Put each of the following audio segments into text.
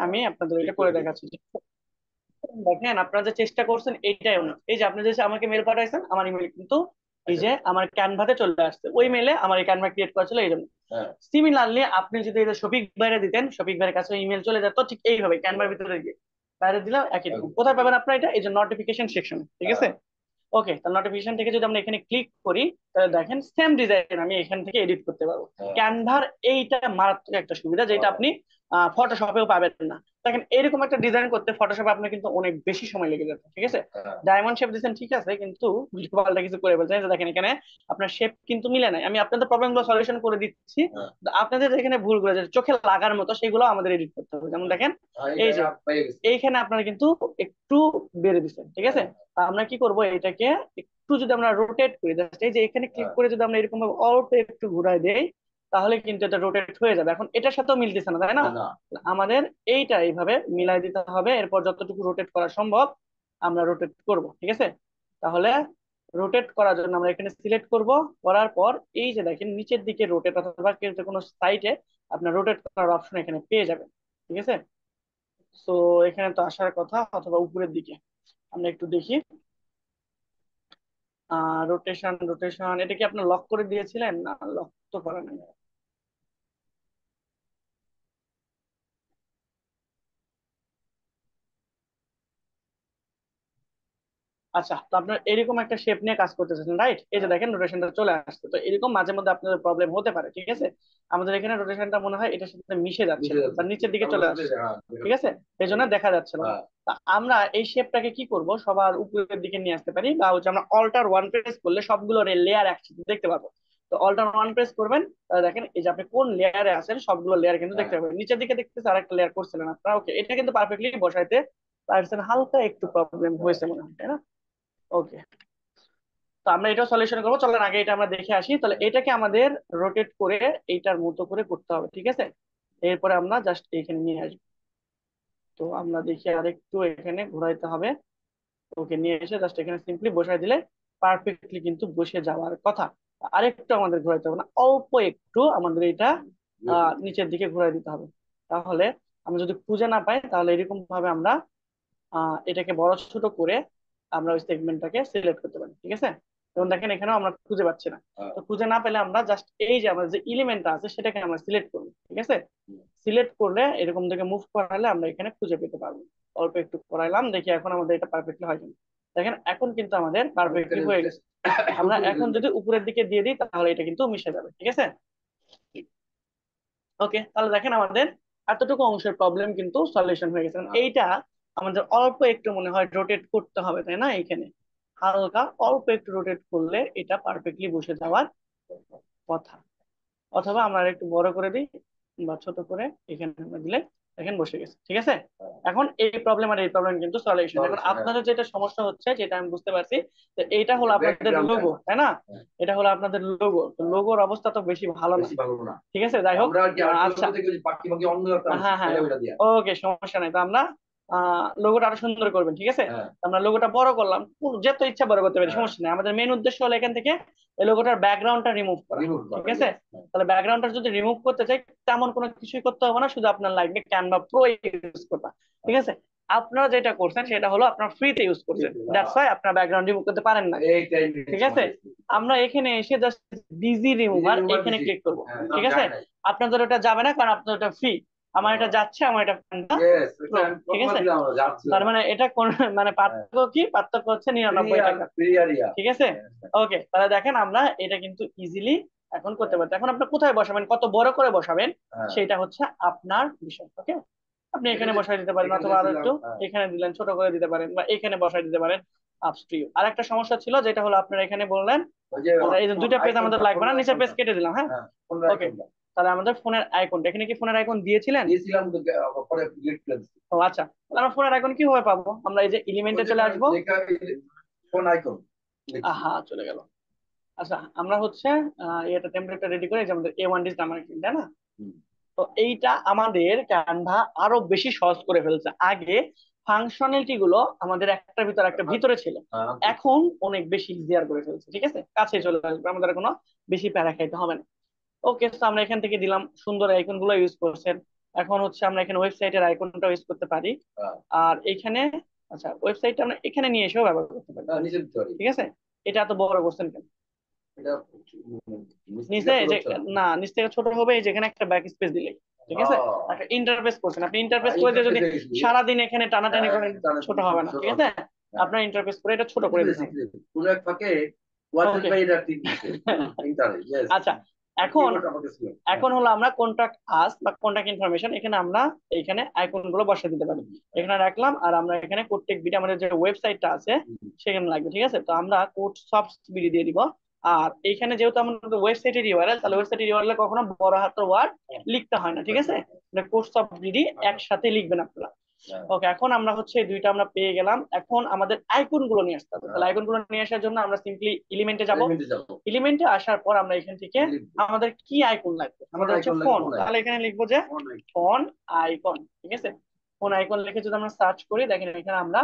আমি আপনাদের এটা করে দেখাচ্ছি। দেখেন আপনারা যে চেষ্টা করছেন এইটাই অনেক। এই যে আপনি যে আমাকে মেল পাঠাইছেন, আমার ইমেল কিন্তু এই যে আমার ক্যানভাতে চলে আসছে, ওই মেলে আমার এই ক্যানভা ক্রিয়েট করা ছিল এই জন্য। সিমিলারলি আপনি যদি এটা শফিক বাইরে দিতেন, শফিক ভাইয়ের কাছে ইমেল চলে যেত ঠিক এইভাবে ক্যানভার ভিতরে গিয়ে, বাইরে দিলাম একই রকম। কোথায় পাবেন আপনার এটা? এই যে নোটিফিকেশন সেকশন, ঠিক আছে? ওকে, তাহলে নোটিফিকেশন থেকে যদি আমরা এখানে ক্লিক করি, তাহলে দেখেন সেম ডিজাইন আমি এখান থেকে এডিট করতে পারবো। ক্যানভার এইটা মারাত্মক একটা সুবিধা, যেটা আপনি ফটোশপেও পাবেন না। দেখেন এরকম একটা ডিজাইন করতে ফটোশপে আপনার কিন্তু অনেক বেশি সময় লেগে যাচ্ছে, ঠিক আছে? ডায়মন্ড শেপ দিচ্ছেন ঠিক আছে, কিন্তু উল্টোপাল্টা কিছু করে বলছেন। এই যে দেখেন এখানে আপনার শেপ কিন্তু মিলে নাই। আমি আপনাদের প্রবলেম গুলো সলিউশন করে দিচ্ছি, তো আপনাদের এখানে ভুলগুলো যে চোখে লাগার মতো সেগুলো আমাদের এডিট করতে হবে। যেমন দেখেন এই যে এইখানে আপনারা কিন্তু একটু বেড়ে দিচ্ছেন, ঠিক আছে? তা আমরা কি করব, এটাকে একটু যদি আমরা রোটেট করি, জাস্ট এই যে এখানে ক্লিক করে যদি আমরা এরকম ভাবে অল্প একটু ঘুরাই দেই, তাহলে কিন্তু এটা রোটেট হয়ে যাবে। এখন এটার সাথেও মিলতেছে না, তাই না? আমাদের এইটা এইভাবে মিলাই দিতে হবে, এরপর যতটুকু রোটেট করা সম্ভব আমরা রোটেট করব, ঠিক আছে? তাহলে রোটেট করার জন্য আমরা এখানে সিলেক্ট করব, করার পর এই যে দেখেন নিচের দিকে রোটেট অথবা যে কোনো সাইটে আপনার রোটেট করার অপশন এখানে পেয়ে যাবেন, ঠিক আছে? তো এখানে তো আসার কথা, অথবা উপরের দিকে আমরা একটু দেখি। রোটেশন রোটেশন এটা কি আপনার লক করে দিয়েছিলেন? না, লক তো করা নাই। আচ্ছা, তো আপনার এরকম একটা শেপ নিয়ে কাজ করতেছেন, রাইট? এই যে দেখেন রোটেশনটা চলে আসছে। তো এরকম মাঝে মধ্যে আপনাদের প্রবলেম হতে পারে, ঠিক আছে? আমাদের এখানে রোটেশনটা মনে হয় এটার সাথে মিশে যাচ্ছে বা নিচের দিকে চলে আসছে, ঠিক আছে? এই জন্য দেখা যাচ্ছে না। তা আমরা এই শেপটাকে কি করব, সবার উপরের দিকে নিয়ে আসতে পারি, বা হচ্ছে আমরা অল্টার ওয়ান প্রেস করলে সবগুলো লেয়ার একসাথে দেখতে পাবো। তো অল্টার ওয়ান প্রেস করবেন, তাহলে দেখেন এই যে আপনি কোন লেয়ারে আছেন সবগুলো লেয়ার কিন্তু দেখতে পাবেন। নিচের দিকে দেখতেছে আরেকটা লেয়ার করছিলেন আপনারা, ওকে, এটা কিন্তু পারফেক্টলি বসাইতে পারছেন। হালকা একটু প্রবলেম হয়েছে মনে হয়, তাই না? ওকে, তো আমরা এটা সলিউশন করবো। চলেন আগে এটা আমরা দেখে আসি। তাহলে এটাকে আমাদের রোটেট করে এইটার মতো করে করতে হবে, ঠিক আছে? এরপরে আমরা জাস্ট এখানে নিয়ে আসবো। তো আমরা দেখি আরেকটু এখানে ঘোরাইতে হবে। ওকে, নিয়ে এসে জাস্ট এখানে সিম্পলি বসাই দিলে পারফেক্টলি কিন্তু বসে যাওয়ার কথা। আরেকটু আমাদের ঘোরাইতে হবে না, অল্প একটু আমাদের এটা নিচের দিকে ঘুরাই দিতে হবে। তাহলে আমরা যদি খুঁজে না পাই, তাহলে এরকম ভাবে আমরা এটাকে বড় ছোট করে আমরা ওই সেগমেন্টটাকে সিলেক্ট করতে পারি, ঠিক আছে? যেমন দেখেন এখানেও আমরা খুঁজে পাচ্ছি না। তো খুঁজে না পেলে আমরা জাস্ট এই যে আমাদের যে এলিমেন্টটা আছে সেটাকে আমরা সিলেক্ট করবো, ঠিক আছে? সিলেক্ট করলে এরকম থেকে মুভ করালে আমরা এখানে খুঁজে পেতে পারবো। অল্প একটু করাইলাম, দেখি এখন আমাদের এটা পারফেক্টলি হয় কিনা। দেখেন এখন কিন্তু আমাদের পারফেক্টলি হয়ে গেছে। আমরা এখন যদি উপরের দিকে দিয়ে দিই, তাহলে এটা কিন্তু মিশে যাবে, ঠিক আছে? ওকে, তাহলে দেখেন আমাদের এতটুকু অংশের প্রবলেম কিন্তু সলিউশন হয়ে গেছে। কারণ এইটা আমাদের অল্প একটু মনে হয় রোটেট করতে হবে, তাই না? এখানে হালকা অল্প একটু রোটেট করলে এটা পারফেক্টলি বসে যাওয়ার কথা। অথবা আমরা আর একটু বড় করে দিই বা ছোট করে এখানে আমরা দিলে দেখেন বসে গেছে, ঠিক আছে? এখন এই প্রবলেম আর এই প্রবলেম কিন্তু সলিউশন। এখন আপনাদের যেটা সমস্যা হচ্ছে, যেটা আমি বুঝতে পারছি, যে এইটা হলো আপনাদের লোগো, তাই না? এটা হলো আপনাদের লোগো। তো লোগোর অবস্থা তো বেশি ভালো না, ঠিক আছে? যাই হোক, আচ্ছা, হ্যাঁ হ্যাঁ, ওকে, সমস্যা নাই। তো আমরা লোগোটা আরো সুন্দর করবেন, ঠিক আছে? আমরা লোগোটা বড় করলাম, যত ইচ্ছা বড় করতে পারি, সমস্যা নেই। আমাদের মেন উদ্দেশ্য হলো এখান থেকে এই লোগোটার ব্যাকগ্রাউন্ডটা রিমুভ করা, ঠিক আছে? তাহলে ব্যাকগ্রাউন্ডটা যদি রিমুভ করতে চাই, তেমন কোনো কিছুই করতে হবে না, শুধু আপনার লাগবে ক্যানভা প্রো ইউজ করতে, ঠিক আছে? আপনারা যেটা করছেন সেটা হলো আপনার ফ্রিতে ইউজ করছেন, দ্যাটস ওয়াই আপনার ব্যাকগ্রাউন্ড রিমুভ করতে পারেন না, ঠিক আছে? আমরা এখানে এসে জাস্ট ডিজি রিমুভার এখানে ক্লিক করব, ঠিক আছে? আপনাদের ওটা যাবে না, কারণ আপনাদের ওটা ফ্রি। আমার এটা যাচ্ছে, আমার এটা Canva Pro, ঠিক আছে? তার মানে এটা কোন মানে পার্থক্য কি? পার্থক্য হচ্ছে 99 টাকা, ঠিক আছে? ওকে, তাহলে দেখেন আমরা এটা কিন্তু ইজিলি এখন করতে পারছি। এখন আপনি কোথায় বসাবেন, কত বড় করে বসাবেন, সেটা হচ্ছে আপনার বিষয়, ওকে? আপনি এখানে বসাই দিতে পারেন, অথবা আরো একটু এখানে দিলেন, ছোট করে দিতে পারেন, বা এখানে বসাই দিতে পারেন। আপস টু ইউ। আর একটা সমস্যা ছিল, যেটা হলো আপনারা এখানে বললেন এই যে দুইটা পেজ আমাদের লাগবে না, নিচের পেজ কেটে দিলাম, হ্যাঁ? ওকে, তাহলে আমাদের ফোনের আইকনটা এখানে, কি ফোনের আইকন দিয়েছিলেন? ও আচ্ছা, তাহলে আমরা ফোনের আইকন কিভাবে পাবো? আমরা এই যে এলিমেন্টে চলে আসবো। আহা, চলে গেল। আচ্ছা, আমরা হচ্ছে এটা টেমপ্লেটটা রেডি করে, এই যে আমাদের A1 ডিজ নাম্বার, তাই না? তো এইটা আমাদের ক্যানভা আরো বেশি সহজ করে ফেলছে। আগে ফাংশনালিটি গুলো আমাদের একটার ভিতর একটা ভিতরে ছিল, এখন অনেক বেশি ইজিয়ার করে ফেলছে, ঠিক আছে? কাছে চলে আসবে, আমাদের কোনো বেশি প্যারা খাইতে হবে না। ওকে, তো আমরা এখান থেকে দিলাম, সুন্দর আইকন গুলো ইউজ করছেন। এখন হচ্ছে আমরা এখানে ওয়েবসাইটের আইকনটা ইউজ করতে পারি। আর এখানে আচ্ছা ওয়েবসাইটটা আমরা এখানে নিয়ে এসেও ব্যবহার করতে পারি। ঠিক আছে, এটা এত বড় কোশ্চেন কেন? নিচে যে না নিচ থেকে ছোট হবে, এই যেখানে একটা ব্যাক স্পেস দিলে ঠিক আছে, একটা ইন্টারফেস করছেন আপনি, ইন্টারফেস করে দিয়ে যদি সারাদিন এখানে টানাটানি করেন ছোট হবে না, ঠিক আছে। আপনার ইন্টারফেস করে এটা ছোট করে দিচ্ছি। আচ্ছা এখন এখন হলো আমরা কন্টাক্ট আস বা কন্টাক্ট ইনফরমেশন, এখানে আমরা এইখানে আইকন গুলো বসিয়ে দিতে পারি। এখানে রাখলাম আর আমরা এখানে কোডটেক বিডি আমাদের যে ওয়েবসাইটটা আছে সেখানে লাগবে। ঠিক আছে, তো আমরা কোড সফট বিডি দিয়ে দিব। আর এইখানে যেহেতু আমাদের ওয়েবসাইটের ইউআরএল, তাহলে ওয়েবসাইটের ইউআরএল কখনো বড় হাতের ওয়ার্ড লিখতে হয় না। ঠিক আছে, কোড সফট বিডি একসাথে লিখবেন আপনারা। ওকে, এখন আমরা হচ্ছে এই দুইটা আমরা পেয়ে গেলাম। এখন আমাদের আইকন গুলো নিয়ে আসতে হবে। তাহলে আইকন গুলো নিয়ে আসার জন্য আমরা সিম্পলি এলিমেন্টে যাব। এলিমেন্টে আসার পর আমরা এখান থেকে আমাদের কি আইকন লাগবে, আমাদের হচ্ছে ফোন। তাহলে এখানে লিখবো যে ফোন আইকন। ঠিক আছে, ফোন আইকন লিখে যদি আমরা সার্চ করি, দেখেন এখানে আমরা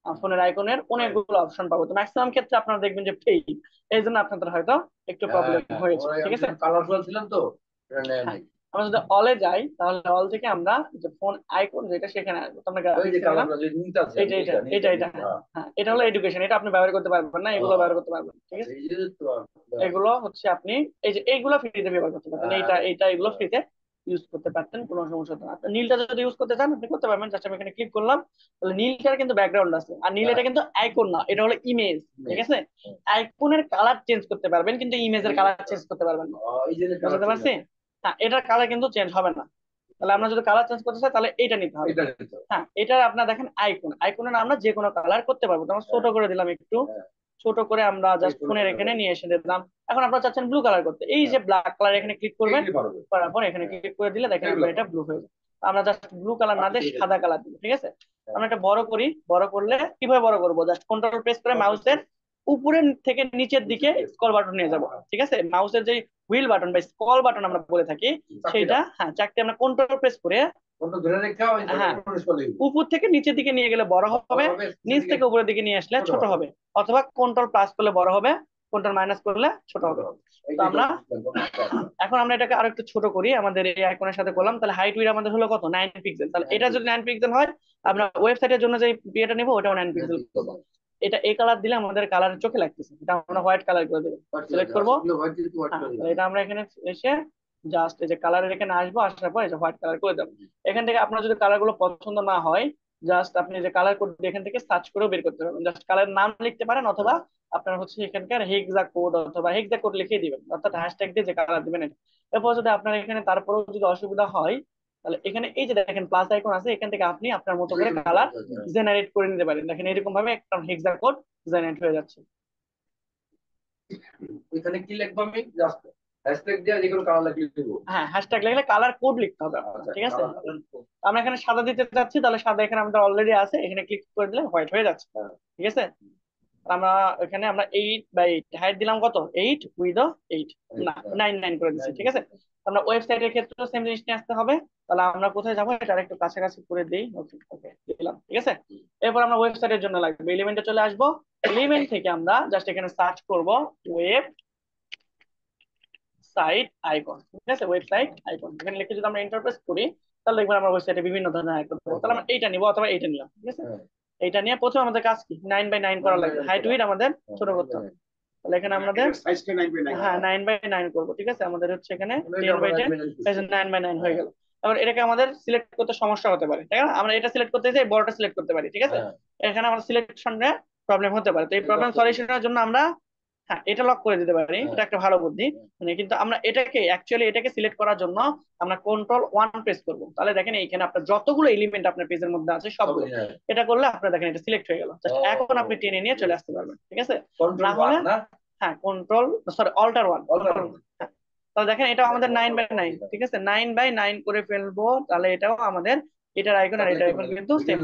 ফোনের আইকনের অনেকগুলো অপশন পাবো। তো ম্যাক্সিমাম ক্ষেত্রে আপনারা দেখবেন যে পেইড, এই জন্য আপনাদের হয়তো একটু প্রবলেম হয়েছে। ঠিক আছে, কালারফুল ছিলাম তো। আমরা যদি অলে যাই তাহলে অল থেকে আমরা যে ফোন আইকন যেটা সেখানে আসবো। আমরা এটা হলো এডুকেশন, এটা আপনি ব্যবহার করতে পারবেন না, এগুলো ব্যবহার করতে পারবেন। ঠিক আছে, এগুলো হচ্ছে আপনি এই যে এইগুলো ফ্রিতে ব্যবহার করতে পারবেন, এইটা এগুলো ফ্রিতে ইউজ করতে পারতেন, কোনো সমস্যা হতো না। নীলটা যদি ইউজ করতে চান আপনি করতে পারবেন। জাস্ট আমি এখানে ক্লিক করলাম, তাহলে নীলটার কিন্তু ব্যাকগ্রাউন্ড আছে, আর নীল এটা কিন্তু আইকন না, এটা হলো ইমেজ। ঠিক আছে, আইকনের কালার চেঞ্জ করতে পারবেন কিন্তু ইমেজের কালার চেঞ্জ করতে পারবেন না। বুঝতে পারছি? হ্যাঁ, এটার কালার কিন্তু চেঞ্জ হবে না। তাহলে আমরা যদি কালার চেঞ্জ করতে চাই তাহলে এটা নিতে হবে। হ্যাঁ, এটা আপনার দেখেন আইকন, আইকনের আমরা যে কোনো কালার করতে পারবো। তো আমরা ছোট করে দিলাম একটু, ছোট করে আমরা জাস্ট ফোনের এখানে নিয়ে এসে দিলাম। এখন আপনারা চাচ্ছেন ব্লু কালার করতে, এই যে ব্ল্যাক কালার এখানে ক্লিক করবেন, করার পর এখানে ক্লিক করে দিলে দেখেন এটা ব্লু হয়ে যায়। আমরা জাস্ট ব্লু কালার না দিয়ে সাদা কালার দিব। ঠিক আছে, আমরা এটা বড় করি। বড় করলে কিভাবে বড় করবো, জাস্ট কন্ট্রোল প্রেস করে মাউসের উপরের থেকে নিচের দিকে স্ক্রল বাটন নিয়ে যাব। ঠিক আছে, মাউসের যে হুইল বাটন বা স্ক্রল বাটন আমরা বলে থাকি সেইটা, হ্যাঁ চারটে আমরা কন্ট্রোল প্রেস করে হ্যাঁ উপর থেকে নিচের দিকে নিয়ে গেলে বড় হবে, নিচ থেকে উপরের দিকে নিয়ে আসলে ছোট হবে, অথবা কন্ট্রোল প্লাস করলে বড় হবে, কন্ট্রোল মাইনাস করলে ছোট হবে। তো আমরা এখন আমরা এটাকে আরো একটু ছোট করি, আমাদের এই আইকনের সাথে করলাম। তাহলে হাইট উইডথ আমাদের হলো কত, 9 পিক্সেল। তাহলে এটা যদি 9 পিক্সেল হয়, আমরা ওয়েবসাইটের জন্য যে বিয়েটা নিব ওটাও 9 পিক্সেল করবো। এটা এই কালার দিলে আমাদের কালার চোখে লাগতেছে, এটা আমরা হোয়াইট কালার করে দেবো। সিলেক্ট করবো, এটা আমরা এখানে এসে জাস্ট এই যে কালারের এখানে আসবো, আসার পর এই যে হোয়াইট কালার করে দেবো। এখান থেকে আপনার যদি কালার গুলো পছন্দ না হয়, জাস্ট আপনি যে কালার কোড এখান থেকে সার্চ করেও বের করতে পারবেন। জাস্ট কালার নাম লিখতে পারেন, অথবা আপনার হচ্ছে এখানকার হেক্সা কোড অথবা হেক্সা কোড লিখে দিবেন, অর্থাৎ হ্যাশট্যাগ দিয়ে যে কালার দিবেন এটা। এরপর যদি আপনার এখানে তারপরেও যদি অসুবিধা হয়, তাহলে এখানে এই যে দেখেন প্লাস আইকন আছে, এখান থেকে আপনি আপনার মতো করে কালার জেনারেট করে নিতে পারেন। দেখেন এরকম ভাবে একটা হেক্সা কোড জেনারেট হয়ে যাচ্ছে। এখানে কি লিখবো আমি, জাস্ট হ্যাশট্যাগ দিয়ে যে কোনো কালার লিখে দেব। হ্যাঁ, হ্যাশট্যাগ লিখলে কালার কোড লিখতে হবে। ঠিক আছে, আমরা এখানে সাদা দিতে চাচ্ছি, তাহলে সাদা এখানে আমাদের অলরেডি আছে, এখানে ক্লিক করে দিলে হোয়াইট হয়ে যাচ্ছে। ঠিক আছে, আমরা এখানে আমরা 8/8 হাইট দিলাম, কত 8 উইথ 8 না 9 করে দিচ্ছি। ঠিক আছে, আমরা ওয়েবসাইটের ক্ষেত্রে সেম জিনিস নিয়ে আসতে হবে। তাহলে আমরা কোথায় যাবো, এটা একটু কাছাকাছি করে দেই। ওকে ওকে দিলাম। ঠিক আছে, এরপর আমরা ওয়েবসাইটের জন্য লাগবে এলিমেন্টে চলে আসবো। এলিমেন্ট থেকে আমরা জাস্ট এখানে সার্চ করব ওয়েব সাইট আইকন। ঠিক আছে, ওয়েবসাইট আইকন এখানে লিখে যদি আমরা ইন্টারপ্রেস করি, তাহলে দেখবেন আমরা ওয়েবসাইটে বিভিন্ন ধরনের আইকন পাবো। তাহলে আমরা এইটা নিব অথবা এইটা নিলাম। ঠিক আছে, এইটা নিয়ে প্রথমে আমাদের কাজ কি, 9/9 করা লাগবে, হাইট উইডথ আমাদের ছোট করতে হবে। তাহলে এখানে আমাদের হ্যাঁ 9/9 করবো। ঠিক আছে, আমাদের হচ্ছে এখানে 10/10 9/9 হয়ে গেল। এবার এটাকে আমাদের সিলেক্ট করতে সমস্যা হতে পারে, তাই না? আমরা এটা সিলেক্ট করতে চাই, বড়টা সিলেক্ট করতে পারি। ঠিক আছে, এখানে আমাদের সিলেকশনে প্রবলেম হতে পারে। তো এই প্রবলেম সলিউশনের জন্য আমরা হ্যাঁ এটা লক করে দিতে পারি, এটা একটা ভালো বুদ্ধি। মানে কিন্তু আমরা এটাকে সিলেক্ট করার জন্য আমরা Ctrl 1 প্রেস করব। তাহলে দেখেন এইখানে আপনার যতগুলো এলিমেন্ট আপনার পেজের মধ্যে আছে সবগুলো, এটা করলে আপনার দেখেন এটা সিলেক্ট হয়ে গেল। জাস্ট এখন আপনি টেনে নিয়ে চলে আসতে পারবেন। ঠিক আছে, না হলে হ্যাঁ Alt1 তাহলে দেখেন এটা আমাদের 9/9। ঠিক আছে, 9/9 করে ফেলবো। তাহলে এটাও আমাদের এটার আইকন আর এটার আইকন কিন্তু সেম।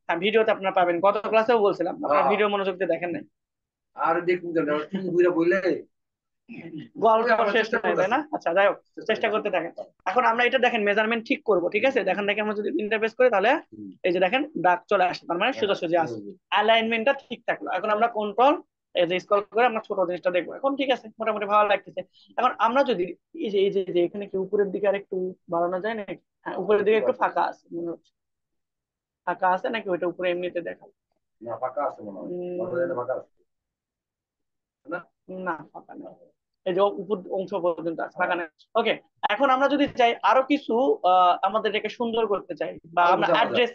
হ্যাঁ, ভিডিওতে আপনারা পাবেন, গত ক্লাসেও বলছিলাম, আপনারা ভিডিও মনোযোগ দিয়ে দেখেন নাই। আর দেখুন তুমি বুইরা বললে গল্প শেষ হয়, তাই না? আচ্ছা যাই হোক, চেষ্টা করতে থাকেন। এখন আমরা এটা দেখেন মেজারমেন্ট ঠিক করব। ঠিক আছে, দেখেন আমরা যদি ইন্টারফেস করি, তাহলে এই যে দেখেন দাগ চলে আসে, তার মানে সোজাসুজি আসে, অ্যালাইনমেন্টটা ঠিক থাকলো। এখন আমরা এই যে স্ক্রল করে আমরা ছোট জিনিসটা দেখবো। এখন ঠিক আছে, মোটামুটি ভালো লাগতেছে। এখন আমরা যদি এই যে এখানে কি উপরের দিকে আর একটু বাড়ানো যায় নাকি? হ্যাঁ, উপরের দিকে একটু ফাঁকা আছে মনে হচ্ছে। ফাঁকা আছে নাকি ওইটা উপরে এমনিতে দেখা? না ফাঁকা আছে মনে হয়, ফাঁকা আছে না। না, ফাঁকা নেই। এই যে উপর অংশ পর্যন্ত আছে, ফাঁকা নেই। ওকে, এখন আমরা যদি চাই আরো কিছু আমাদের এটাকে সুন্দর করতে চাই, বা আরো আমরা বোঝানো যায়।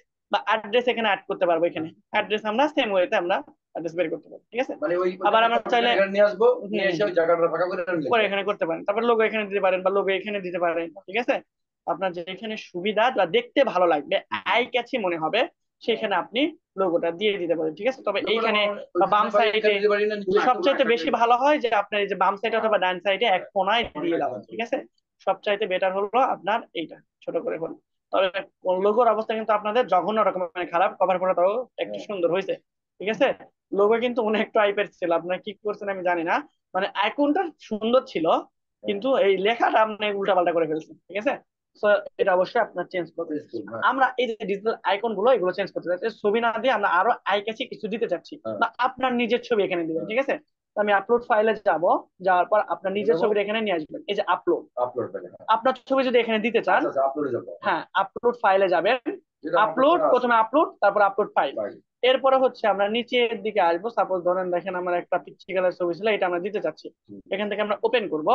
অ্যাড্রেস এখানে অ্যাড করতে পারবো। এখানে অ্যাড্রেস আমরা সেম ওয়েতে আমরা অ্যাড্রেস বের করতে পারবো, ঠিক আছে। মানে ওই আবার ওইখানে আমরা চাইলে এখানে নিয়ে আসবো, নিয়ে হম এসে ওই জায়গাটা ফাঁকা করে পরে লিখবো। এখানে করতে পারেন, তারপর লোগো এখানে দিতে পারেন বা লোগো এখানে দিতে পারেন, ঠিক আছে। আপনার যেখানে সুবিধা বা দেখতে ভালো লাগবে, আই ক্যাচি মনে হবে, সেখানে আপনি লোগোটা দিয়ে দিতে পারেন, ঠিক আছে। তবে লোকটা এইখানে বা ওইখানে বাম বা সাইডে এখানে দিতে পারি না, নিচে সবচাইতে বেশি ভালো হয় যে আপনার এই যে বাম সাইডে অথবা ডান সাইডে এক কোনায় দিয়ে দেওয়া, ঠিক আছে। সবচাইতে বেটার হলো আপনার এইটা ছোট করে হলো। তবে লোগোর অবস্থা কিন্তু আপনাদের জঘন্য রকমের খারাপ, কভার ফটোটাও একটু সুন্দর হয়েছে, ঠিক আছে। লোগো কিন্তু অনেক টাইপের ছিল, আপনার কি করছেন আমি জানি না। মানে আইকনটা সুন্দর ছিল, কিন্তু এই লেখাটা আপনি উল্টাপাল্টা করে ফেলছেন, ঠিক আছে। তো এটা অবশ্যই আপনার চেঞ্জ করতে হবে। আমরা এই যে ডিজিটাল আইকন গুলো এগুলো চেঞ্জ করতে চাচ্ছি, ছবি না দিয়ে আমরা আরো আই ক্যাচি কিছু দিতে চাচ্ছি, বা আপনার নিজের ছবি এখানে দিবেন, ঠিক আছে। তো আমি আপলোড ফাইলে যাব, যাওয়ার পর আপনার নিজের ছবিটা এখানে নিয়ে আসবেন, এই যে আপলোড। আপলোড আপনার ছবি যদি এখানে দিতে চান, আচ্ছা আচ্ছা আপলোডে যাবো। হ্যাঁ আপলোড ফাইলে যাবেন। যেটা আপলোড আপলোড, করা আছে। প্রথমে আপলোড, তারপর আপলোড ফাইল। File। এরপরে হচ্ছে আমরা নিচের দিকে আসবো, সাপোজ ধরেন দেখেন আমার একটা পিক্সেলের ছবি ছিল, এটা আমরা দিতে চাচ্ছি। এখান থেকে আমরা ওপেন করব,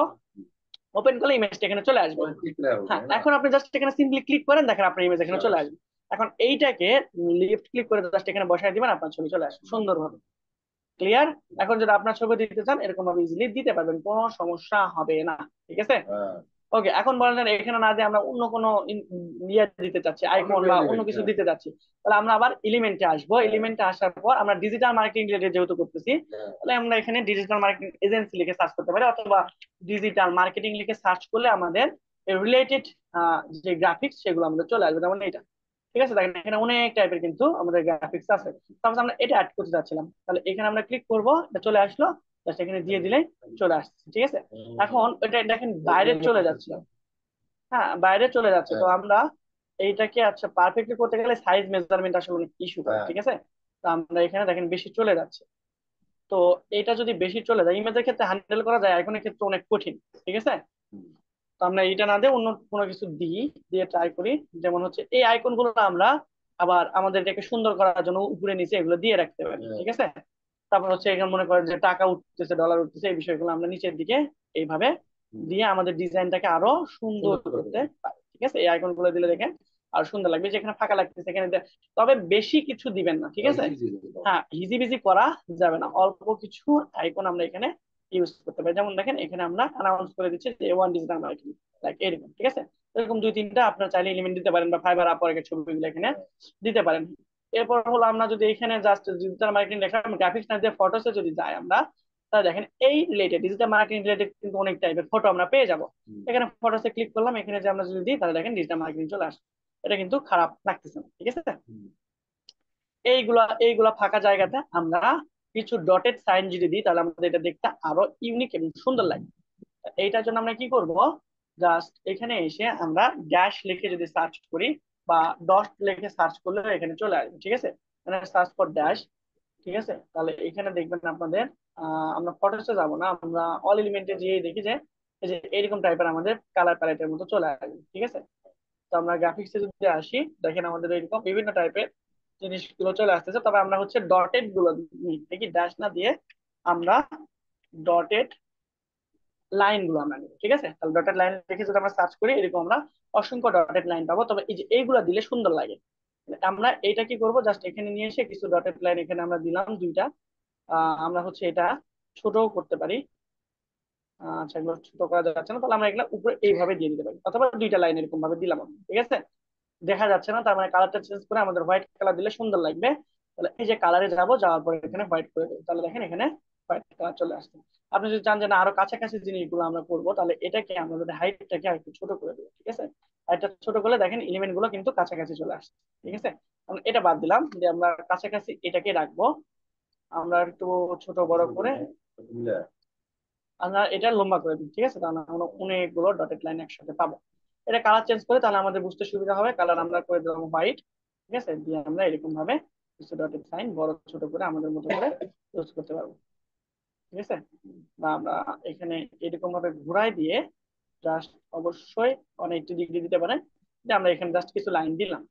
ওপেন করলে ইমেজটা এখানে চলে আসবে। হ্যাঁ, এখন আপনি জাস্ট এখানে সিম্পলি ক্লিক করেন, দেখেন আপনার ইমেজ এখানে চলে আসবে। এখন এইটাকে লেফট ক্লিক করে জাস্ট এখানে বসায় দিবেন, আপনার ছবি চলে আসবে সুন্দরভাবে। ক্লিয়ার? এখন যদি আপনার ছবি দিতে চান এরকম ভাবে ইজিলি দিতে পারবেন, কোনো সমস্যা হবে না, ঠিক আছে। ওকে, এখন বলেন এখানে না দিয়ে আমরা অন্য কোনো ইয়ে দিতে চাচ্ছি, আইকন বা অন্য কিছু দিতে চাচ্ছি, তাহলে আমরা আবার এলিমেন্টে আসবো। এলিমেন্টে আসার পর আমরা ডিজিটাল মার্কেটিং রিলেটেড যেহেতু করতেছি, তাহলে আমরা এখানে ডিজিটাল মার্কেটিং এজেন্সি লিখে সার্চ করতে পারি, অথবা ডিজিটাল মার্কেটিং লিখে সার্চ করলে আমাদের রিলেটেড যে গ্রাফিক্স সেগুলো আমাদের চলে আসবে, যেমন এটা, ঠিক আছে। দেখেন এখানে অনেক টাইপের কিন্তু আমাদের গ্রাফিক্স আছে। তারপর আমরা এটা অ্যাড করতে যাচ্ছিলাম, তাহলে এখানে আমরা ক্লিক করব, এটা চলে আসলো, জাস্ট এখানে দিয়ে দিলে চলে আসছে, ঠিক আছে। এখন এটা দেখেন বাইরে চলে যাচ্ছে, হ্যাঁ বাইরে চলে যাচ্ছে। তো আমরা এইটাকে আচ্ছা পারফেক্টলি করতে গেলে সাইজ মেজারমেন্ট আসলে অনেক ইস্যু করে, ঠিক আছে। তো আমরা এখানে দেখেন বেশি চলে যাচ্ছে। তো এটা যদি বেশি চলে যায়, ইমেজের ক্ষেত্রে হ্যান্ডেল করা যায়, আইকনের ক্ষেত্রে অনেক কঠিন, ঠিক আছে। তো আমরা এইটা না দিয়ে অন্য কোনো কিছু দিই, দিয়ে ট্রাই করি। যেমন হচ্ছে এই আইকন গুলো আমরা আবার আমাদের এটাকে সুন্দর করার জন্য উপরে নিচে এগুলো দিয়ে রাখতে পারি, ঠিক আছে। তারপর হচ্ছে এখানে মনে করেন যে টাকা উঠতেছে, ডলার উঠতেছে, এই বিষয়গুলো আমরা নিচের দিকে এইভাবে দিয়ে আমাদের ডিজাইনটাকে আরো সুন্দর করতে পারি, ঠিক আছে। এই আইকন গুলো দিলে দেখেন আর সুন্দর লাগবে, যেখানে ফাঁকা লাগতেছে এখানে তবে বেশি কিছু দিবেন না, ঠিক আছে। হ্যাঁ, হিজি বিজি করা যাবে না, অল্প কিছু আইকন আমরা এখানে ইউজ করতে পারি। যেমন দেখেন এখানে আমরা অ্যানাউন্স করে দিচ্ছি যে ওয়ান ডিজিটাল মার্কেটিং, লাইক এরকম, ঠিক আছে। এরকম দুই তিনটা আপনার চাইলে এলিমেন্ট দিতে পারেন, বা ফাইবার আপওয়ার্কের ছবিগুলো এখানে দিতে পারেন। এরপর হলো আমরা যদি এখানে জাস্ট ডিজিটাল মার্কেটিং লেখা গ্রাফিক্স না দিয়ে ফটোসে যদি যাই আমরা, তাহলে দেখেন এই রিলেটেড ডিজিটাল মার্কেটিং রিলেটেড কিন্তু অনেক টাইপের ফটো আমরা পেয়ে যাব। এখানে ফটোসে ক্লিক করলাম, এখানে যে আমরা যদি দিই তাহলে দেখেন ডিজিটাল মার্কেটিং চলে আসে। এটা কিন্তু খারাপ লাগতেছে না, ঠিক আছে। এইগুলা ফাঁকা জায়গাতে আমরা কিছু ডটেড সাইন যদি দিই, তাহলে আমাদের এটা দেখতে আরো ইউনিক এবং সুন্দর লাগে। এইটার জন্য আমরা কি করব, জাস্ট এখানে এসে আমরা ড্যাশ লিখে যদি সার্চ করি, বা ডট লিখে সার্চ করলে এখানে চলে আসবে, ঠিক আছে। মানে সার্চ ফর ড্যাশ, ঠিক আছে। তাহলে এখানে দেখবেন আপনাদের আমরা ফটোসে যাব না, আমরা অল এলিমেন্টে যেয়ে দেখি যে এই যে এরকম টাইপের আমাদের কালার প্যালেটের মতো চলে আসবে, ঠিক আছে। তো আমরা গ্রাফিক্সে যদি আসি, দেখেন আমাদের এরকম বিভিন্ন টাইপের জিনিসগুলো চলে আসতেছে। তবে আমরা হচ্ছে ডটেড গুলো নিই, দেখি ড্যাশ না দিয়ে আমরা ডটেড লাইন গুলো আমরা নিব, ঠিক আছে। তাহলে ডটেড লাইন দেখে যদি আমরা সার্চ করি, এরকম আমরা অসংখ্য ডটেড লাইন পাবো। তবে এই যে এইগুলা দিলে সুন্দর লাগে। আমরা এইটা কি করব, জাস্ট এখানে নিয়ে এসে কিছু ডটেড লাইন এখানে আমরা দিলাম দুইটা। আমরা হচ্ছে এটা ছোটও করতে পারি। আচ্ছা, এগুলো ছোট করা যাচ্ছে না, তাহলে আমরা এগুলো উপরে এইভাবে দিয়ে দিতে পারি, অথবা দুইটা লাইন এরকম ভাবে দিলাম আমি, ঠিক আছে। দেখা যাচ্ছে না, তার মানে কালারটা চেঞ্জ করে আমাদের হোয়াইট কালার দিলে সুন্দর লাগবে। তাহলে এই যে কালারে যাব, যাওয়ার পরে এখানে হোয়াইট করে দেবো, তাহলে দেখেন এখানে হোয়াইট কালার চলে আসছে। আপনি যদি চান যে না আরো কাছাকাছি জিনিসগুলো আমরা করবো, তাহলে এটাকে আমরা যদি হাইটটাকে আর একটু ছোট করে দেবো, ঠিক আছে। হাইটটা ছোট করলে দেখেন এলিমেন্ট গুলো কিন্তু কাছাকাছি চলে আসছে, ঠিক আছে। এটা বাদ দিলাম, যে আমরা কাছাকাছি এটাকে রাখবো। আমরা একটু ছোট বড় করে আমরা এটা লম্বা করে দিই, ঠিক আছে। তাহলে আমরা অনেকগুলো ডটেড লাইন একসাথে পাবো। এটা কালার চেঞ্জ করে তাহলে আমাদের বুঝতে সুবিধা হবে। কালার আমরা করে দিলাম হোয়াইট, ঠিক আছে, দিয়ে আমরা এরকম ভাবে কিছু ডটেড লাইন বড় ছোট করে আমাদের মতো করে ইউজ করতে পারবো। ঠিক আছে। বা আমরা এখানে এরকম ভাবে ঘুরাই দিয়ে জাস্ট অবশ্যই অনেক একটু ডিগ্রি দিতে পারেন, যে আমরা এখানে জাস্ট কিছু লাইন দিলাম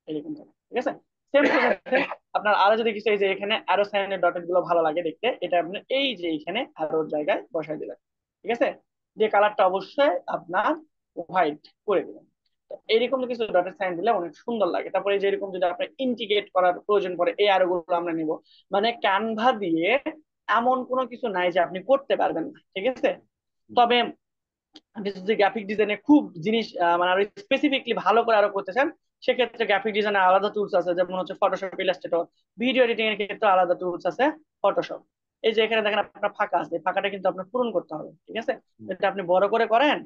এরকম ভাবে, ঠিক আছে। সেম টু সেম আপনার আরো যদি কিছু, এই যে এখানে অ্যারো সাইনের ডটেড গুলো ভালো লাগে দেখতে, এটা আপনি এই যে এখানে অ্যারোর জায়গায় বসাই দিলেন, ঠিক আছে। যে কালারটা অবশ্যই আপনার হোয়াইট করে দিবেন। তো এইরকম কিছু ডটেড সাইন দিলে অনেক সুন্দর লাগে। তারপরে এই যে এরকম যদি আপনার ইন্টিগ্রেট করার প্রয়োজন পড়ে, এই অ্যারো গুলো আমরা নিব। মানে ক্যানভা দিয়ে এমন কোনো কিছু নাই যে আপনি করতে পারবেন না, ঠিক আছে। তবে আপনি যদি গ্রাফিক ডিজাইনে খুব জিনিস মানে আরো স্পেসিফিকলি ভালো করে আরো করতে চান, সেক্ষেত্রে গ্রাফিক ডিজাইনে আলাদা টুলস আছে, যেমন হচ্ছে ফটোশপ, ইলাস্ট্রেটর। ভিডিও এডিটিং এর ক্ষেত্রে আলাদা টুলস আছে, ফটোশপ। এই যে এখানে দেখেন আপনার ফাঁকা আছে, ফাঁকাটা কিন্তু আপনার পূরণ করতে হবে, ঠিক আছে। এটা আপনি বড় করে করেন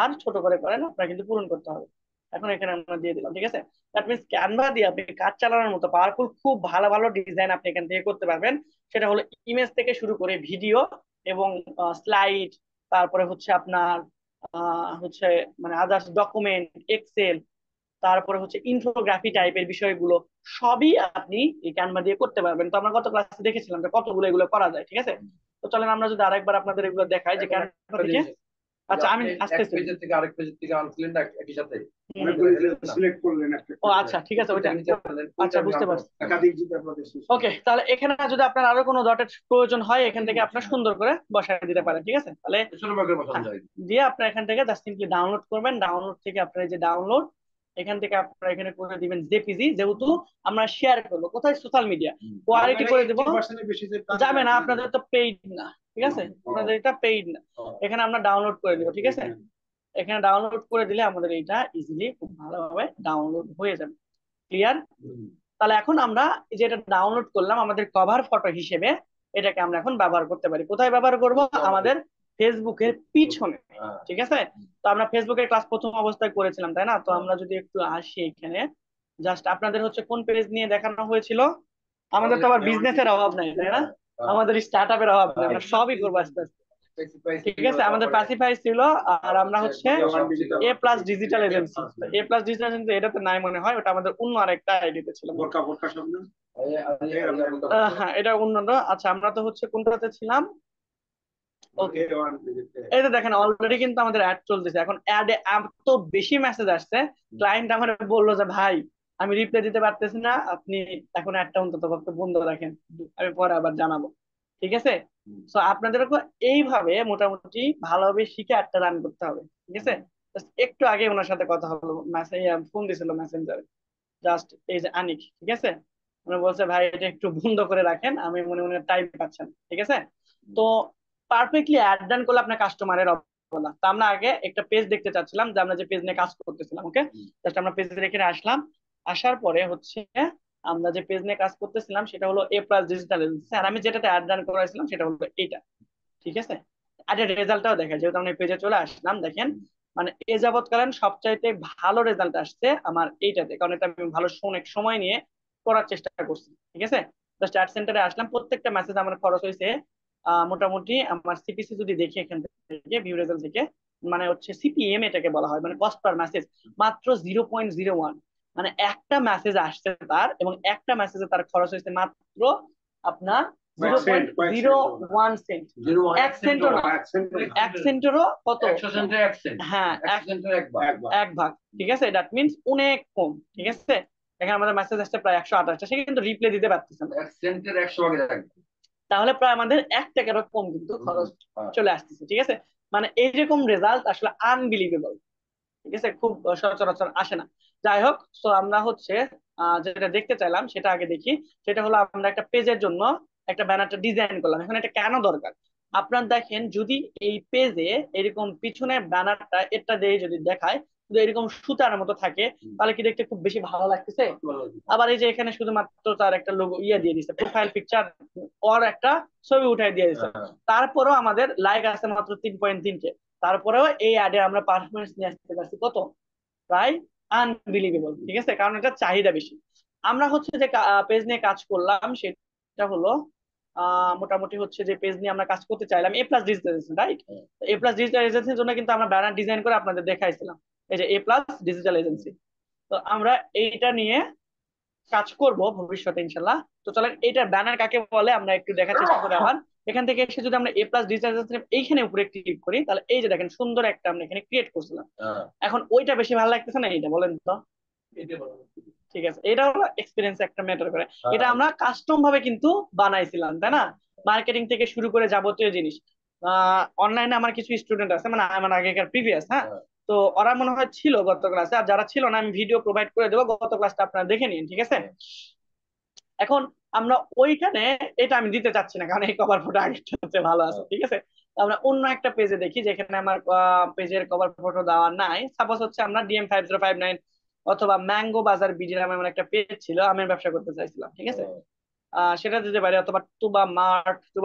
আর ছোট করে করেন, আপনার কিন্তু পূরণ করতে হবে। এখন এখানে আমরা দিয়ে দিলাম, ঠিক আছে। দ্যাট মিনস ক্যানভা দিয়ে আপনি কাজ চালানোর মতো পাওয়ারফুল খুব ভালো ভালো ডিজাইন আপনি এখান থেকে করতে পারবেন। সেটা হলো ইমেজ থেকে শুরু করে ভিডিও এবং স্লাইড, তারপরে হচ্ছে আপনার হচ্ছে মানে আদার্স ডকুমেন্ট, এক্সেল, তারপরে হচ্ছে ইনফোগ্রাফি টাইপের বিষয়গুলো সবই আপনি এই ক্যানভা দিয়ে করতে পারবেন। তো আমরা গত ক্লাসে দেখেছিলাম যে কতগুলো এগুলো করা যায়, ঠিক আছে। তো চলেন আমরা যদি আরেকবার আপনাদের এগুলো দেখাই যে এখন ক্যানভা একটা থেকে। জিনিস, যে আচ্ছা আমি আপনি এক আসতেছি। পেজের থেকে আরেক পেজের থেকে আনছিলেন না একই সাথে, হুম, মনে হুম। করে সিলেক্ট করলেন একটা ও একটা আচ্ছা ঠিক আছে, উপর ওইটা। থেকে নিচে আনলেন, ওইটা আচ্ছা আমি বুঝতে আনতে পারছি। পারছি না। একাধিক যদি আপনাদের সিস্টেম। ওকে, তাহলে এখানে যদি আপনার আরো কোনো ডটের প্রয়োজন হয়, এখান থেকে আপনার সুন্দর করে বসায় দিতে পারেন, ঠিক আছে। তাহলে ছোট করে বসানো হ্যাঁ, যায়। দিয়ে আপনার এখান থেকে জাস্ট সিম্পলি ডাউনলোড করবেন। ডাউনলোড থেকে আপনার এই যে ডাউনলোড, এখান থেকে আপনারা এখানে করে দিবেন জেপিজি, যেহেতু আমরা শেয়ার করবো কোথায়, সোশ্যাল মিডিয়া, কোয়ালিটি করে দেবো। যাবে না, আপনাদের তো পেইড না, ঠিক আছে, আপনাদের এটা পেইড না। এখানে আমরা ডাউনলোড করে দিব, ঠিক আছে। এখানে ডাউনলোড করে দিলে আমাদের এইটা ইজিলি খুব ভালোভাবে ডাউনলোড হয়ে যাবে। ক্লিয়ার? তাহলে এখন আমরা এই যে এটা ডাউনলোড করলাম, আমাদের কভার ফটো হিসেবে এটাকে আমরা এখন ব্যবহার করতে পারি। কোথায় ব্যবহার করব? আমাদের ফেসবুকের পিছনে, ঠিক আছে। তো আমরা ফেসবুকের ক্লাস প্রথম অবস্থায় করেছিলাম, তাই না? তো আমরা যদি একটু আসি এখানে, জাস্ট আপনাদের হচ্ছে কোন পেজ নিয়ে দেখানো হয়েছিল। আমাদের তো আবার বিজনেসের অভাব নাই, তাই না? আমাদের স্টার্ট আপের অভাব নাই, আমরা সবই করবো আস্তে আস্তে, ঠিক আছে। আমাদের পাসিফাই ছিল, আর আমরা হচ্ছে এ প্লাস ডিজিটাল এজেন্সি। এ প্লাস ডিজিটাল এজেন্সি এটা তো নাই মনে হয়, ওটা আমাদের অন্য আরেকটা আইডিতে ছিল। হ্যাঁ, এটা অন্য। আচ্ছা আমরা তো হচ্ছে কোনটাতে ছিলাম? ওকে, এই তো দেখেন অলরেডি কিন্তু আমাদের অ্যাড চলতেছে। এখন অ্যাডে এত বেশি মেসেজ আসছে, ক্লায়েন্ট আমার বললো যে ভাই আমি রিপ্লাই দিতে পারতেছি না, আপনি এখন অ্যাডটা অন্তত পক্ষে বন্ধ রাখেন, আমি পরে আবার জানাবো, ঠিক আছে। তো আপনাদেরকে এইভাবে মোটামুটি ভালোভাবে শিখে অ্যাডটা রান করতে হবে, ঠিক আছে। Just একটু আগে ওনার সাথে কথা হলো, মেসেজ ফোন দিছিল মেসেঞ্জারে, জাস্ট এই যে আনিক, ঠিক আছে। উনি বলছে ভাই এটা একটু বন্ধ করে রাখেন, আমি মনে মনে টাইপ পাচ্ছেন, ঠিক আছে। তো পারফেক্টলি অ্যাড ডান করলে আপনার কাস্টমারের অবহেলা। তো আমরা আগে একটা পেজ দেখতে চাচ্ছিলাম, যে আমরা যে পেজ নিয়ে কাজ করতেছিলাম, ওকে। জাস্ট আমরা পেজ রেখে আসলাম। আসার পরে হচ্ছে আমরা যে পেজ নিয়ে কাজ করতেছিলাম সেটা হলো এ প্লাস ডিজিটাল এজেন্সি, আর আমি যেটাতে অ্যাড রান করাইছিলাম সেটা হলো এইটা, ঠিক আছে। আর এর রেজাল্টটাও দেখেন, যেহেতু আমরা পেজে চলে আসলাম, দেখেন মানে এ যাবৎকালীন সবচাইতে ভালো রেজাল্ট আসছে আমার এইটাতে, কারণ এটা আমি ভালো অনেক সময় নিয়ে করার চেষ্টা করছি, ঠিক আছে। জাস্ট অ্যাড সেন্টারে আসলাম, প্রত্যেকটা মেসেজ আমার খরচ হয়েছে মোটামুটি আমার সিপিসি যদি দেখি এখান থেকে ভিউ রেজাল্ট থেকে, মানে হচ্ছে সিপিএম এটাকে বলা হয়, মানে কস্ট পার মেসেজ, মাত্র 0.01। মানে একটা মেসেজ আসছে তার, এবং একটা মেসেজে তার খরচ হয়েছে মাত্র আপনার 0.01 সেন্ট। এক সেন্টও না, এক সেন্টেরও কত, 100 সেন্টের 1 সেন্ট, হ্যাঁ 100 সেন্টের 1 ভাগ। এক ভাগ, ঠিক আছে। দ্যাট মিনস অনেক কম, ঠিক আছে। এখানে আমাদের মেসেজ আসছে প্রায় 128টা, সে কিন্তু রিপ্লাই দিতে পারতেছে না। 1 সেন্টের 100 ভাগে থাকবে, তাহলে প্রায় আমাদের 1 টাকারও কম কিন্তু খরচ চলে আসতেছে, ঠিক আছে। মানে এইরকম রেজাল্ট আসলে আনবিলিভেবল, ঠিক আছে, খুব সচরাচর আসে না। যাই হোক, তো আমরা হচ্ছে যেটা দেখতে চাইলাম সেটা আগে দেখি। সেটা হলো আমরা একটা পেজের জন্য একটা ব্যানারটা ডিজাইন করলাম, এখন এটা কেন দরকার। আপনার দেখেন যদি এই পেজে এরকম পিছনে ব্যানারটা এটা দিয়ে যদি দেখায়, যদি এরকম সুতার মতো থাকে, তাহলে কি দেখতে খুব বেশি ভালো লাগতেছে। আবার এই যে এখানে শুধুমাত্র তার একটা লোগো ইয়ে দিয়ে দিচ্ছে, প্রোফাইল পিকচার ওর একটা ছবি উঠাই দিয়ে দিচ্ছে, তারপরেও আমাদের লাইক আছে মাত্র 3.3 কে। তারপরেও এই অ্যাডে আমরা পারফরমেন্স নিয়ে আসতে পারছি কত, প্রায় আনবিলিভেবল, ঠিক আছে, কারণ এটা চাহিদা বেশি। আমরা হচ্ছে যে পেজ নিয়ে কাজ করলাম সেটা হলো মোটামুটি হচ্ছে যে পেজ নিয়ে আমরা কাজ করতে চাইলাম এ প্লাস ডিজিটাল এজেন্সি, রাইট। এ প্লাস ডিজিটাল এজেন্সির জন্য কিন্তু আমরা ব্যানার ডিজাইন করে আপনাদের দেখাইছিলাম, এই যে এ প্লাস ডিজিটাল এজেন্সি। তো আমরা এইটা নিয়ে কাজ করব ভবিষ্যতে ইনশাল্লাহ। তো চলেন এইটার ব্যানার কাকে বলে আমরা একটু দেখার চেষ্টা করি আবার। এখান থেকে এসে যদি আমরা A+ডিজিটাল এইখানে উপরে ক্লিক করি, তাহলে এই যে দেখেন সুন্দর একটা আমরা এখানে ক্রিয়েট করছিলাম। এখন ওইটা বেশি ভালো লাগতেছে না এইটা, বলেন তো? ঠিক আছে, এটা হলো এক্সপিরিয়েন্স একটা ম্যাটার করে। এটা আমরা কাস্টম ভাবে কিন্তু বানাইছিলাম, তাই না? মার্কেটিং থেকে শুরু করে যাবতীয় জিনিস। অনলাইনে আমার কিছু স্টুডেন্ট আছে, মানে আমার আগেকার প্রিভিয়াস, হ্যাঁ। তো ওরা মনে হয় ছিল গত ক্লাসে, আর যারা ছিল না আমি ভিডিও প্রোভাইড করে দেবো, গত ক্লাসটা আপনারা দেখে নিন, ঠিক আছে? এখন আমরা ওইখানে এটা আমি দিতে চাচ্ছি না, কারণ এই কভার ফটো আগেরটা হচ্ছে ভালো আছে, ঠিক আছে? তো আমরা অন্য একটা পেজে দেখি যেখানে আমার পেজের কভার ফটো দেওয়া নাই। সাপোজ হচ্ছে আমরা DM5059 অথবা ম্যাঙ্গো বাজার বিডি নামে আমার একটা পেজ ছিল, আমি ব্যবসা করতে চাইছিলাম, ঠিক আছে? সেটা দিতে পারি, অথবা টুবা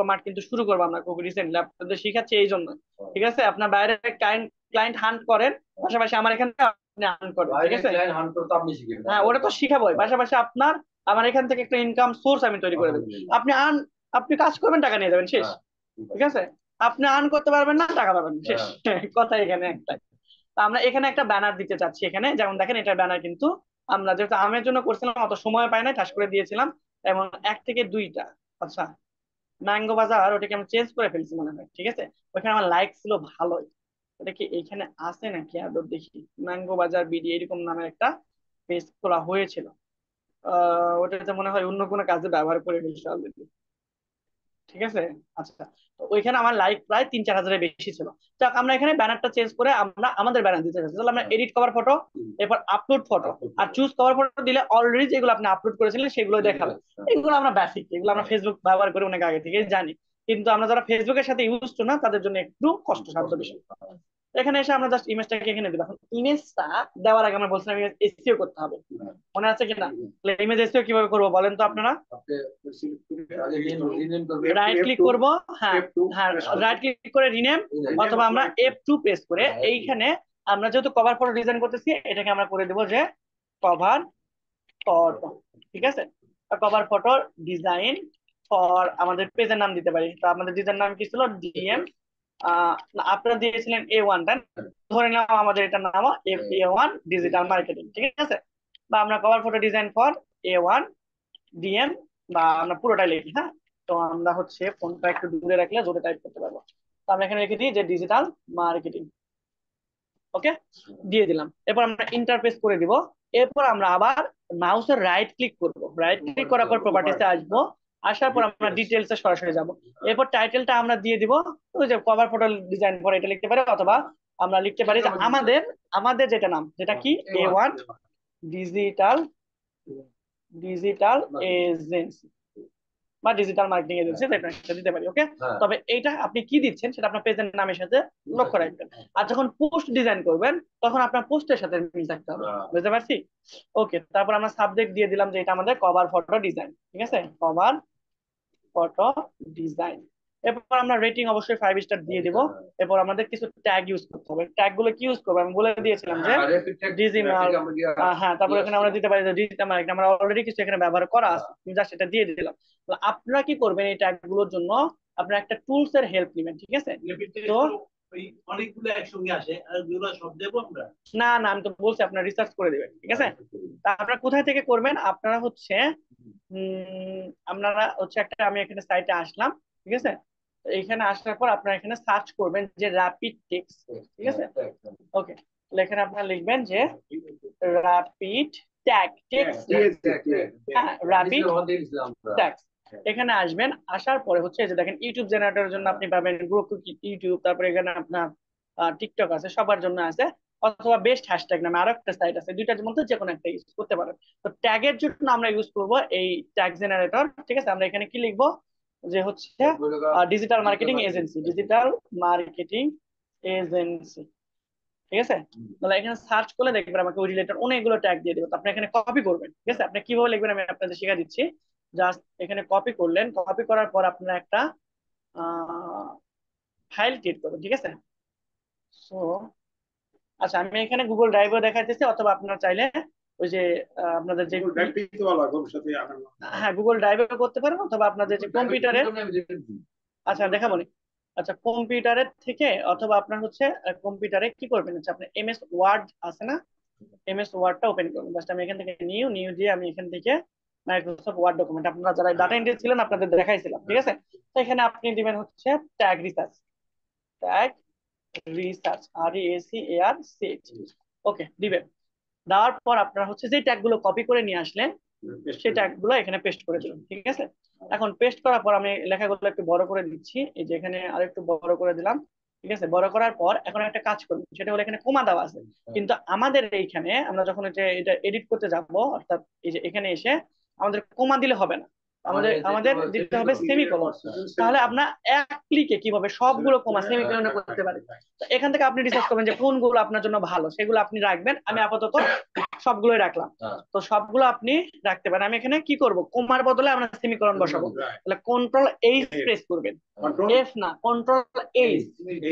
মার্ট কিন্তু শুরু করবো আমরা খুব রিসেন্টলি, আপনাদের শিখাচ্ছি এই জন্য, ঠিক আছে? আপনার বাইরে ক্লায়েন্ট ক্লায়েন্ট হান্ট করেন, পাশাপাশি আমার এখানে আপনি হান্ট করেন, ঠিক আছে? হ্যাঁ, ওটা তো শিখাবোই, পাশাপাশি আপনার আমার এখান থেকে একটা ইনকাম সোর্স আমি তৈরি করে দেবো। আপনি আপনি কাজ করবেন, টাকা নিয়ে যাবেন, শেষ। ঠিক আছে? আপনি আর্ন করতে পারবেন না, টাকা পাবেন না, শেষ। কথা এখানে একটাই। তো আমরা এখানে একটা ব্যানার দিতে চাচ্ছি, এখানে যেমন দেখেন এটার ব্যানার কিন্তু আমরা যেহেতু আমের জন্য করছিলাম, অত সময় পাই না, ঠাস করে দিয়েছিলাম, এবং 1 থেকে 2টা। আচ্ছা, ম্যাঙ্গো বাজার ওটাকে আমি চেঞ্জ করে ফেলছি মনে হয়, ঠিক আছে? ওখানে আমার লাইক ছিল ভালোই। ওটা কি এখানে আছে নাকি আদৌ দেখি। ম্যাঙ্গো বাজার বিডি এরকম নামের একটা পেজ খোলা হয়েছিল। ওটাতে মনে হয় অন্য কোনো কাজে ব্যবহার করে ফেলছি অলরেডি, ঠিক আছে? আচ্ছা, তো ওইখানে আমার লাইক প্রায় 3-4 হাজারের বেশি ছিল। যাক, আমরা এখানে ব্যানারটা চেঞ্জ করে আমরা আমাদের ব্যানার দিতে চাচ্ছি, তাহলে আমরা এডিট কভার ফটো, এরপর আপলোড ফটো আর চুজ কভার ফটো দিলে অলরেডি যেগুলো আপনি আপলোড করেছিলেন সেগুলো দেখাবে। এগুলো আমরা বেসিক, এগুলো আমরা ফেসবুক ব্যবহার করে অনেক আগে থেকে জানি, কিন্তু আমরা যারা ফেসবুকের সাথে ইউজ টু না, তাদের জন্য একটু কষ্টসাধ্য বিষয়। এখানে এসে আমরা জাস্ট ইমেজটাকে এখানে দিলাম। ইমেজটা দেওয়ার আগে আমরা বলছিলাম এসইও করতে হবে, মনে আছে কিনা? ইমেজ এসইও কিভাবে করবো বলেন তো আপনারা? রাইট ক্লিক করব, হ্যাঁ হ্যাঁ, রাইট ক্লিক করে রিনেম, অথবা আমরা F2 প্রেস করে এইখানে আমরা যেহেতু কভার ফটো ডিজাইন করতেছি, এটাকে আমরা করে দেবো যে কভার ফটো, ঠিক আছে? কভার ফটো ডিজাইন ফর আমাদের পেজের নাম দিতে পারি। তো আমাদের পেজের নাম কি ছিল? DM, আপনারা দিয়েছিলেন A1, তাই না? ধরে নাও আমাদের এটার নাম A1 ডিজিটাল মার্কেটিং, ঠিক আছে? বা আমরা cover photo design for A1 DM, বা আমরা পুরোটাই লিখি, হ্যাঁ। তো আমরা হচ্ছে ফোনটা একটু দূরে রাখলে জোরে টাইপ করতে পারবো। তো আমরা এখানে রেখে দিই যে ডিজিটাল মার্কেটিং, ওকে, দিয়ে দিলাম। এরপর আমরা ইন্টারফেস করে দিব। এরপর আমরা আবার মাউসের রাইট ক্লিক করব, রাইট ক্লিক করার পর প্রপার্টিসে আসবো, আসার পর আমরা ডিটেলসে সরাসরি যাব। এরপর টাইটেলটা আমরা দিয়ে দিব ওই যে কভার ফটো ডিজাইন করে এটা লিখতে পারি, অথবা আমরা লিখতে পারি যে আমাদের আমাদের যেটা নাম, যেটা কি A1 ডিজিটাল ডিজিটাল এজেন্সি বা ডিজিটাল মার্কেটিং এজেন্সি, এটা দিতে পারি, ওকে। তবে এইটা আপনি কি দিচ্ছেন সেটা আপনার পেজের নামের সাথে লক্ষ্য রাখবেন। আর যখন পোস্ট ডিজাইন করবেন তখন আপনার পোস্টের সাথে মিল থাকতে হবে, বুঝতে পারছি? ওকে, তারপর আমরা সাবজেক্ট দিয়ে দিলাম যে এটা আমাদের কভার ফটো ডিজাইন, ঠিক আছে? Cover photo design. এরপর আমরা রেটিং অবশ্যই 5 স্টার দিয়ে দিব। এরপর আমাদের কিছু ট্যাগ ইউজ করতে হবে। ট্যাগ গুলো কি ইউজ করবো আমি বলে দিয়েছিলাম যে ডিজিটাল, হ্যাঁ। তারপর এখানে আমরা দিতে পারি যে ডিজিটাল মার্কেটিং, আমরা অলরেডি কিছু এখানে ব্যবহার করা আছে, আমি জাস্ট এটা দিয়ে দিলাম। তো আপনারা কি করবেন, এই ট্যাগ গুলোর জন্য আপনারা একটা টুলস এর হেল্প নেবেন, ঠিক আছে? তো অনেকগুলো একসঙ্গে আসে আর ওগুলো সব দেবো আমরা? না না, আমি তো বলছি আপনারা রিসার্চ করে দিবেন, ঠিক আছে? তা আপনারা কোথায় থেকে করবেন? আপনারা হচ্ছে আপনারা হচ্ছে একটা, আমি এখানে সাইটে আসলাম, ঠিক আছে? এইখানে আসার পর আপনারা এখানে সার্চ করবেন যে র্যাপিড টেক্সট, ঠিক আছে? ওকে, এখানে আপনারা লিখবেন যে র্যাপিড ট্যাগ টেক্সট, হ্যাঁ র্যাপিড ট্যাক্স। এখানে আসবেন, আসার পরে হচ্ছে যে দেখেন ইউটিউব জেনারেটরের জন্য আপনি পাবেন গ্রোকু ইউটিউব, তারপরে এখানে আপনার টিকটক আছে, সবার জন্য আছে, অথবা বেস্ট হ্যাশট্যাগ নামে আরো একটা সাইট আছে, দুইটার মধ্যে যে কোনো একটা ইউজ করতে পারেন। তো ট্যাগের জন্য আমরা ইউজ করব এই ট্যাগ জেনারেটর, ঠিক আছে? আমরা এখানে কি লিখবো যে হচ্ছে digital marketing agency, digital marketing agency, ঠিক আছে? তাহলে এখানে সার্চ করলে দেখবেন আমাকে ওই রিলেটেড অনেকগুলো ট্যাগ দিয়ে দেবে। তো আপনি এখানে কপি করবেন, ঠিক আছে? আপনি কিভাবে লিখবেন আমি আপনাদের শিখা দিচ্ছি। জাস্ট এখানে কপি করলেন, কপি করার পর আপনারা একটা ফাইল ক্রিয়েট করবেন, ঠিক আছে? সো আচ্ছা, আমি এখানে গুগল ড্রাইভও দেখাইতেছি, অথবা আপনারা চাইলে ওই যে আপনাদের যে হ্যাঁ গুগল ড্রাইভও করতে পারেন, অথবা আপনাদের যে কম্পিউটারে, আচ্ছা দেখাবো নি। আচ্ছা, কম্পিউটারের থেকে অথবা আপনার হচ্ছে কম্পিউটারে কি করবেন, আচ্ছা আপনার MS ওয়ার্ড আছে না, MS ওয়ার্ডটা ওপেন করবেন। জাস্ট আমি এখান থেকে নিউ নিউ দিয়ে আমি এখান থেকে মাইক্রোসফট ওয়ার্ড ডকুমেন্ট, আপনারা যারা ডাটা এন্ট্রি ছিলেন আপনাদের দেখাইছিলাম, ঠিক আছে। তো এখানে আপনি দিবেন হচ্ছে tag research, tag research, REACH, ওকে দিবেন। দেওয়ার পর আপনারা হচ্ছে যে ট্যাগ গুলো কপি করে নিয়ে আসলেন সেই ট্যাগ গুলো এখানে পেস্ট করে দিবেন, ঠিক আছে। এখন পেস্ট করার পর আমি লেখাগুলো একটু বড় করে দিচ্ছি, এই যে এখানে আরেকটু বড় করে দিলাম, ঠিক আছে। বড় করার পর এখন একটা কাজ করব, সেটা হলো এখানে কমা দেওয়া আছে, কিন্তু আমাদের এইখানে আমরা যখন এটা এডিট করতে যাব, অর্থাৎ এই যে এখানে এসে আমাদের কমা দিলে হবে না, আমাদের আমাদের দিতে হবে সেমিকোলন। তাহলে আপনার এক ক্লিকে কিভাবে সবগুলো কমা সেমিকোলনে করতে পারি। তো এখান থেকে আপনি রিসার্চ করবেন যে কোনগুলো আপনার জন্য ভালো, সেগুলো আপনি রাখবেন। আমি আপাতত সবগুলোই রাখলাম, তো সবগুলো আপনি রাখতে পারেন। আমি এখানে কি করব, কোমার বদলে আমরা সেমিকোলন বসাবো, তাহলে কন্ট্রোল H প্রেস করবেন, এফ না কন্ট্রোল H।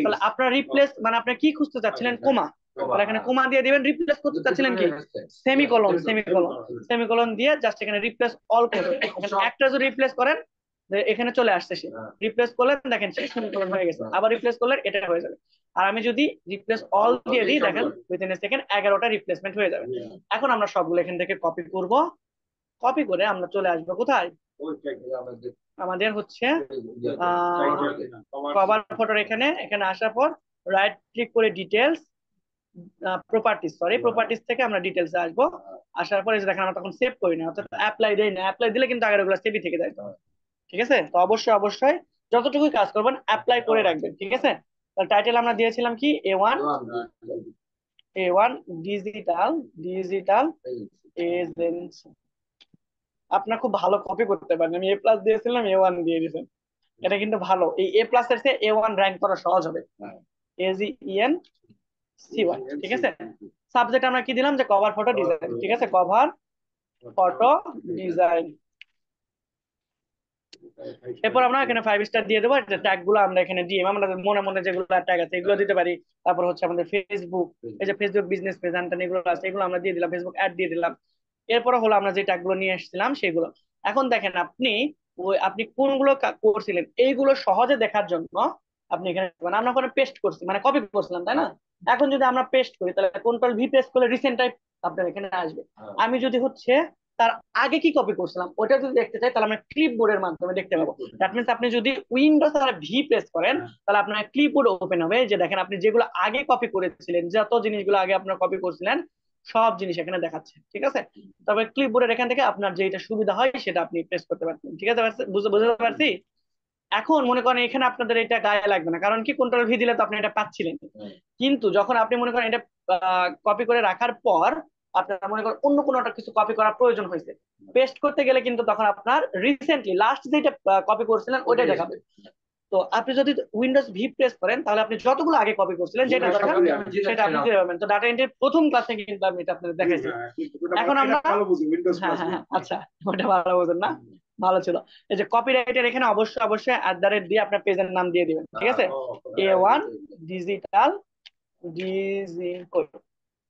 তাহলে আপনার রিপ্লেস মানে আপনি কি খুঁজতে চাচ্ছিলেন, কোমা, তাহলে এখানে কোমা দিয়ে দিবেন। রিপ্লেস করতে চাচ্ছিলেন কি, সেমিকোলন, সেমিকোলন দিয়ে জাস্ট এখানে রিপ্লেস অল করবেন। এখানে একটা যদি রিপ্লেস করেন এখানে চলে আসছে, সে রিপ্লেস করলেন দেখেন সেমিকোলন হয়ে গেছে, আবার রিপ্লেস করলেন এটা হয়ে যাবে। আর আমি যদি রিপ্লেস অল দিয়ে দিই দেখেন উইদিন এ সেকেন্ড 11টা রিপ্লেসমেন্ট হয়ে যাবে। এখন আমরা সবগুলো এখান থেকে কপি করব, কপি করে আমরা চলে আসবো কোথায়, আমাদের হচ্ছে কভার ফটোর এখানে। এখানে আসার পর রাইট ক্লিক করে ডিটেলস, প্রপার্টিস থেকে আমরা ডিটেলস আসবো। আসার পরে দেখেন আমরা তখন সেভ করি না, অর্থাৎ অ্যাপ্লাই দেই না, অ্যাপ্লাই দিলে কিন্তু আগের ওগুলো সেভই থেকে যায়, ঠিক আছে। তো অবশ্যই যতটুকুই কাজ করবেন অ্যাপ্লাই করে রাখবেন, ঠিক আছে। টাইটেল আমরা দিয়েছিলাম কি A1 ডিজিটাল এজেন্সি। আপনার খুব ভালো কপি করতে পারেন, আমি A+ দিয়েছিলাম, A1 দিয়ে দিয়েছেন, এটা কিন্তু ভালো। এই A+ এর চেয়ে A1 র্যাঙ্ক করা সহজ হবে। AGENCY, ঠিক আছে। সাবজেক্ট আমরা কি দিলাম, যে কভার ফটো ডিজাইন, ঠিক আছে, কভার ফটো ডিজাইন। এরপর আমরা এখানে 5 স্টার দিয়ে দেবো। ট্যাগ গুলো আমরা এখানে দিয়ে আমরা মনে মনে যেগুলো ট্যাগ আছে এগুলো দিতে পারি। তারপর হচ্ছে আমাদের ফেসবুক, এই যে ফেসবুক বিজনেস পেজ এগুলো আছে, এগুলো আমরা দিয়ে দিলাম, ফেসবুক অ্যাড দিয়ে দিলাম। এরপর হলো আমরা যে ট্যাগ গুলো নিয়ে এসেছিলাম সেগুলো। এখন দেখেন আপনি কোনগুলো করছিলেন এইগুলো সহজে দেখার জন্য আপনি এখানে আমরা ওখানে পেস্ট করছি, মানে কপি করছিলাম, তাই না। এখন যদি আমরা পেস্ট করি তাহলে কন্ট্রোল V প্রেস করলে রিসেন্ট টাইপ আপনার এখানে আসবে। আমি যদি হচ্ছে তার আগে কি কপি করছিলাম ওটা যদি দেখতে চাই তাহলে আমরা ক্লিপবোর্ডের মাধ্যমে দেখতে পাবো। দ্যাট মিন্স আপনি যদি উইন্ডোজ আর V প্রেস করেন তাহলে আপনার ক্লিপবোর্ড ওপেন হবে, যে দেখেন আপনি যেগুলো আগে কপি করেছিলেন, যত জিনিসগুলো আগে আপনার কপি করছিলেন সব জিনিস এখানে দেখাচ্ছে, ঠিক আছে। তবে ক্লিপবোর্ডের এখান থেকে আপনার যেটা সুবিধা হয় সেটা আপনি প্রেস করতে পারছেন, ঠিক আছে। বুঝতে পারছি। এখন মনে করেন এখানে আপনাদের এটা গায়ে লাগবে না, কারণ কি কন্ট্রোল V দিলে তো আপনি এটা পাচ্ছিলেন। কিন্তু যখন আপনি মনে করেন এটা কপি করে রাখার পর আপনারা মনে করেন অন্য কোনো একটা কিছু কপি করার প্রয়োজন হয়েছে, পেস্ট করতে গেলে কিন্তু তখন আপনার রিসেন্টলি লাস্ট যেটা কপি করছিলেন ওইটাই দেখাবে। তো আপনি যদি উইন্ডোজ V প্রেস করেন তাহলে আপনি যতগুলো আগে কপি করছিলেন যেটা দরকার সেটা আপনি দিতে পারবেন। তো ডাটা এন্ট্রির প্রথম ক্লাসে কিন্তু আমি এটা আপনাদের দেখাইছি। এখন আমরা আচ্ছা ওটা ভালো বোঝেন না, ভালো ছিল। এই যে কপিরাইটের এখানে অবশ্যই @ দিয়ে আপনার পেজের নাম দিয়ে দিবেন, ঠিক আছে। A1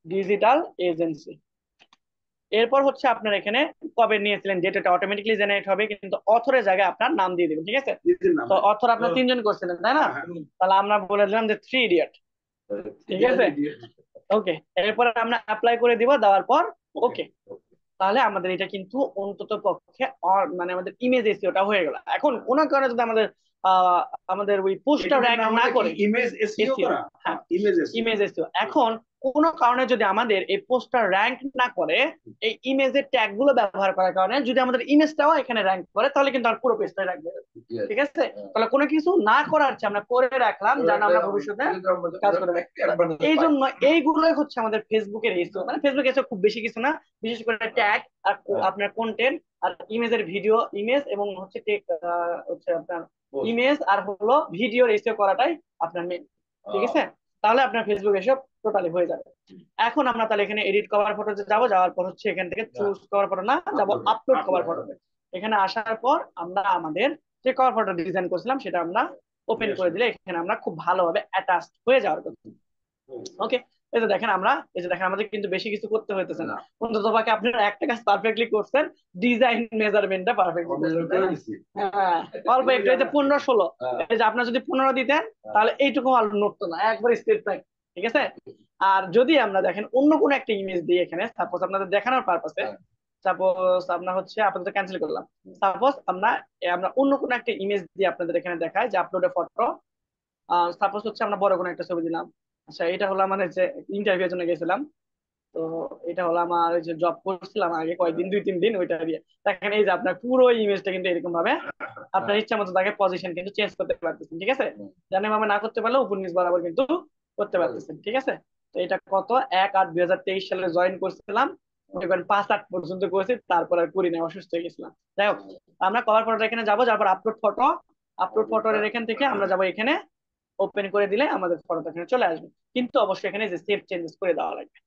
digital agency. এরপর হচ্ছে আপনার এখানে কবে নিয়েছিলেন ডেটাটা অটোমেটিক্যালি জেনারেট হবে, কিন্তু অথরের জায়গায় আপনার নাম দিয়ে দিবেন, ঠিক আছে। তো অথর আপনার 3 জন করছিলেন তাই না, তাহলে আমরা বলে দিলাম যে 3 ইডিয়ট, ঠিক আছে। ওকে, এরপর আমরা অ্যাপ্লাই করে দিব, দেওয়ার পর ওকে, তাহলে আমাদের এটা কিন্তু অন্তত পক্ষে মানে আমাদের ইমেজ এসইওটা হয়ে গেল। এখন কোন কারণে যদি আমাদের ওই পোস্টটা র‍্যাঙ্ক না করে ইমেজ এসইও করা, হ্যাঁ ইমেজ এসইও, এখন কোন কারণে যদি আমাদের এই পোস্টটা র‍্যাঙ্ক না করে এই ইমেজের ট্যাগ গুলো ব্যবহার করার কারণে যদি আমাদের ইমেজটাও এখানে র‍্যাঙ্ক করে তাহলে কিন্তু আর পুরো পেজটাই রাখবে, ঠিক আছে। তাহলে কোনো কিছু না করার চেয়ে আমরা করে রাখলাম যেন আমরা ভবিষ্যতে কাজ করতে পারি। এই জন্য এইগুলোই হচ্ছে আমাদের ফেসবুকের এসইও, মানে ফেসবুক এসইও খুব বেশি কিছু না, বিশেষ করে ট্যাগ আর আপনার কন্টেন্ট আর ইমেজের ভিডিও ইমেজ এবং হচ্ছে আপনার ইমেজ আর হলো ভিডিওর এসইও করাটাই আপনার মেন, ঠিক আছে। তাহলে আপনার ফেসবুক এসব টোটালি হয়ে যাবে। এখন আমরা তাহলে এখানে এডিট কভার ফটো যাবো, যাওয়ার পর হচ্ছে এখান থেকে চুজ কভার ফটো না যাবো আপলোড কভার ফটো। এখানে আসার পর আমরা আমাদের যে কভার ফটো ডিজাইন করছিলাম সেটা আমরা ওপেন করে দিলে এখানে আমরা খুব ভালোভাবে অ্যাটাচ হয়ে যাওয়ার কথা। ওকে, এই যে দেখেন আমাদের কিন্তু বেশি কিছু করতে হইতেছে না, অন্তত পক্ষে আপনারা একটা কাজ পারফেক্টলি করছেন, ডিজাইন মেজারমেন্টটা পারফেক্ট। হ্যাঁ অল্প একটু, এই যে 15-16, এই যে আপনারা যদি 15 দিতেন তাহলে এইটুকু আর নড়তো না, একবার স্ট্রেট থাক, ঠিক আছে। আর যদি আমরা দেখেন অন্য কোনো একটা ইমেজ দিই এখানে, সাপোজ আপনাদের দেখানোর পারপাসে সাপোজ আমরা হচ্ছে আপাতত ক্যান্সেল করলাম। সাপোজ আমরা আমরা অন্য কোনো একটা ইমেজ দিয়ে আপনাদের এখানে দেখায় যে আপলোডে ফটো। সাপোজ হচ্ছে আমরা বড় কোনো একটা ছবি দিলাম। আচ্ছা, এটা হলো মানে যে ইন্টারভিউর জন্য গেছিলাম। তো এটা হলো আমার ওই যে জব করছিলাম আগে কয়েকদিন, 2-3 দিন, ওইটা দিয়ে দেখেন এই যে আপনার পুরো ইমেজটা কিন্তু এরকম ভাবে আপনার ইচ্ছা মতো তাকে পজিশন কিন্তু চেঞ্জ করতে পারতেছেন, ঠিক আছে। জানে ভাবে না করতে পারলে উপর নিচ বরাবর কিন্তু করতে পারতেছেন, ঠিক আছে। তো এটা কত 1/8/2023 সালে জয়েন করছিলাম, এখন 5/8 পর্যন্ত করেছি, তারপর আর করি না, অসুস্থ হয়ে গেছিলাম। যাই হোক, আমরা কভার ফটোটা এখানে যাবো, যারপর আপলোড ফটো। আপলোড ফটোর এখান থেকে আমরা যাবো এখানে, ওপেন করে দিলে আমাদের ফটোটা এখানে চলে আসবে। কিন্তু অবশ্যই এখানে যে সেভ চেঞ্জেস করে দেওয়া লাগবে।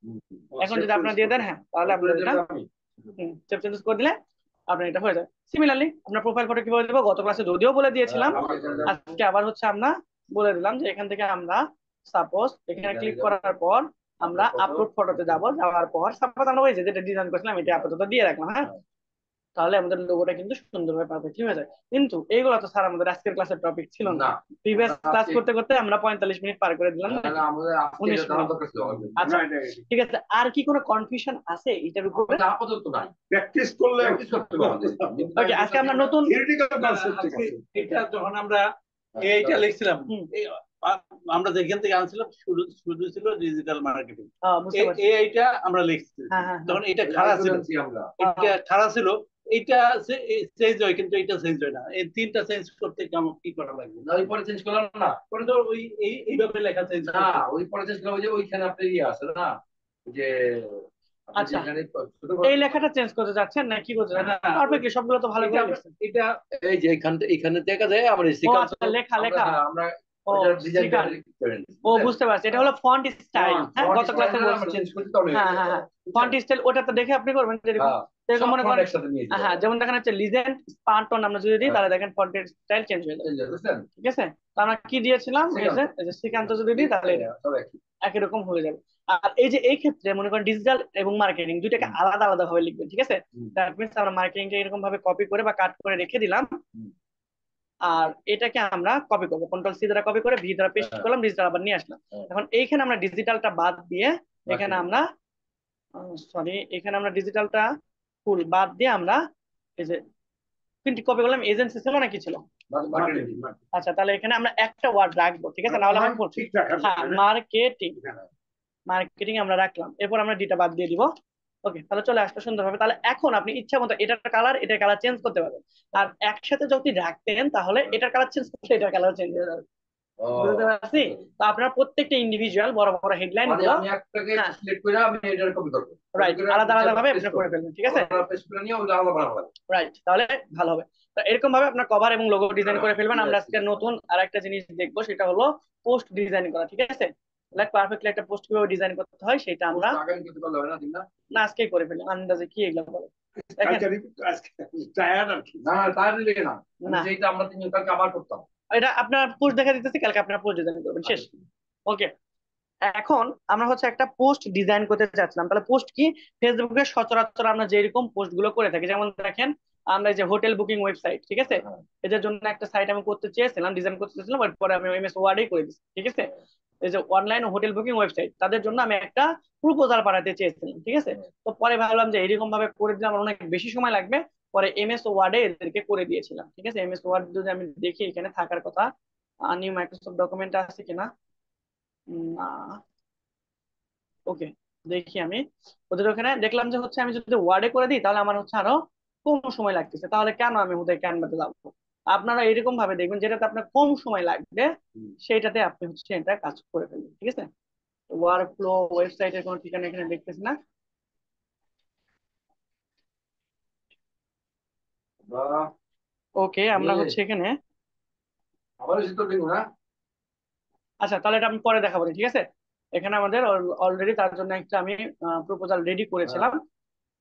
এখন যদি আপনারা দিয়ে দেন, হ্যাঁ, তাহলে আপনার এটা সেভ চেঞ্জেস করে দিলে আপনার এটা হয়ে যায়। সিমিলারলি আপনার প্রোফাইল ফটো কিভাবে দেবো, গত ক্লাসে যদিও বলে দিয়েছিলাম, আজকে আবার হচ্ছে আমরা বলে দিলাম যে এখান থেকে আমরা সাপোজ এখানে ক্লিক করার পর আমরা আপলোড ফটোতে যাব, যাওয়ার পর সাপোজ আমরা ওই যে যেটা ডিজাইন করেছিলাম এটা আপাতত দিয়ে রাখলাম, হ্যাঁ। তাহলে আমাদের লোগোটা কিন্তু সুন্দরভাবে পারফেক্টলি হয়ে যায়। কিন্তু এইগুলো তো স্যার আমাদের আজকের ক্লাসের টপিক ছিল না। প্রিভিয়াস ক্লাস করতে করতে আমরা 45 মিনিট পার করে দিলাম, 19 মিনিট। আচ্ছা, ঠিক আছে, আর কি কোনো কনফিউশন আছে এটার উপরে? আপাতত নাই, প্র্যাকটিস করলে ওকে, আজকে আমরা নতুন এটা যখন আমরা এইটা লিখছিলাম, আমরা যেখান থেকে আনছিলাম শুরু শুরু ছিল ডিজিটাল মার্কেটিং, বুঝতে পারছি। এইটা আমরা লিখছি। হ্যাঁ, হ্যাঁ, তখন এটা খারাপ ছিল, এটা খারাপ ছিল, এইটা চেঞ্জ হয় কিন্তু এটা চেঞ্জ হয় না। এই তিনটা চেঞ্জ করতে কেমন কি করা লাগবে? না, ওই পরে চেঞ্জ করলাম না, পরে তো ওই এইভাবে লেখা চেঞ্জ না, ওই পরে চেঞ্জ করলাম, ওই যে ওইখানে আপনার ইয়ে আছে না, যে আচ্ছা, এই লেখাটা চেঞ্জ করতে যাচ্ছেন না কি করতে যাচ্ছেন? পারফেক্টলি সবগুলো তো ভালো করে লিখছেন। এটা এই যে এখানে দেখা যায় আমার ও আচ্ছা, লেখা লেখা, আমরা ও স্টিকার, ও বুঝতে পারছি, এটা হলো ফন্ট স্টাইল। হ্যাঁ, গত ক্লাসে বলছি। চেঞ্জ করতে তবে হ্যাঁ, হ্যাঁ, হ্যাঁ, ফন্ট স্টাইল ওটা তো দেখে আপনি করবেন যেরকম যেরকম মনে করেন। হ্যাঁ, যেমন দেখেন হচ্ছে লিজেন্ড স্পার্টন আমরা যদি দিই তাহলে দেখেন ফন্টের স্টাইল চেঞ্জ হয়ে যাবে, ঠিক আছে। তো আমরা কি দিয়েছিলাম, এই যে শ্রীকান্ত যদি দিই তাহলে একই রকম হয়ে যাবে। আর এই যে এই ক্ষেত্রে মনে করেন ডিজিটাল এবং মার্কেটিং দুইটাকে আলাদা আলাদা ভাবে লিখবেন, ঠিক আছে। দ্যাট মিন্স আমরা মার্কেটিংটা এরকম ভাবে কপি করে বা কাট করে রেখে দিলাম, আর এটাকে আমরা কপি করবো, কন্ট্রোল সি দ্বারা কপি করে ভি দ্বারা পেস্ট করলাম, ডিজিটাল আবার নিয়ে আসলাম। এখন এইখানে আমরা ডিজিটালটা বাদ দিয়ে এখানে আমরা এখানে আমরা ডিজিটালটা ফুল বাদ দিয়ে আমরা এই যে তিনটি কপি করলাম, এজেন্সি ছিল নাকি ছিল? আচ্ছা, তাহলে এখানে আমরা একটা ওয়ার্ড রাখবো, ঠিক আছে, নাহলে আমরা পড়ছি। হ্যাঁ, মার্কেটিং, মার্কেটিং আমরা রাখলাম, এরপর আমরা ডিটা বাদ দিয়ে দিব। ওকে, তাহলে চলে আসলো সুন্দরভাবে। তাহলে এখন আপনি ইচ্ছা মতো এটার কালার এটার কালার চেঞ্জ করতে পারবেন। আর একসাথে যদি রাখতেন তাহলে এটার কালার চেঞ্জ করলে এটার কালার চেঞ্জ হয়ে যাবে, বুঝতে পারছি। তো আপনারা প্রত্যেকটা ইন্ডিভিজুয়াল বড় বড় হেডলাইন গুলো আমি একটাকে সিলেক্ট করে আমি এটার কপি করব, রাইট, আলাদা আলাদা ভাবে আপনি করে ফেলবেন, ঠিক আছে, পেস্ট করে নিয়ে ওটা আলাদা বানাবো, রাইট, তাহলে ভালো হবে। তো এরকম ভাবে আপনার কভার এবং লোগো ডিজাইন করে ফেলবেন। আমরা আজকে নতুন আরেকটা জিনিস দেখবো, সেটা হলো পোস্ট ডিজাইন করা, ঠিক আছে। লাইক পারফেক্টলি একটা পোস্ট কিভাবে ডিজাইন করতে হয় সেটা আমরা আগামী করতে পারলে হবে না, ঠিক না? না আজকেই করে ফেলি, আন্দাজে কি এগুলো বলে দেখেন। না তার লিখে না, না, যেটা আমরা তিনজন কালকে আবার করতাম, এটা আপনার পোস্ট দেখা দিতেছি, কালকে আপনার পোস্ট ডিজাইন করবেন, শেষ। ওকে, এখন আমরা হচ্ছে একটা পোস্ট ডিজাইন করতে চাচ্ছিলাম। তাহলে পোস্ট কি? ফেসবুকে সচরাচর আমরা যেরকম পোস্ট গুলো করে থাকি, যেমন দেখেন আমরা এই যে হোটেল বুকিং ওয়েবসাইট, ঠিক আছে, এদের জন্য একটা সাইট আমি করতে চেয়েছিলাম, ডিজাইন করতে চেয়েছিলাম, পরে আমি এমএস ওয়ার্ডেই করে দিচ্ছি, ঠিক আছে। এই যে অনলাইন হোটেল বুকিং ওয়েবসাইট, তাদের জন্য আমি একটা প্রপোজাল পাঠাতে চেয়েছিলাম, ঠিক আছে। তো পরে ভাবলাম যে এরকম ভাবে করে দিলে আমার অনেক বেশি সময় লাগবে, পরে এমএস ওয়ার্ডে এদেরকে করে দিয়েছিলাম, ঠিক আছে। এমএস ওয়ার্ড যদি আমি দেখি এখানে থাকার কথা, নিউ মাইক্রোসফট ডকুমেন্ট আছে কিনা, না, ওকে, দেখি আমি ওদের ওখানে দেখলাম যে হচ্ছে আমি যদি ওয়ার্ডে করে দিই তাহলে আমার হচ্ছে আরো কম সময় লাগতেছে, তাহলে কেন আমি ওদের ক্যানভাতে যাবো? আপনারা এরকম ভাবে দেখবেন যেটাতে আপনার কম সময় লাগবে সেইটাতে আপনি হচ্ছে এটা কাজ করে ফেলবেন, ঠিক আছে। ওয়ার্ক ফ্লো ওয়েবসাইটের কোনো ঠিকানা এখানে দেখতেছি না। ওকে, আমরা হচ্ছে এখানে, আবার তো লিখো না। আচ্ছা তাহলে এটা আমি পরে দেখাবো, ঠিক আছে। এখানে আমাদের অলরেডি তার জন্য একটা আমি প্রপোজাল রেডি করেছিলাম।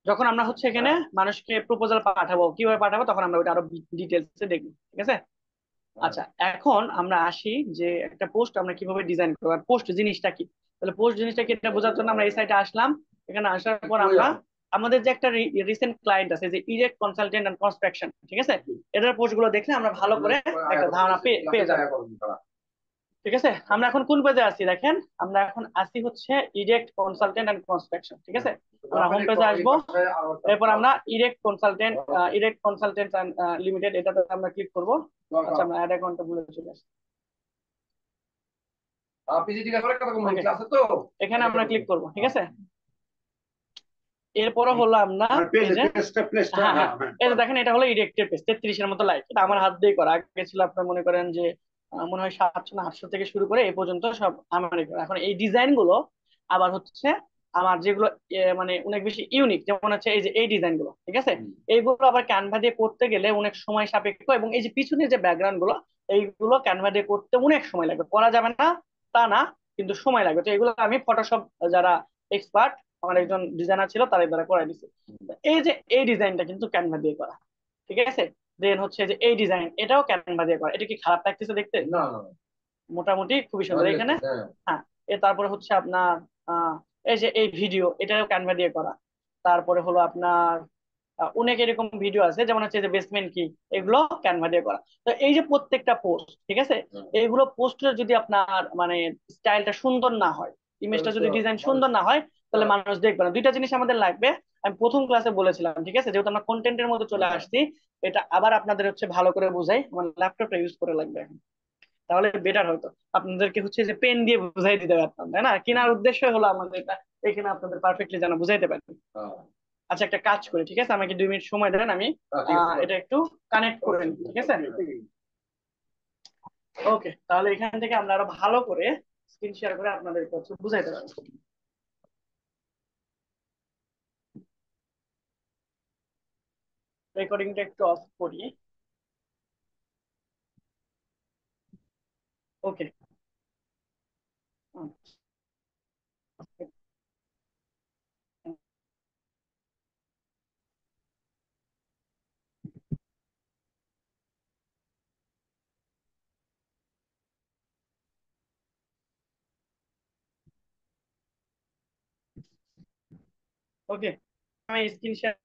যখন আমরা হচ্ছে এখানে মানুষকে প্রপোজাল পাঠাবো, কিভাবে পাঠাবো, তখন আমরা ওটা আরো ডিটেলসে দেখবো, ঠিক আছে। আচ্ছা, এখন আমরা আসি যে একটা পোস্ট আমরা কিভাবে ডিজাইন করবো, আর পোস্ট জিনিসটা কি। তাহলে পোস্ট জিনিসটা কি এটা বোঝার জন্য আমরা এই সাইটে আসলাম। এখানে আসার পর আমরা আমাদের যে একটা রিসেন্ট ক্লায়েন্ট আছে যে ইরেক্ট কনসালটেন্ট এন্ড কনস্ট্রাকশন, ঠিক আছে, এদের পোস্ট গুলো দেখলে আমরা ভালো করে একটা ধারণা পেয়ে যাবো। ঠিক আছে, আমরা এখন কোন পেজে আছি দেখেন, আমরা এখন আসি হচ্ছে ইরেক্ট কনসালটেন্ট এন্ড কনস্ট্রাকশন। ঠিক আছে, আমরা হোম পেজে আসবো, এরপর আমরা ইরেক্ট কনসালটেন্ট লিমিটেড এটাতে আমরা ক্লিক করব। আচ্ছা, আমরা অ্যাড অ্যাকাউন্টে ভুলে চলে আসি। Okay, এখানে আমরা ক্লিক করব। ঠিক আছে, এরপরে হলো আমরা এই যে হ্যাঁ হ্যাঁ এই যে দেখেন এটা হলো ইরেক্টের পেজ, 33-এর মতো লাইক, এটা আমার হাত দিয়ে করা। আগে ছিল আপনার মনে করেন যে মনে হয় 700 না 800 থেকে শুরু করে এই পর্যন্ত সব আমারই করা। এখন এই ডিজাইন গুলো আবার হচ্ছে আমার যেগুলো মানে অনেক বেশি ইউনিক, যেমন হচ্ছে এই যে এই ডিজাইন গুলো, ঠিক আছে, এইগুলো আবার ক্যানভা দিয়ে করতে গেলে অনেক সময় সাপেক্ষ, এবং এই যে পিছনের যে ব্যাকগ্রাউন্ড গুলো এইগুলো ক্যানভা দিয়ে করতে অনেক সময় লাগবে, করা যাবে না তা না, কিন্তু সময় লাগবে। তো এগুলো আমি ফটোশপ যারা এক্সপার্ট, আমার একজন ডিজাইনার ছিল তার দ্বারা করাই দিছি। এই যে এই ডিজাইনটা কিন্তু ক্যানভা দিয়ে করা, ঠিক আছে। দেন হচ্ছে যে এই ডিজাইন, এটাও ক্যানভা দিয়ে করা। এটা কি খারাপ লাগতেছে দেখতে? না না মোটামুটি খুবই সুন্দর এখানে। হ্যাঁ, তারপরে হচ্ছে আপনার এই যে এই ভিডিও, এটাও ক্যানভা দিয়ে করা। তারপরে হলো আপনার অনেক এরকম ভিডিও আছে, যেমন হচ্ছে যে বেসমেন্ট কি, এগুলো ক্যানভা দিয়ে করা। তো এই যে প্রত্যেকটা পোস্ট, ঠিক আছে, এইগুলো পোস্টের যদি আপনার মানে স্টাইলটা সুন্দর না হয়, ইমেজটা যদি ডিজাইন সুন্দর না হয়, তাহলে মানুষ দেখবে না। দুইটা জিনিস আমাদের লাগবে, আমি প্রথম ক্লাসে বলেছিলাম। ঠিক আছে, যেহেতু আমরা কন্টেন্টের মধ্যে চলে আসছি, এটা আবার আপনাদের হচ্ছে ভালো করে বুঝাই। আমার ল্যাপটপটা ইউজ করে লাগবে এখন, তাহলে বেটার হতো। আপনাদেরকে হচ্ছে যে পেন দিয়ে বুঝাই দিতে পারতাম, তাই না? কেনার উদ্দেশ্য হলো আমাদের এটা, এখানে আপনাদের পারফেক্টলি যেন বুঝাইতে পারি। আচ্ছা, একটা কাজ করি, ঠিক আছে, আমাকে 2 মিনিট সময় দেন, আমি এটা একটু কানেক্ট করে নিই। ঠিক আছে, ওকে, তাহলে এখান থেকে আমরা আরো ভালো করে স্ক্রিন শেয়ার করে আপনাদের কাছে বুঝাইতে পারবো। রেকর্ডিংটা একটু অফ করি। ওকে, ওকে, আমি স্ক্রিন শেয়ার।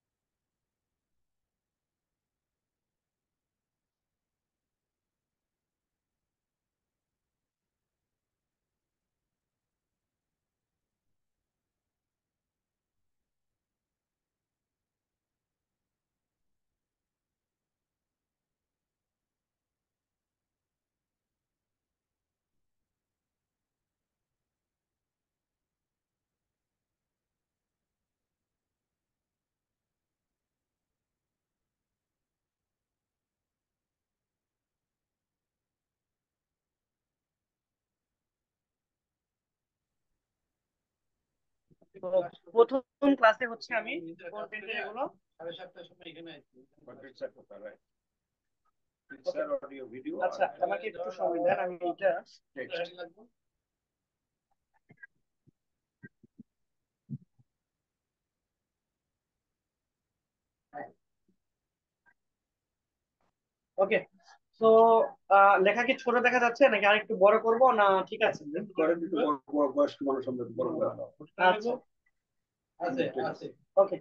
প্রথম ক্লাসে হচ্ছে আমি কন্টেন্টের এগুলো। 7:30 সময় এখানে আছি। আচ্ছা, আমাকে একটু সময় দেন, আমি এটা ওকে। তো লেখা কি ছোট দেখা যাচ্ছে নাকি আরেকটু বড় করব, না ঠিক আছে? বয়স্ক মানুষ আমরা বড় করে দাও। আচ্ছা, আছে আছে ওকে।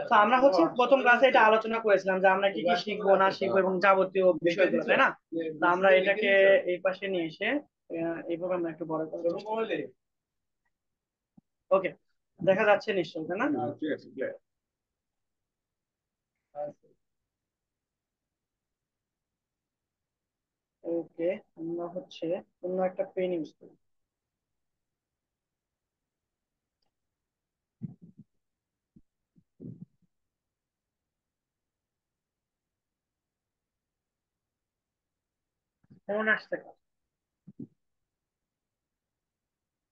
তো আমরা হচ্ছে প্রথম ক্লাসে এটা আলোচনা করেছিলাম যে আমরা কি কি শিখবো না শিখবো এবং যাবতীয় বিষয়গুলো, তাই না? তো আমরা এটাকে এই পাশে নিয়ে এসে এইভাবে আমরা একটু বড় করব। ওকে, দেখা যাচ্ছে নিশ্চয়ই, তাই না? ঠিক আছে, clear। ওকে, আমরা হচ্ছে অন্য একটা পেন ইউজ করি। কেমন আসছে?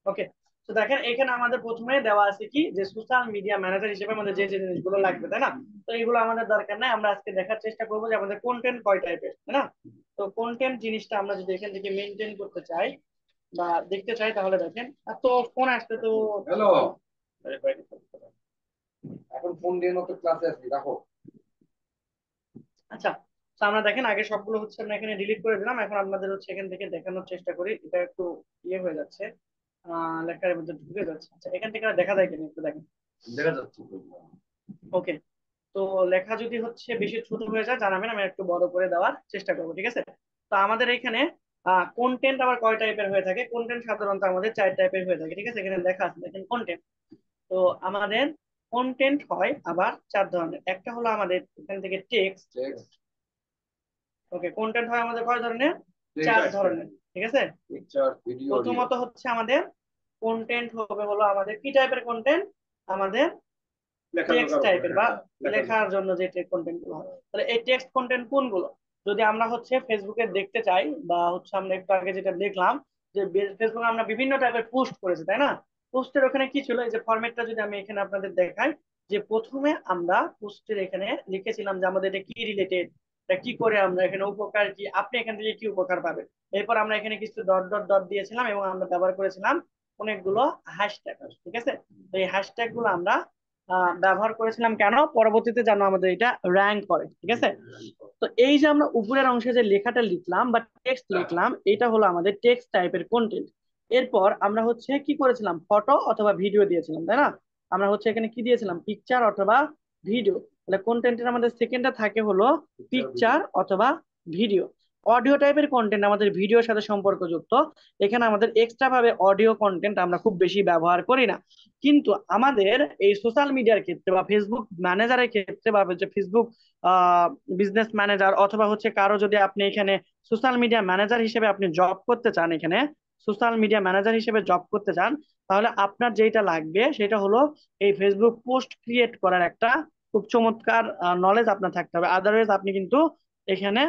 ওকে, তো দেখেন এখানে আমাদের প্রথমে দেওয়া আছে কি, যে সোশ্যাল মিডিয়া ম্যানেজার হিসেবে আমাদের যে যে জিনিসগুলো লাগবে, তাই না? তো এগুলো আমাদের দরকার নাই, আমরা আজকে দেখার চেষ্টা করবো যে আমাদের কন্টেন্ট কয় টাইপের, তাই না? তো কন্টেন্ট জিনিসটা আমরা যদি এখান থেকে মেনটেন করতে চাই বা দেখতে চাই, তাহলে দেখেন এত ফোন আসতে তো। হ্যালো, এখন ফোন দিয়ে মতো ক্লাসে আছি, রাখো। আচ্ছা, তো আমরা দেখেন আগে সবগুলো হচ্ছে আমরা এখানে ডিলিট করে দিলাম। এখন আপনাদের হচ্ছে এখান থেকে দেখানোর চেষ্টা করি, এটা একটু ইয়ে হয়ে যাচ্ছে, লেখার মধ্যে ঢুকে যাচ্ছে। আচ্ছা, এখান থেকে আর দেখা যায় কিনা একটু দেখেন। দেখা যাচ্ছে। ওকে, তো লেখা যদি হচ্ছে বেশি ছোট হয়ে যায় জানাবেন, আমি একটু বড় করে দেওয়ার চেষ্টা করবো। ঠিক আছে, তো আমাদের এখানে কন্টেন্ট আবার কয় টাইপের হয়ে থাকে? কন্টেন্ট সাধারণত আমাদের 4 টাইপের হয়ে থাকে, ঠিক আছে? এখানে দেখা আছে, দেখেন কন্টেন্ট। তো আমাদের কন্টেন্ট হয় আবার 4 ধরনের। একটা হলো আমাদের এখান থেকে টেক্সট। ওকে, কন্টেন্ট হয় আমাদের কয় ধরনের? 4 ধরনের, ঠিক আছে? প্রথমত হচ্ছে আমাদের কন্টেন্ট হবে হলো আমাদের কি টাইপের কন্টেন্ট? আমাদের টেক্সট টাইপের বা লেখার জন্য যে কন্টেন্ট গুলো হয়। তাহলে এই টেক্সট কন্টেন্ট কোনগুলো? যদি আমরা হচ্ছে ফেসবুকে দেখতে চাই, বা হচ্ছে আমরা একটু আগে যেটা দেখলাম যে ফেসবুকে আমরা বিভিন্ন টাইপের পোস্ট করেছি, তাই না? পোস্টের ওখানে কি ছিল, এই যে ফরম্যাটটা যদি আমি এখানে আপনাদের দেখাই, যে প্রথমে আমরা পোস্টের এখানে লিখেছিলাম যে আমাদের এটা কি রিলেটেড, এটা কি করে আমরা এখানে উপকার কি, আপনি এখান থেকে কি উপকার পাবেন। এরপর আমরা এখানে কিছু ডট ডট ডট দিয়েছিলাম এবং আমরা ব্যবহার করেছিলাম অনেকগুলো হ্যাশট্যাগ, ঠিক আছে? তো এই হ্যাশট্যাগ গুলো আমরা ব্যবহার করেছিলাম কেন? পরবর্তীতে যেন আমাদের এটা র্যাঙ্ক করে, ঠিক আছে? তো এই যে আমরা উপরের অংশে যে লেখাটা লিখলাম বা টেক্সট লিখলাম, এটা হলো আমাদের টেক্সট টাইপের কন্টেন্ট। এরপর আমরা হচ্ছে কি করেছিলাম, ফটো অথবা ভিডিও দিয়েছিলাম, তাই না? আমরা হচ্ছে এখানে কি দিয়েছিলাম, পিকচার অথবা ভিডিও। তাহলে কন্টেন্টের আমাদের সেকেন্ডটা থাকে হলো পিকচার অথবা ভিডিও। অডিও টাইপের কন্টেন্ট আমাদের ভিডিওর সাথে সম্পর্কযুক্ত। এখানে আমাদের এক্সট্রা ভাবে অডিও কন্টেন্ট আমরা খুব বেশি ব্যবহার করি না। কিন্তু আমাদের এই সোশ্যাল মিডিয়ার ক্ষেত্রে বা ফেসবুক ম্যানেজারের ক্ষেত্রে বা হচ্ছে ফেসবুক বিজনেস ম্যানেজার, অথবা হচ্ছে কারো যদি আপনি এখানে সোশ্যাল মিডিয়া ম্যানেজার হিসেবে আপনি জব করতে চান, এখানে সোশ্যাল মিডিয়া ম্যানেজার হিসেবে জব করতে চান, তাহলে আপনার যেটা লাগবে সেটা হলো এই ফেসবুক পোস্ট ক্রিয়েট করার একটা খুব চমৎকার নলেজ আপনার থাকতে হবে। আদারওয়াইজ আপনি কিন্তু এখানে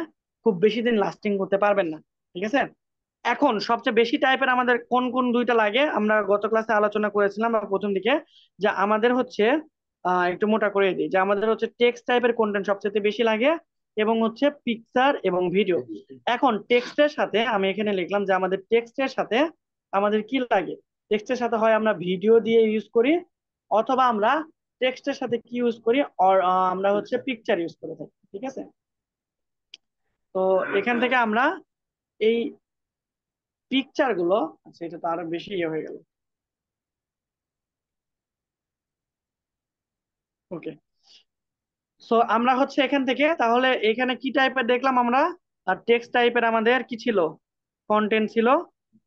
খুব বেশি দিন লাস্টিং করতে পারবেন না, ঠিক আছে? এখন সবচেয়ে বেশি টাইপের আমাদের কোন কোন দুইটা লাগে আমরা গত ক্লাসে আলোচনা করেছিলাম বা প্রথম দিকে, যে আমাদের হচ্ছে একটু মোটা করে দিই, যে আমাদের হচ্ছে টেক্সট টাইপের কন্টেন্ট সবচেয়ে বেশি লাগে এবং হচ্ছে পিকচার এবং ভিডিও। এখন টেক্সটের সাথে আমি এখানে লিখলাম যে আমাদের টেক্সটের সাথে আমাদের কি লাগে, টেক্সটের সাথে হয় আমরা ভিডিও দিয়ে ইউজ করি, অথবা আমরা টেক্সটের সাথে কি ইউজ করি, আমরা হচ্ছে পিকচার ইউজ করে থাকি, ঠিক আছে? তো এখান থেকে আমরা এই পিকচার গুলো, আচ্ছা এটা তো আরো বেশি ইয়ে হয়ে গেল। ওকে, সো আমরা হচ্ছে এখান থেকে তাহলে এখানে কি টাইপের দেখলাম আমরা, আর টেক্সট টাইপের আমাদের কি ছিল, কন্টেন্ট ছিল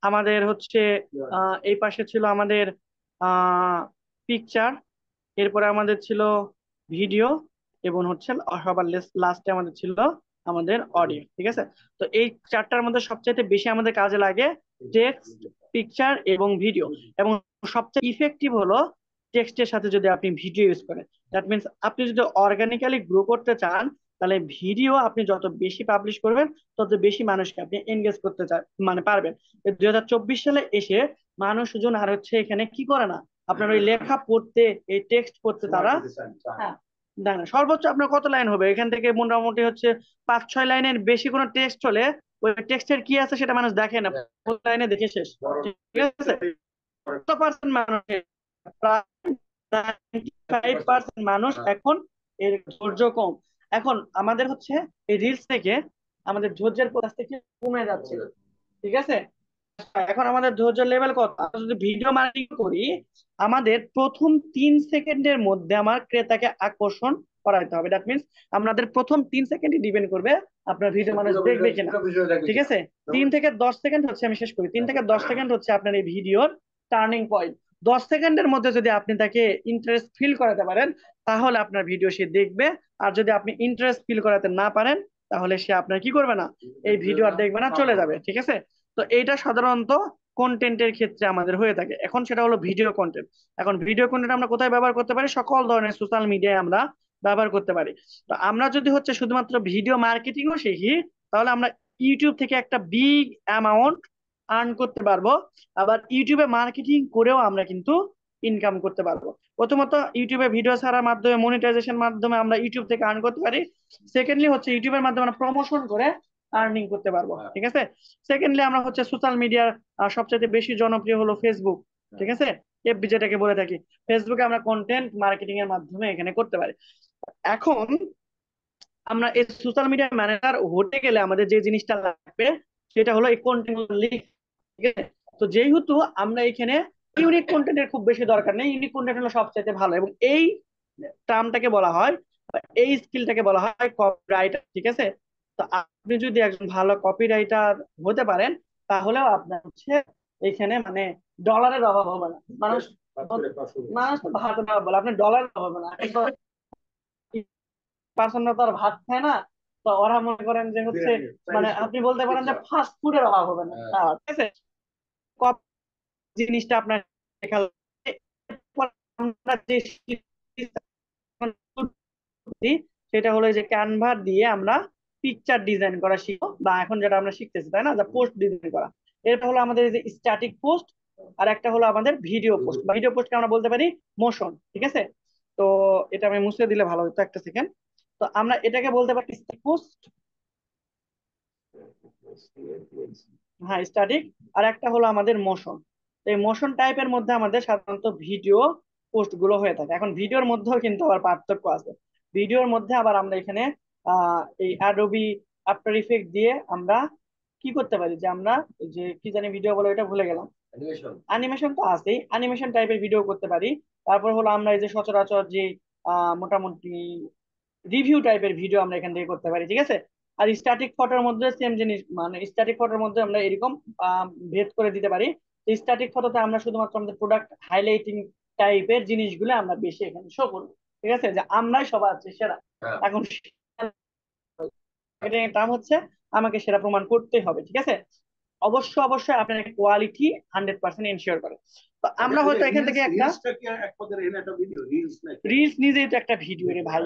আমাদের হচ্ছে এই পাশে ছিল আমাদের পিকচার, এরপরে আমাদের ছিল ভিডিও, এবং হচ্ছে সবার লাস্টে আমাদের ছিল আমাদের অডিও, ঠিক আছে? তো এই চারটার মধ্যে সবচাইতে বেশি আমাদের কাজে লাগে টেক্সট, পিকচার এবং ভিডিও। এবং সবচেয়ে ইফেক্টিভ হলো টেক্সটের সাথে যদি আপনি ভিডিও ইউজ করেন। দ্যাট মিনস আপনি যদি অর্গানিক্যালি গ্রো করতে চান, তাহলে ভিডিও আপনি যত বেশি পাবলিশ করবেন তত বেশি মানুষকে আপনি এনগেজ করতে চান মানে পারবেন। 2024 সালে এসে মানুষজন আর হচ্ছে এখানে কি করে না, আপনার ওই লেখা পড়তে, এই টেক্সট পড়তে তারা, হ্যাঁ, না সর্বোচ্চ আপনার কত লাইন হবে এখান থেকে, মোটামুটি হচ্ছে 5-6 লাইনের বেশি কোনো টেক্সট হলে ওই টেক্সটের কি আছে সেটা মানুষ দেখে না, লাইনে দেখে শেষ, ঠিক আছে? কত পার্সেন্ট মানুষ, প্রায় 95% মানুষ এখন এর ধৈর্য কম। এখন আমাদের হচ্ছে এই রিলস থেকে আমাদের ধৈর্যের কাছ থেকে কমে যাচ্ছে, ঠিক আছে? এখন আমাদের ধৈর্য লেভেল কত, আমরা যদি ভিডিও মার্কেটিং করি, আমাদের প্রথম 3 সেকেন্ডের মধ্যে আমার ক্রেতাকে আকর্ষণ করাইতে হবে। দ্যাট মিনস আমাদের প্রথম 3 সেকেন্ডই ডিপেন্ড করবে আপনার ভিডিও মানুষ দেখবে কিনা, ঠিক আছে? 3 থেকে 10 সেকেন্ড হচ্ছে, আমি শেষ করি, 3 থেকে 10 সেকেন্ড হচ্ছে আপনার এই ভিডিওর টার্নিং পয়েন্ট। 10 সেকেন্ডের মধ্যে যদি আপনি তাকে ইন্টারেস্ট ফিল করাতে পারেন, তাহলে আপনার ভিডিও সে দেখবে। আর যদি আপনি ইন্টারেস্ট ফিল করাতে না পারেন, তাহলে সে আপনার কি করবে না, এই ভিডিও আর দেখবে না, চলে যাবে, ঠিক আছে? তো এইটা সাধারণত কন্টেন্টের ক্ষেত্রে আমাদের হয়ে থাকে। এখন সেটা হলো ভিডিও কন্টেন্ট। এখন ভিডিও কন্টেন্ট আমরা কোথায় ব্যবহার করতে পারি? সকল ধরনের সোশ্যাল মিডিয়ায় আমরা ব্যবহার করতে পারি। তো আমরা যদি হচ্ছে শুধুমাত্র ভিডিও মার্কেটিংও শিখি, তাহলে আমরা ইউটিউব থেকে একটা বিগ অ্যামাউন্ট আর্ন করতে পারবো। আবার ইউটিউবে মার্কেটিং করেও আমরা কিন্তু ইনকাম করতে পারবো। প্রথমত ইউটিউবে ভিডিও ছাড়ার মাধ্যমে, মনিটাইজেশন মাধ্যমে আমরা ইউটিউব থেকে আর্ন করতে পারি। সেকেন্ডলি হচ্ছে ইউটিউবের মাধ্যমে আমরা প্রমোশন করে আর্নিং করতে পারবো, ঠিক আছে? সেকেন্ডলি আমরা হচ্ছে সোশ্যাল মিডিয়ার সবচেয়ে বেশি জনপ্রিয় হলো ফেসবুক, ঠিক আছে? এফবি যেটাকে বলে থাকি, ফেসবুকে আমরা কন্টেন্ট মার্কেটিং এর মাধ্যমে এখানে করতে পারি। এখন আমরা এই সোশ্যাল মিডিয়া ম্যানেজার হতে গেলে আমাদের যে জিনিসটা লাগবে সেটা হলো এই কন্টেন্ট লিখ, ঠিক আছে? তো যেহেতু আমরা এখানে ইউনিক কন্টেন্টের খুব বেশি দরকার নেই, ইউনিক কন্টেন্ট হলো সবচেয়ে ভালো, এবং এই টার্মটাকে বলা হয়, এই স্কিলটাকে বলা হয় কপিরাইটার, ঠিক আছে? তো আপনি যদি একজন ভালো কপিরাইটার হতে পারেন, তাহলেও আপনার হচ্ছে এখানে মানে ডলারের অভাব হবে না। মানুষ মানুষ তো ভাত না বলে, আপনি ডলারের অভাব হবে না। পার্সোনাল তো আর ভাত খায় না, তো ওরা মনে করেন যে হচ্ছে মানে আপনি বলতে পারেন যে ফাস্ট ফুডের অভাব হবে না। ঠিক আছে, কপ জিনিসটা আপনার শেখা লাগবে। এরপর আমরা যে শিখছি সেটা হলো যে ক্যানভা দিয়ে আমরা পিকচার ডিজাইন করা শিখবো, বা এখন যেটা আমরা শিখতেছি তাই না, যে পোস্ট ডিজাইন করা। এটা হলো আমাদের যে স্ট্যাটিক পোস্ট, আর একটা হলো আমাদের ভিডিও পোস্ট, বা ভিডিও পোস্টকে আমরা বলতে পারি মোশন। ঠিক আছে, তো এটা আমি মুছে দিলে ভালো হতো, একটা সেকেন্ড। তো আমরা এটাকে বলতে পারি পোস্ট, হ্যাঁ স্ট্যাটিক। আর একটা হলো আমাদের মোশন। এই মোশন টাইপের মধ্যে আমাদের সাধারণত ভিডিও পোস্ট গুলো হয়ে থাকে। এখন ভিডিওর মধ্যেও কিন্তু আবার পার্থক্য আছে। ভিডিওর মধ্যে আবার আমরা এখানে এই অ্যাডোবি আফটার ইফেক্ট দিয়ে আমরা কি করতে পারি, যে আমরা এই যে কি জানি ভিডিও বলে, এটা ভুলে গেলাম। অ্যানিমেশন তো আছেই, অ্যানিমেশন টাইপের ভিডিও করতে পারি। তারপর হলো আমরা এই যে সচরাচর যে মোটামুটি রিভিউ টাইপের ভিডিও আমরা এখান থেকে করতে পারি। ঠিক আছে, আর স্ট্যাটিক ফটোর মধ্যে সেম জিনিস, মানে স্ট্যাটিক ফটোর মধ্যে আমরা এরকম ভেদ করে দিতে পারি। স্ট্যাটিক ফটোতে আমরা শুধুমাত্র আমাদের প্রোডাক্ট হাইলাইটিং টাইপের জিনিসগুলো আমরা বেশি এখানে শো করবো। ঠিক আছে, যে আমরাই সবার আছে সেরা। এখন টার্ম হচ্ছে আমাকে সেরা প্রমাণ করতে হবে। ঠিক আছে, অবশ্যই আপনার কোয়ালিটি 100% এনশিওর করে। তো আমরা হয়তো এখান থেকে একটা রিলস নিজেই তো একটা ভিডিও রে ভাই।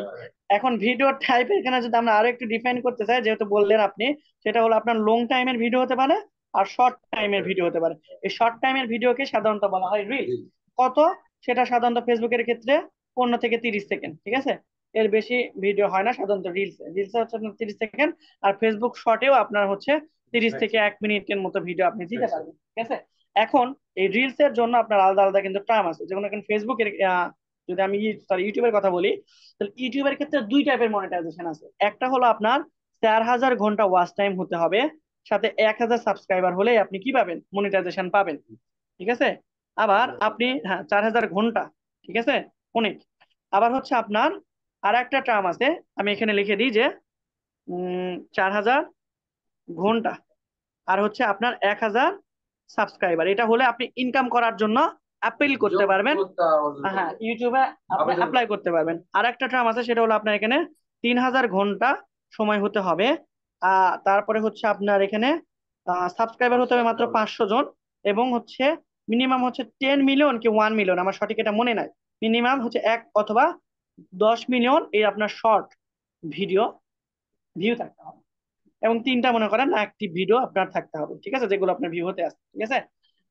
এখন ভিডিও টাইপের এখানে যদি আমরা আরো একটু ডিফাইন করতে চাই, যেহেতু বললেন আপনি, সেটা হলো আপনার লং টাইমের ভিডিও হতে পারে আর শর্ট টাইমের ভিডিও হতে পারে। এই শর্ট টাইমের ভিডিওকে সাধারণত বলা হয় রিল। কত, সেটা সাধারণত ফেসবুকের ক্ষেত্রে 15 থেকে 30 সেকেন্ড। ঠিক আছে, এর বেশি ভিডিও হয় না সাধারণত রিলস। রিলস হচ্ছে 30 সেকেন্ড, আর ফেসবুক শর্টেও আপনার হচ্ছে 30 থেকে 1 মিনিটের মতো ভিডিও আপনি দিতে পারবেন। ঠিক আছে, এখন এই রিলস এর জন্য আপনার আলাদা আলাদা কিন্তু টার্ম আছে। যেমন এখন ফেসবুকের যদি আমি সরি ইউটিউবের কথা বলি, তাহলে ইউটিউবের ক্ষেত্রে দুই টাইপের মনিটাইজেশন আছে। একটা হলো আপনার 4000 ঘন্টা ওয়াচ টাইম হতে হবে, সাথে 1000 সাবস্ক্রাইবার হলে আপনি কি পাবেন, মনিটাইজেশন পাবেন। ঠিক আছে, আবার আপনি, হ্যাঁ 4000 ঘন্টা, ঠিক আছে অনেক। আবার হচ্ছে আপনার আর একটা টার্ম আছে, আমি এখানে লিখে দিই যে 4000 ঘন্টা, আর হচ্ছে আপনার 1000 সাবস্ক্রাইবার। এটা হলে আপনি ইনকাম করার জন্য অ্যাপিল করতে পারবেন, হ্যাঁ ইউটিউবে আপনি অ্যাপ্লাই করতে পারবেন। আর একটা টার্ম আছে, সেটা হলো আপনার এখানে 3000 ঘন্টা সময় হতে হবে। তারপরে হচ্ছে আপনার এখানে সাবস্ক্রাইবার হতে হবে মাত্র 500 জন, এবং হচ্ছে মিনিমাম হচ্ছে 10 মিলিয়ন কি 1 মিলিয়ন, আমার সঠিক এটা মনে নাই। মিনিমাম হচ্ছে 1 অথবা 10 মিলিয়ন এই আপনার শর্ট ভিডিও ভিউ থাকতে হবে, এবং 3টা মনে করেন অ্যাক্টিভ ভিডিও আপনার থাকতে হবে। ঠিক আছে, যেগুলো আপনার ভিউ হতে আসছে। ঠিক আছে,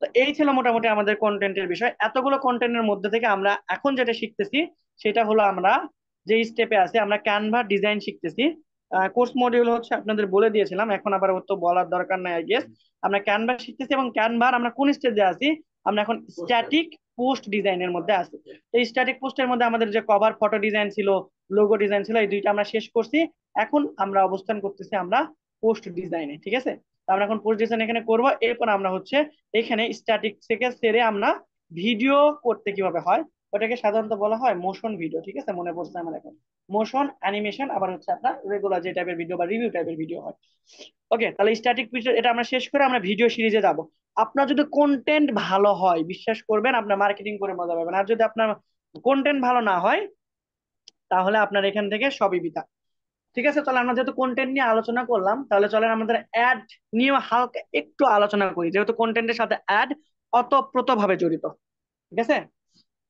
তো এই ছিল মোটামুটি আমাদের কন্টেন্টের বিষয়। এতগুলো কন্টেন্টের মধ্যে থেকে আমরা এখন যেটা শিখতেছি, সেটা হলো আমরা যে স্টেপে আছে, আমরা ক্যানভা ডিজাইন শিখতেছি। কোর্স মডিউল হচ্ছে আপনাদের বলে দিয়েছিলাম, এখন আবার তো বলার দরকার নাই আই গেস। আমরা ক্যানভা শিখতেছি, এবং ক্যানভার আমরা কোন স্টেজে আছি, আমরা এখন স্ট্যাটিক পোস্ট ডিজাইনের মধ্যে আছি। এই স্ট্যাটিক পোস্টের মধ্যে আমাদের যে কভার ফটো ডিজাইন ছিল, লোগো ডিজাইন ছিল, এই দুইটা আমরা শেষ করছি। এখন আমরা অবস্থান করতেছি আমরা পোস্ট ডিজাইনে। ঠিক আছে, তো আমরা এখন পোস্ট ডিজাইন এখানে করব। এরপর আমরা হচ্ছে এখানে স্ট্যাটিক থেকে সেরে আমরা ভিডিও করতে কিভাবে হয়, ওটাকে সাধারণত বলা হয় মোশন ভিডিও। ঠিক আছে, মনে পড়ছে আমার এখন। মোশন, অ্যানিমেশন, আবার হচ্ছে আপনার রেগুলার যে টাইপের ভিডিও বা রিভিউ টাইপের ভিডিও হয়। ওকে, তাহলে স্ট্যাটিক পিকচার এটা আমরা শেষ করে আমরা ভিডিও সিরিজে যাব। আপনার যদি কন্টেন্ট ভালো হয়, বিশ্বাস করবেন আপনার মার্কেটিং করে মজা পাবেন। আর যদি আপনার কন্টেন্ট ভালো না হয়, তাহলে আপনার এখান থেকে সবই বৃথা। ঠিক আছে, তাহলে আমরা যেহেতু কন্টেন্ট নিয়ে আলোচনা করলাম, তাহলে চলেন আমাদের অ্যাড নিয়ে হালকা একটু আলোচনা করি, যেহেতু কন্টেন্টের সাথে অ্যাড অতপ্রত ভাবে জড়িত। ঠিক আছে,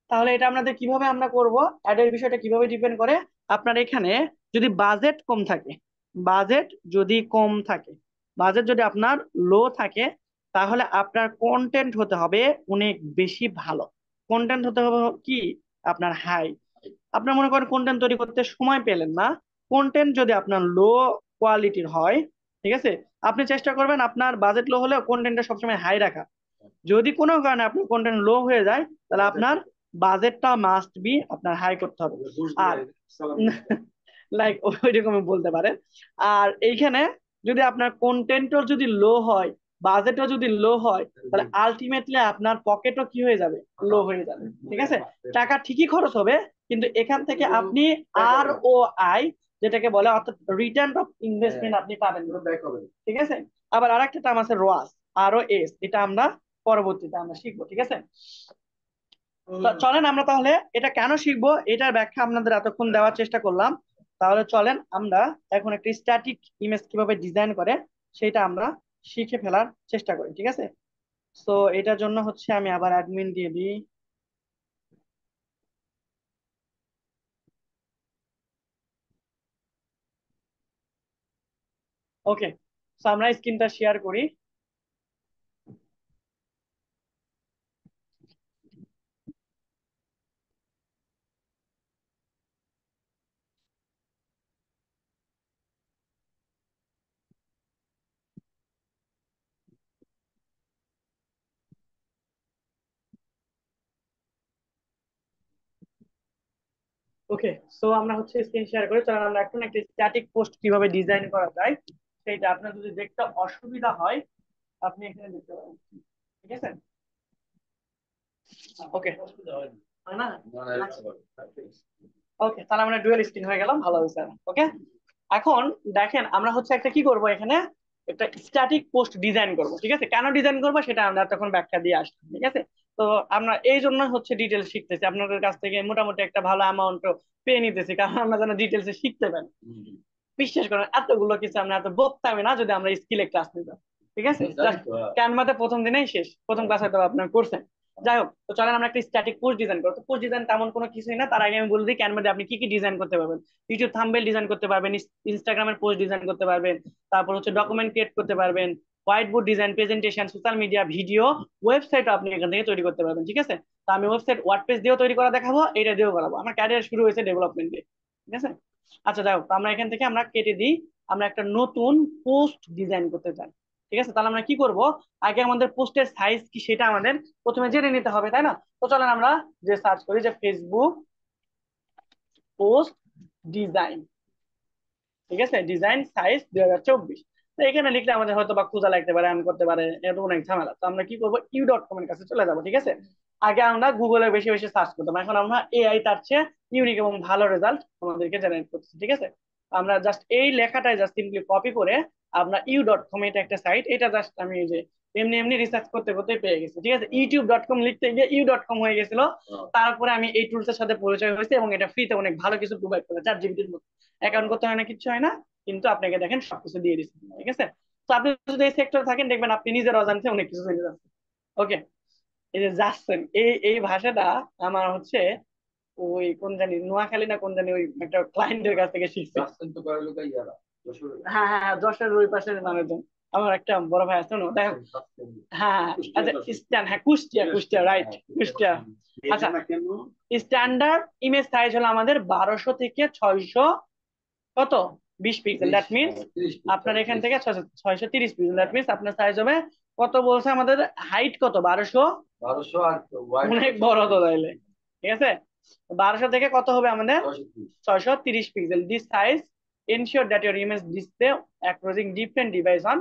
তাহলে এটা আমাদের কিভাবে আমরা করব, অ্যাড এর বিষয়টা কিভাবে ডিপেন্ড করে আপনার এখানে যদি বাজেট কম থাকে, বাজেট যদি কম থাকে, বাজেট যদি আপনার লো থাকে, তাহলে আপনার কন্টেন্ট হতে হবে অনেক বেশি ভালো। কন্টেন্ট হতে হবে কি আপনার হাই। আপনার মনে করেন কন্টেন্ট তৈরি করতে সময় পেলেন না, কন্টেন্ট যদি আপনার লো কোয়ালিটির হয়, ঠিক আছে, আপনি চেষ্টা করবেন আপনার বাজেট লো হলেও কন্টেন্টটা সবসময় হাই রাখা। যদি কোনো কারণে আপনার কন্টেন্ট লো হয়ে যায়, তাহলে আপনার বাজেটটা মাস্ট বি আপনার হাই করতে হবে। আর লাইক ওই রকমই বলতে পারেন। আর এইখানে যদি আপনার কন্টেন্টও যদি লো হয়, বাজেটও যদি লো হয়, তাহলে আলটিমেটলি আপনার পকেটও কি হয়ে যাবে, লো হয়ে যাবে। ঠিক আছে, টাকা ঠিকই খরচ হবে, কিন্তু এখান থেকে আপনি আর ও আই যেটাকে বলে, অর্থাৎ রিটার্ন অফ ইনভেস্টমেন্ট আপনি পাবেন না। ব্যাক হবে। ঠিক আছে। আবার আরেকটা টার্ম আছে রোয়াস, ROS, এটা আমরা পরবর্তীতে আমরা শিখবো। ঠিক আছে। তো চলেন আমরা তাহলে এটা কেন শিখবো এটার ব্যাখ্যা আপনাদের এতক্ষণ দেওয়ার চেষ্টা করলাম। তাহলে চলেন আমরা এখন একটা স্ট্যাটিক ইমেজ কিভাবে ডিজাইন করে সেটা আমরা শিখে ফেলার চেষ্টা করি। ঠিক আছে। তো এটার জন্য হচ্ছে আমি আবার অ্যাডমিন দিয়ে দিই। ওকে, তো আমরা স্ক্রিনটা শেয়ার করি। ওকে, সো আমরা হচ্ছে স্ক্রিন শেয়ার করি। চলেন আমরা এখন একটা স্ট্যাটিক পোস্ট কিভাবে ডিজাইন করা যায় সেটা আপনার যদি দেখতে অসুবিধা হয় আপনি এখানে দেখতে পারেন। ঠিক আছে। ওকে, হয় না? ওকে, তাহলে আমরা ডুয়াল স্ক্রিন হয়ে গেলাম, ভালো হয়েছে। ওকে, এখন দেখেন আমরা হচ্ছে একটা কি করব, এখানে একটা স্ট্যাটিক পোস্ট ডিজাইন করব। ঠিক আছে, কেন ডিজাইন করব সেটা আমরা তখন ব্যাখ্যা দিয়ে আসলাম। ঠিক আছে। তো আমরা এই জন্য হচ্ছে ডিটেলস শিখতেছি, আপনাদের কাছ থেকে মোটামুটি একটা ভালো অ্যামাউন্ট পেয়ে নিতেছি, কারণ আমরা যেন ডিটেলসে শিখতে পারি। বিশ্বাস করেন এতগুলো কিছু আমরা এত বকতামই না যদি আমরা স্কিলে ক্লাস নিতাম। ঠিক আছে, ক্যানভাতে প্রথম দিনেই শেষ, প্রথম ক্লাস হয়তো আপনার করছেন। যাই হোক, তো চলেন আমরা একটা স্ট্যাটিক পোস্ট ডিজাইন করবো। পোস্ট ডিজাইন তেমন কোনো কিছুই না, তার আগে আমি বলে দিই ক্যানভাতে আপনি কি কি ডিজাইন করতে পারবেন। ইউটিউব থাম্বনেল ডিজাইন করতে পারবেন, ইনস্টাগ্রামের পোস্ট ডিজাইন করতে পারবেন, তারপর হচ্ছে ডকুমেন্ট ক্রিয়েট করতে পারবেন, whiteboard design, presentation, social media, video, ওয়েবসাইটও আপনি এখান থেকে তৈরি করতে পারবেন। ঠিক আছে। তো আমি ওয়েবসাইট ওয়ার্ডপ্রেস দিয়েও তৈরি করা দেখাবো, এটা দিয়েও করাবো। আমার ক্যারিয়ার শুরু হয়েছে ডেভেলপমেন্ট দিয়ে। ঠিক আছে। আচ্ছা যাই হোক, তো আমরা এখান থেকে আমরা কেটে দিই, আমরা একটা নতুন পোস্ট ডিজাইন করতে চাই। ঠিক আছে, তাহলে আমরা কি করব, আগে আমাদের পোস্টের সাইজ কি সেটা আমাদের প্রথমে জেনে নিতে হবে, তাই না? তো চলেন আমরা যে সার্চ করি যে ফেসবুক পোস্ট ডিজাইন। ঠিক আছে, ডিজাইন সাইজ 2024। তো এখানে লিখলে আমাদের হয়তো বা খোঁজা লাগতে পারে, আমি করতে পারে, এটা অনেক ঝামেলা। তো আমরা কি করবো, u.com এর কাছে চলে যাবো। ঠিক আছে। আগে আমরা গুগলে বেশি বেশি সার্চ করতাম, এখন আমরা AI তার চেয়ে ইউনিক এবং ভালো রেজাল্ট আমাদেরকে জেনারেট করতেছি। ঠিক আছে। আমরা জাস্ট এই লেখাটাই জাস্ট সিম্পলি কপি করে আমরা u.com, এটা একটা সাইট, এটা জাস্ট আমি এই যে এমনি এমনি রিসার্চ করতে করতে পেয়ে গেছি। ঠিক আছে, youtube.com লিখতে গিয়ে u.com হয়ে গেছিল। তারপরে আমি এই টুলসের সাথে পরিচয় হয়েছে এবং এটা ফ্রিতে অনেক ভালো কিছু প্রোভাইড করে, ChatGPT-র মতো। অ্যাকাউন্ট করতে হয় না, কিছু হয় না, কিন্তু আপনাকে দেখেন সবকিছু দিয়ে দিচ্ছে। ঠিক আছে। তো আপনি যদি এই সেক্টরে থাকেন দেখবেন আপনি নিজের অজান্তে অনেক কিছু জেনে যাচ্ছেন। ওকে, এই যে যাচ্ছেন, এই এই ভাষাটা আমার হচ্ছে ওই কোন জানি নোয়াখালী না কোন জানি ওই একটা ক্লায়েন্টের কাছ থেকে শিখছে। হ্যাঁ হ্যাঁ হ্যাঁ, যশোরের ওই পাশের মানুষজন, আমার একটা বড় ভাই আছে না, দেখো। হ্যাঁ আচ্ছা, ইস্টার্ন, হ্যাঁ কুষ্টিয়া, কুষ্টিয়া, রাইট, কুষ্টিয়া। আচ্ছা, স্ট্যান্ডার্ড ইমেজ সাইজ হলো আমাদের 1200 থেকে 600 কত 20 পিক্সেল। দ্যাট মিনস আপনার এখান থেকে 630 পিক্সেল। দ্যাট মিনস আপনার সাইজ হবে কত বলছে আমাদের, হাইট কত 1200, অনেক বড় তো তাইলে। ঠিক আছে, 1200 থেকে কত হবে আমাদের 630 pixel. This size ensure that your image display across different device on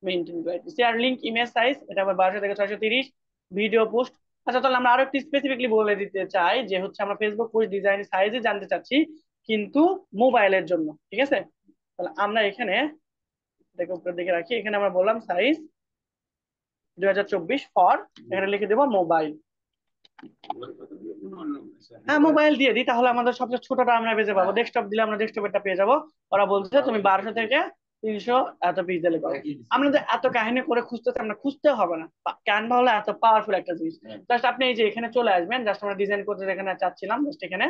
maintain quality. Share link image size, এটা আবার 1200 থেকে 630। ভিডিও পোস্ট, আচ্ছা তাহলে আমরা আরো একটু স্পেসিফিকলি বলে দিতে চাই যে হচ্ছে আমরা ফেসবুক পোস্ট ডিজাইন সাইজে জানতে চাচ্ছি কিন্তু মোবাইলের জন্য। ঠিক আছে, তাহলে আমরা এখানে দেখে উপরের দিকে রাখি, এখানে আমরা বললাম সাইজ 2024 ফর, এখানে লিখে দেবো মোবাইল। হ্যাঁ মোবাইল দিয়ে দিই, তাহলে আমাদের সবচেয়ে ছোটটা আমরা বেঁচে পাবো। ডেস্কটপ দিলে আমরা ডেস্কটপেরটা পেয়ে যাবো। ওরা বলছে তুমি 1200 থেকে 300 এত পিক্সেলে করো। আমরা যে এত কাহিনী করে খুঁজতেছি, আমরা খুঁজতে হবে না, ক্যানভা হলো এত পাওয়ারফুল একটা জিনিস। জাস্ট আপনি এই যে এখানে চলে আসবেন, জাস্ট আমরা ডিজাইন করতে যেখানে চাচ্ছিলাম, জাস্ট এখানে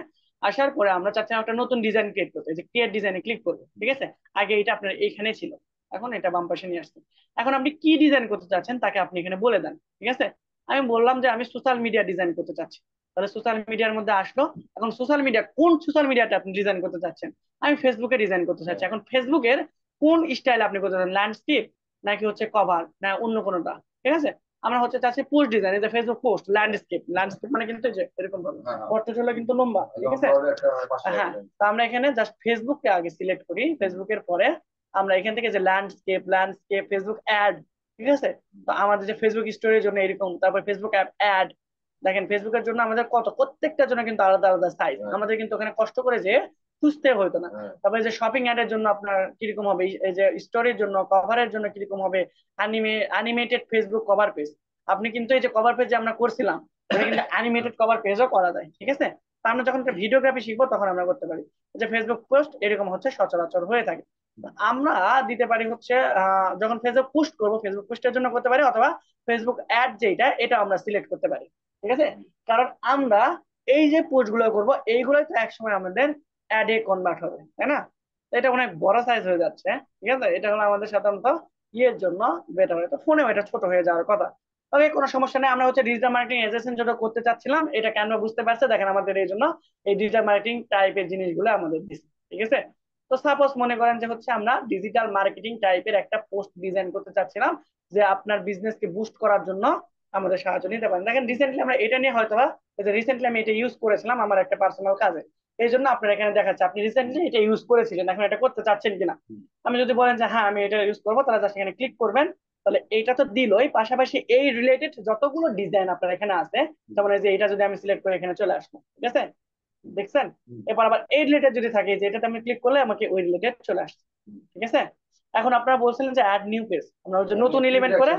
আসার পরে আমরা চাচ্ছিলাম একটা নতুন ডিজাইন ক্রিয়েট করতে, যে ক্রিয়েট ডিজাইনে ক্লিক করবো। ঠিক আছে, আগে এটা আপনার এইখানে ছিল, এখন এটা বাম পাশে নিয়ে আসছে। এখন আপনি কি ডিজাইন করতে চাচ্ছেন তাকে আপনি এখানে বলে দেন। ঠিক আছে, আমি বললাম যে আমি সোশ্যাল মিডিয়া ডিজাইন করতে চাচ্ছি, তাহলে সোশ্যাল মিডিয়ার মধ্যে আসলো। এখন সোশ্যাল মিডিয়া, কোন সোশ্যাল মিডিয়াটা আপনি ডিজাইন করতে চাচ্ছেন, আমি ফেসবুকে ডিজাইন করতে চাচ্ছি। এখন ফেসবুকের কোন স্টাইল আপনি করতে চাচ্ছেন, ল্যান্ডস্কেপ নাকি হচ্ছে কভার না অন্য কোনোটা। ঠিক আছে, আমরা হচ্ছে চাচ্ছি পোস্ট ডিজাইন, এই যে ফেসবুক পোস্ট ল্যান্ডস্কেপ, ল্যান্ডস্কেপ মানে কিন্তু যে এরকম ভাবে পড়তে হলো কিন্তু লম্বা। ঠিক আছে, হ্যাঁ, তো আমরা এখানে জাস্ট ফেসবুককে আগে সিলেক্ট করি, ফেসবুকের পরে আমরা এখান থেকে যে ল্যান্ডস্কেপ, ল্যান্ডস্কেপ, ফেসবুক অ্যাড। ঠিক আছে, তো আমাদের যে ফেসবুক স্টোরির জন্য এরকম, তারপর ফেসবুক অ্যাপ অ্যাড। দেখেন ফেসবুকের জন্য আমাদের কত, প্রত্যেকটার জন্য কিন্তু আলাদা আলাদা সাইজ। আমাদের কিন্তু ওখানে কষ্ট করে যে খুঁজতে হতো না। তারপরে যে শপিং অ্যাডের জন্য আপনার কিরকম হবে, এই যে স্টোরির জন্য কভারের জন্য কিরকম হবে, অ্যানিমেটেড ফেসবুক কভার পেজ, আপনি কিন্তু এই যে কভার পেজ যে আমরা করছিলাম ওটা কিন্তু অ্যানিমেটেড কভার পেজও করা যায়, ঠিক আছে। তা আমরা যখন ভিডিওগ্রাফি শিখবো তখন আমরা করতে পারি। যে ফেসবুক পোস্ট এরকম হচ্ছে সচরাচর হয়ে থাকে। আমরা দিতে পারি হচ্ছে যখন ফেসবুক পোস্ট করবো ফেসবুক পোস্টের জন্য করতে পারি, অথবা ফেসবুক অ্যাড যেটা এটা আমরা সিলেক্ট করতে পারি, ঠিক আছে। কারণ আমরা এই যে পোস্ট গুলো করবো এইগুলোই তো একসময় আমাদের অ্যাডে কনভার্ট হবে, তাই না। তো এটা অনেক বড় সাইজ হয়ে যাচ্ছে, ঠিক আছে। এটা হলো আমাদের সাধারণত ইয়ের জন্য বেটার হয়, তো ফোনেও এটা ছোট হয়ে যাওয়ার কথা। ওকে, কোনো সমস্যা নেই। আমরা হচ্ছে ডিজিটাল মার্কেটিং এজেন্সি যেটা করতে চাচ্ছিলাম এটা কেন বুঝতে পারছে, দেখেন আমাদের এই জন্য এই ডিজিটাল মার্কেটিং টাইপের জিনিসগুলো আমাদের দিচ্ছে, ঠিক আছে। তো সাপোজ মনে করেন যে হচ্ছে আমরা ডিজিটাল মার্কেটিং টাইপের একটা পোস্ট ডিজাইন করতে চাচ্ছিলাম, যে আপনার বিজনেস কে বুস্ট করার জন্য আমাদের সাহায্য নিতে পারেন। দেখেন রিসেন্টলি আমরা এটা নিয়ে হয়তো রিসেন্টলি আমি এটা ইউজ করেছিলাম আমার একটা পার্সোনাল কাজে, এই জন্য আপনার এখানে দেখাচ্ছে আপনি রিসেন্টলি এটা ইউজ করেছিলেন, এখন এটা করতে চাচ্ছেন কিনা। আমি যদি বলেন যে হ্যাঁ আমি এটা ইউজ করবো, তাহলে জাস্ট এখানে ক্লিক করবেন। তাহলে এইটা তো দিলই, পাশাপাশি এই রিলেটেড যতগুলো ডিজাইন আপনার এখানে আছে, যেমন এই যে এটা যদি আমি সিলেক্ট করে এখানে চলে আসবো, ঠিক আছে, দেখছেন। এরপর আবার এই রিলেটেড যদি থাকে যে এটাতে আমি ক্লিক করলে আমাকে ওই রিলেটেড চলে আসছে, ঠিক আছে। এখন আপনারা বলছিলেন যে অ্যাড নিউ পেজ, আমরা হচ্ছে নতুন এলিমেন্ট করে,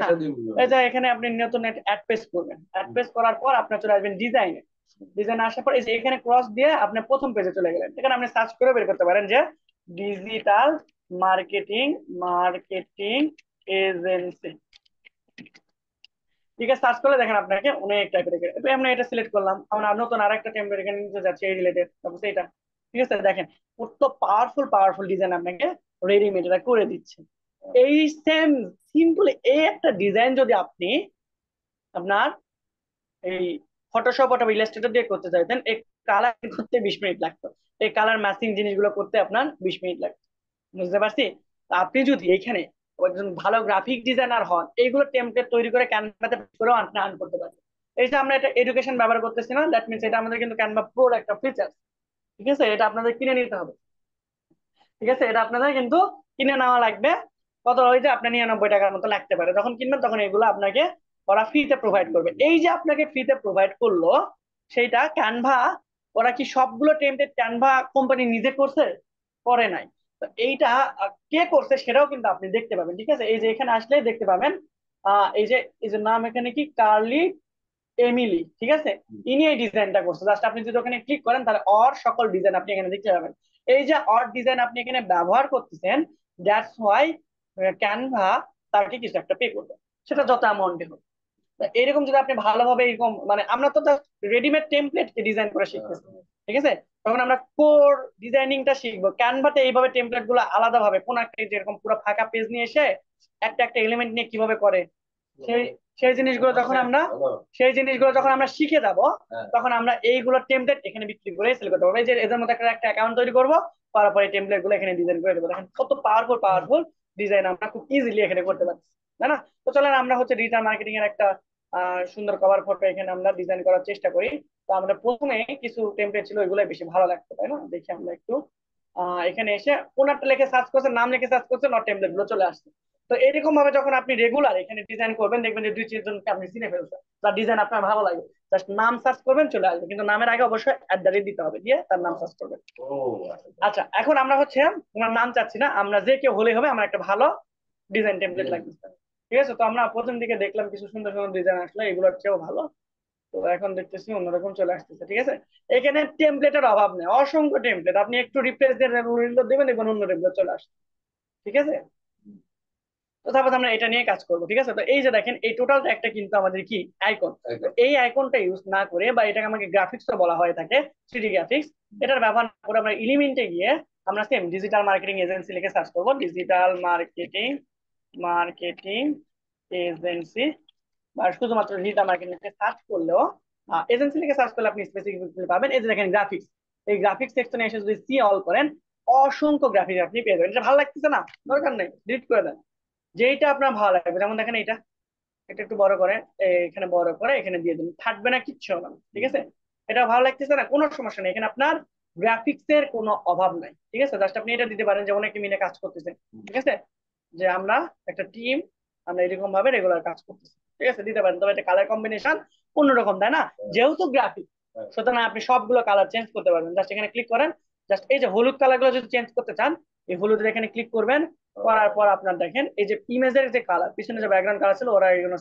হ্যাঁ, এই যে এখানে আপনি নতুন অ্যাড পেজ করবেন, অ্যাড পেজ করার পর আপনার চলে আসবেন ডিজাইনে। ডিজাইন আসার পর এই যে এখানে ক্রস দিয়ে আপনি প্রথম পেজে চলে গেলেন, এখানে আপনি সার্চ করে বের করতে পারেন যে ডিজিটাল মার্কেটিং মার্কেটিং এজেন্সি, ঠিক আছে। সার্চ করলে দেখেন আপনাকে অনেক টাইপের আমরা এটা সিলেক্ট করলাম, আমরা নতুন আরেকটা টেমপ্লেট এখানে নিতে যাচ্ছি এই রিলেটেড, তারপর এটা, ঠিক আছে। দেখেন কত পাওয়ারফুল পাওয়ারফুল ডিজাইন আপনাকে রেডিমেড এটা করে দিচ্ছে। এই সেম সিম্পল এই একটা ডিজাইন যদি আপনি আপনার এই ফটোশপ অথবা ইলাস্ট্রেটর দিয়ে করতে চাইতেন, এই কালার করতে 20 মিনিট লাগতো, এই কালার ম্যাচিং জিনিসগুলো করতে আপনার 20 মিনিট লাগতো, বুঝতে পারছি। তা আপনি যদি এখানে একজন ভালো গ্রাফিক ডিজাইনার হন, এইগুলো টেমপ্লেট তৈরি করে ক্যানভাতে করেও আপনি আর্ন করতে পারবেন। এই যে আমরা এটা এডুকেশন ব্যবহার করতেছি না, দ্যাট মিনস এটা আমাদের কিন্তু ক্যানভা প্রোর একটা ফিচার, ঠিক আছে। এটা আপনাদের কিনে নিতে হবে, ঠিক আছে। এটা আপনাদের কিন্তু কিনে নেওয়া লাগবে। কত, ওই যে আপনার 99 টাকার মতো লাগতে পারে, যখন কিনবেন তখন এগুলো আপনাকে ওরা ফ্রিতে প্রোভাইড করবে। এই যে আপনাকে ফ্রিতে প্রোভাইড করলো সেইটা ক্যানভা, ওরা কি সবগুলো টেমপ্লেট ক্যানভা কোম্পানি নিজে করছে? করে নাই। তো এইটা কে করছে সেটাও কিন্তু আপনি দেখতে পাবেন, ঠিক আছে। এই যে এখানে আসলে দেখতে পাবেন এই যে নাম এখানে কি কার্লি এমিলি, ঠিক আছে। ইনি এই ডিজাইনটা করছে, জাস্ট আপনি যদি ওখানে ক্লিক করেন তাহলে অর সকল ডিজাইন আপনি এখানে দেখতে পাবেন। এই যে অর ডিজাইন আপনি এখানে ব্যবহার করতেছেন, দ্যাটস হোয়াই ক্যানভা তাকে কিছু একটা পে করবে, সেটা যত অ্যামাউন্টে হোক। এরকম যদি আপনি ভালোভাবে এরকম, মানে আমরা তো জাস্ট রেডিমেড টেমপ্লেট ডিজাইন করে শিখতেছি, ঠিক আছে। তখন আমরা কোর ডিজাইনিংটা শিখবো ক্যানভাতে, এইভাবে টেমপ্লেট গুলো আলাদা ভাবে কোন একটা যেরকম পুরো ফাঁকা পেজ নিয়ে এসে একটা একটা এলিমেন্ট নিয়ে কিভাবে করে, সেই সেই জিনিসগুলো যখন আমরা সেই জিনিসগুলো যখন আমরা শিখে যাব, তখন আমরা এইগুলো টেমপ্লেট এখানে বিক্রি করে সেল করতে পারবো। এই যে এদের মধ্যে একটা একটা অ্যাকাউন্ট তৈরি করবো, তারপরে টেমপ্লেট গুলো এখানে ডিজাইন করে দেবো। দেখেন কত পাওয়ারফুল পাওয়ারফুল ডিজাইন আমরা খুব ইজিলি এখানে করতে পারছি, তাই না। তো চলেন আমরা হচ্ছে ডিজিটাল মার্কেটিং এর একটা সুন্দর কভার ফটো এখানে আমরা ডিজাইন করার চেষ্টা করি। তো আমরা প্রথমে কিছু টেমপ্লেট ছিল ওইগুলো বেশি ভালো লাগতো, তাই না। দেখি আমরা একটু এখানে এসে কোনটা লিখে সার্চ করছেন, নাম লিখে সার্চ করছেন, আর টেমপ্লেট গুলো চলে আসছে। তো এরকম ভাবে যখন আপনি রেগুলার এখানে ডিজাইন করবেন, দেখবেন যে 2-4 জনকে আপনি চিনে ফেলছেন, তার ডিজাইন আপনার ভালো লাগে, জাস্ট নাম সার্চ করবেন চলে আসবে, কিন্তু নামের আগে অবশ্যই @ দিতে হবে, দিয়ে তার নাম সার্চ করবেন। আচ্ছা, এখন আমরা হচ্ছে তোমার নাম চাচ্ছি না, আমরা যে কেউ হলেই হবে, আমার একটা ভালো ডিজাইন টেমপ্লেট লাগবে, ঠিক আছে। তো আমরা প্রথম দিকে দেখলাম কিছু সুন্দর সুন্দর ডিজাইন আসলো, এগুলোর চেয়েও ভালো। তো এখন দেখতেছি অন্যরকম চলে আসতেছে, ঠিক আছে। এখানে টেমপ্লেটের অভাব নেই, অসংখ্য টেমপ্লেট, আপনি একটু রিফ্রেশ দিয়ে দেবেন, দেখবেন অন্য টেমপ্লেট চলে আসছে, ঠিক আছে। তো তারপর আমরা এটা নিয়ে কাজ করবো, ঠিক আছে। তো এই যে দেখেন এই টোটাল একটা কিন্তু আমাদের কি আইকন, এই আইকনটা ইউজ না করে, বা এটাকে আমাকে গ্রাফিক্স বলা হয়ে থাকে, 3D গ্রাফিক্স, এটার ব্যবহার করে আমরা এলিমেন্টে গিয়ে আমরা সেম ডিজিটাল মার্কেটিং এজেন্সি লিখে সার্চ করবো, ডিজিটাল মার্কেটিং মার্কেটিং এজেন্সি, বা শুধুমাত্র ডিজিটাল মার্কেটিং সার্চ করলেও, এজেন্সি লিখে সার্চ করলে আপনি স্পেসিফিক পাবেন। এই যে দেখেন গ্রাফিক্স, এই গ্রাফিক্স সেকশনে এসে যদি সি অল করেন, অসংখ্য গ্রাফিক্স আপনি পেয়ে যাবেন। এটা ভালো লাগতেছে না, দরকার নেই, ডিলিট করে দেন। যেইটা আপনার ভালো লাগবে, যেমন দেখেন এটা, এটা একটু বড় করে, এখানে বড় করে এখানে দিয়ে দিন, থাকবে না কিচ্ছু হবে না, ঠিক আছে। এটা ভালো লাগতেছে না, কোনো সমস্যা নেই, এখানে আপনার গ্রাফিক্স এর কোনো অভাব নাই, ঠিক আছে। জাস্ট আপনি এটা দিতে পারেন যে অনেকে মিলে কাজ করতেছে, ঠিক আছে, যে আমরা একটা টিম, আমরা এরকম ভাবে রেগুলার কাজ করতেছি, ঠিক আছে, দিতে পারেন। তবে এটা কালার কম্বিনেশন অন্যরকম, তাই না, যেহেতু গ্রাফিক, সুতরাং আপনি সবগুলো কালার চেঞ্জ করতে পারবেন। জাস্ট এখানে ক্লিক করেন, জাস্ট এই যে হলুদ কালার গুলো যদি চেঞ্জ করতে চান, এই হলুদের এখানে ক্লিক করবেন, করার পর আপনার দেখেন এই যে ইমেজের যে কালার, পিছনে যে ব্যাকগ্রাউন্ড কালার ছিল ওরা এগুলো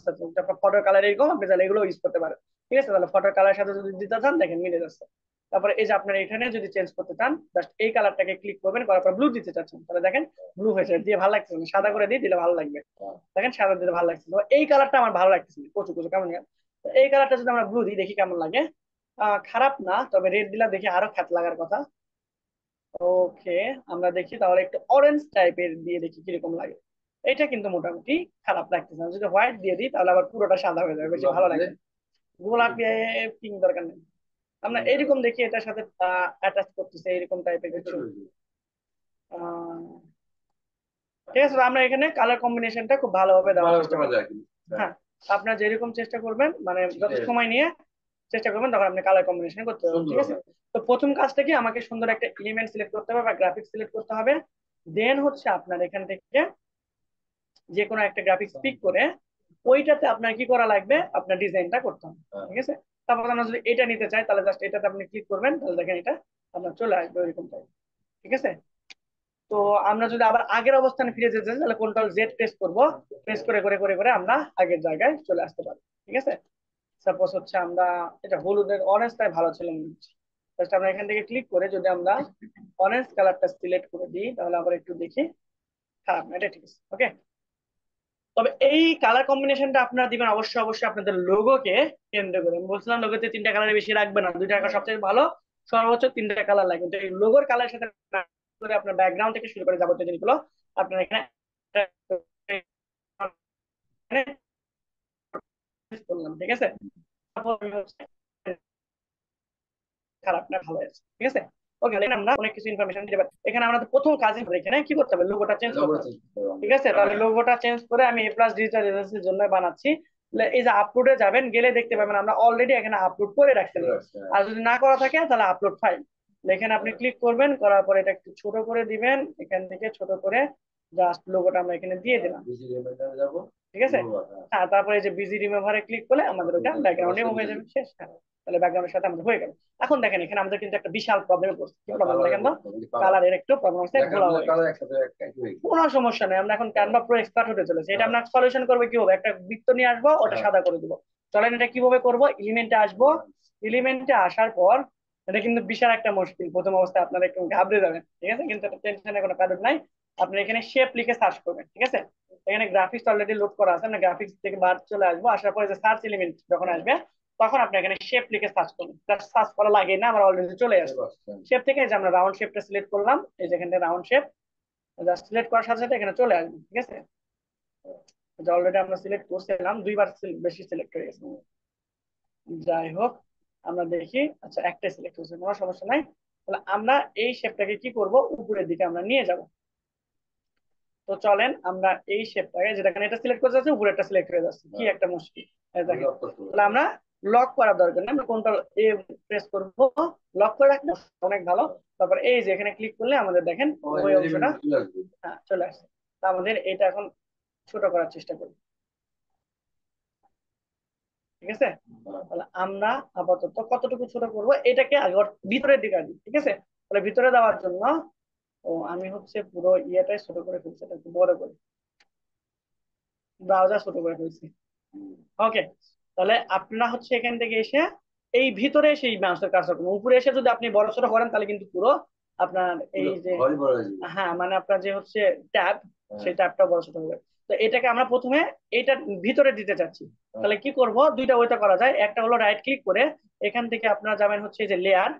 ফটোর কালার এরকম, আপনি তাহলে এগুলো ইউজ করতে পারেন। ঠিক আছে, তাহলে ফটোর কালার সাথে যদি দিতে চান দেখেন মিলে যাচ্ছে। তারপরে এই যে আপনার এখানে যদি চেঞ্জ করতে চান, জাস্ট এই কালারটাকে ক্লিক করবেন, করার পর ব্লু দিতে চাচ্ছেন, তাহলে দেখেন ব্লু হয়েছে, দিয়ে ভালো লাগছে না, সাদা করে দিয়ে দিলে ভালো লাগবে। দেখেন সাদা দিলে ভালো লাগছে, তো এই কালারটা আমার ভালো লাগতেছে কচু কচু কেমন, তো এই কালারটা যদি আমরা ব্লু দিই দেখি কেমন লাগে। খারাপ না, তবে রেড দিলে দেখি আরো খ্যাত লাগার কথা। ওকে, আমরা দেখি তাহলে একটু অরেঞ্জ টাইপের দিয়ে দেখি কিরকম লাগে। এটা কিন্তু মোটামুটি খারাপ লাগতেছে না। যদি হোয়াইট দিয়ে দিই তাহলে আবার পুরোটা সাদা হয়ে যাবে, বেশি ভালো লাগবে। গোলাপি পিঙ্ক দরকার নেই, আমরা এইরকম দেখি এটার সাথে অ্যাটাচ করতেছে এরকম টাইপের কিছু। আহ, ঠিক আছে, তো আমরা এখানে কালার কম্বিনেশনটা খুব ভালোভাবে দেওয়ার চেষ্টা করবো। হ্যাঁ, আপনার যেরকম চেষ্টা করবেন, মানে যত সময় নিয়ে চেষ্টা করবেন তখন আপনি কালার কম্বিনেশন করতে পারবেন। ঠিক আছে, তো প্রথম কাজটা কি, আমাকে সুন্দর একটা এলিমেন্ট সিলেক্ট করতে হবে বা গ্রাফিক্স সিলেক্ট করতে হবে। দেন হচ্ছে আপনার এখান থেকে যে কোনো একটা গ্রাফিক্স পিক করে ওইটাতে আপনার কি করা লাগবে, আপনার ডিজাইনটা করতে হবে। ঠিক আছে, তারপর আমরা যদি এটা নিতে চাই তাহলে জাস্ট এটাতে আপনি ক্লিক করবেন, তাহলে দেখেন এটা আপনার চলে আসবে ওইরকম টাইপ। ঠিক আছে, তো আমরা যদি আবার আগের অবস্থানে ফিরে যেতে চাই তাহলে কন্ট্রোল জেড প্রেস করব, প্রেস করে করে করে করে আমরা আগের জায়গায় চলে আসতে পারি। ঠিক আছে, সাপোজ হচ্ছে আমরা এটা হলুদের অরেঞ্জটাই ভালো ছিল মনে হচ্ছে, জাস্ট আমরা এখান থেকে ক্লিক করে যদি আমরা অরেঞ্জ কালারটা সিলেক্ট করে দিই তাহলে আবার একটু দেখি, খারাপ না, এটা ঠিক আছে। ওকে, তবে এই কালার কম্বিনেশনটা আপনারা দিবেন অবশ্যই অবশ্যই আপনাদের লোগোকে কেন্দ্র করে। আমি বলছিলাম লোগোতে তিনটা কালারের বেশি রাখবে না, দুইটা কালার সবচেয়ে ভালো, সর্বোচ্চ তিনটা কালার লাগে, কিন্তু এই লোগোর কালারের সাথে করে আপনার ব্যাকগ্রাউন্ড থেকে শুরু করে যাবতীয় জিনিসগুলো আপনার এখানে করলাম। ঠিক আছে, খারাপ না ভালো আছে। ঠিক আছে, ওকে, আমরা অনেক কিছু ইনফরমেশন দিতে পারি এখানে। আমরা তো প্রথম কাজই এখানে কি করতে হবে, লোগোটা চেঞ্জ করতে হবে। ঠিক আছে, তাহলে লোগোটা চেঞ্জ করে আমি এ প্লাস ডিজিটাল এজেন্সির জন্য বানাচ্ছি। এই যে আপলোডে যাবেন, গেলে দেখতে পাবেন আমরা অলরেডি এখানে আপলোড করে রাখতে পারি। আর যদি না করা থাকে তাহলে আপলোড ফাইল, এখানে আপনি ক্লিক করবেন, করার পরে এটা একটু ছোট করে দিবেন, এখান থেকে ছোট করে জাস্ট লোগোটা আমরা এখানে দিয়ে দিলাম। ঠিক আছে, হ্যাঁ, তারপরে যে বিজি রিমুভারে ক্লিক করলে আমাদের ওটা ব্যাকগ্রাউন্ডে হয়ে যাবে, শেষ। হ্যাঁ, তাহলে ব্যাকগ্রাউন্ডের সাথে আমাদের হয়ে গেল। এখন দেখেন এখানে আমাদের কিন্তু একটা বিশাল প্রবলেমে পড়ছে। কি প্রবলেম দেখেন তো, কালারের একটু প্রবলেম হচ্ছে, ঘোলা হয়ে গেছে। কোনো সমস্যা নেই, আমরা এখন ক্যানভা প্রো এক্সপার্ট হতে চলেছে। এটা আমরা সলিউশন করবো কিভাবে, একটা বৃত্ত নিয়ে আসবো, ওটা সাদা করে দিব। চলেন এটা কিভাবে করবো, এলিমেন্টে আসবো, এলিমেন্টে আসার পর এটা কিন্তু বিশাল একটা মুশকিল, প্রথম অবস্থায় আপনারা একটু ঘাবড়ে যাবেন। ঠিক আছে, কিন্তু টেনশনের কোনো কারণ নাই। আপনি এখানে শেপ লিখে সার্চ করবেন। ঠিক আছে, এখানে গ্রাফিক্স অলরেডি লোড করা আছে, আমরা গ্রাফিক্স থেকে বার চলে আসবো, আসার পরে যে সার্চ এলিমেন্ট যখন আসবে তখন আপনি এখানে শেপ লিখে সার্চ করবেন। সার্চ করা লাগে না, আমরা অলরেডি চলে আসবো শেপ থেকে। যে আমরা রাউন্ড শেপটা সিলেক্ট করলাম, এই যে এখানে রাউন্ড শেপ, জাস্ট সিলেক্ট করার সাথে সাথে এখানে চলে আসবে। ঠিক আছে, অলরেডি আমরা সিলেক্ট করছিলাম, দুইবার বেশি সিলেক্ট হয়ে গেছে, যাই হোক আমরা দেখি। আচ্ছা, একটা সিলেক্ট হয়েছে, কোনো সমস্যা নাই। তাহলে আমরা এই শেপটাকে কি করব, উপরের দিকে আমরা নিয়ে যাব। তো চলেন আমরা এই শেপটাকে, যেটা এখানে এটা সিলেক্ট করে যাচ্ছে, উপরেরটা সিলেক্ট হয়ে যাচ্ছে, কি একটা মুশকিল। দেখেন, তাহলে আমরা লক করার দরকার নেই, আমরা কন্ট্রোল এ প্রেস করব, লক করে রাখলে অনেক ভালো। তারপর এই যে এখানে ক্লিক করলে আমাদের দেখেন ওই অংশটা হ্যাঁ চলে আসছে। তা আমাদের এটা এখন ছোট করার চেষ্টা করি। ঠিক আছে, তাহলে আমরা আপাতত কতটুকু ছোট করব, এটাকে আগে ভিতরের দিকে আনি। ঠিক আছে, তাহলে ভিতরে দেওয়ার জন্য আমি হচ্ছে পুরো ইয়েটাই ছোট করে ফেলছি, এটা একটু বড় করে, ব্রাউজার ছোট করে ফেলছি। ওকে, তাহলে আপনারা হচ্ছে এখান থেকে এসে এই ভিতরে এসে এই মাউসের কার্সর করুন। উপরে এসে যদি আপনি বড় ছোট করেন তাহলে কিন্তু পুরো আপনার এই যে হ্যাঁ মানে আপনার যে হচ্ছে ট্যাব, সেই ট্যাবটা বড় ছোট হবে। তো এটাকে আমরা প্রথমে এটা ভিতরে দিতে চাচ্ছি, তাহলে কি করব, দুইটা ওইটা করা যায়। একটা হলো রাইট ক্লিক করে এখান থেকে আপনারা যাবেন হচ্ছে এই যে লেয়ার,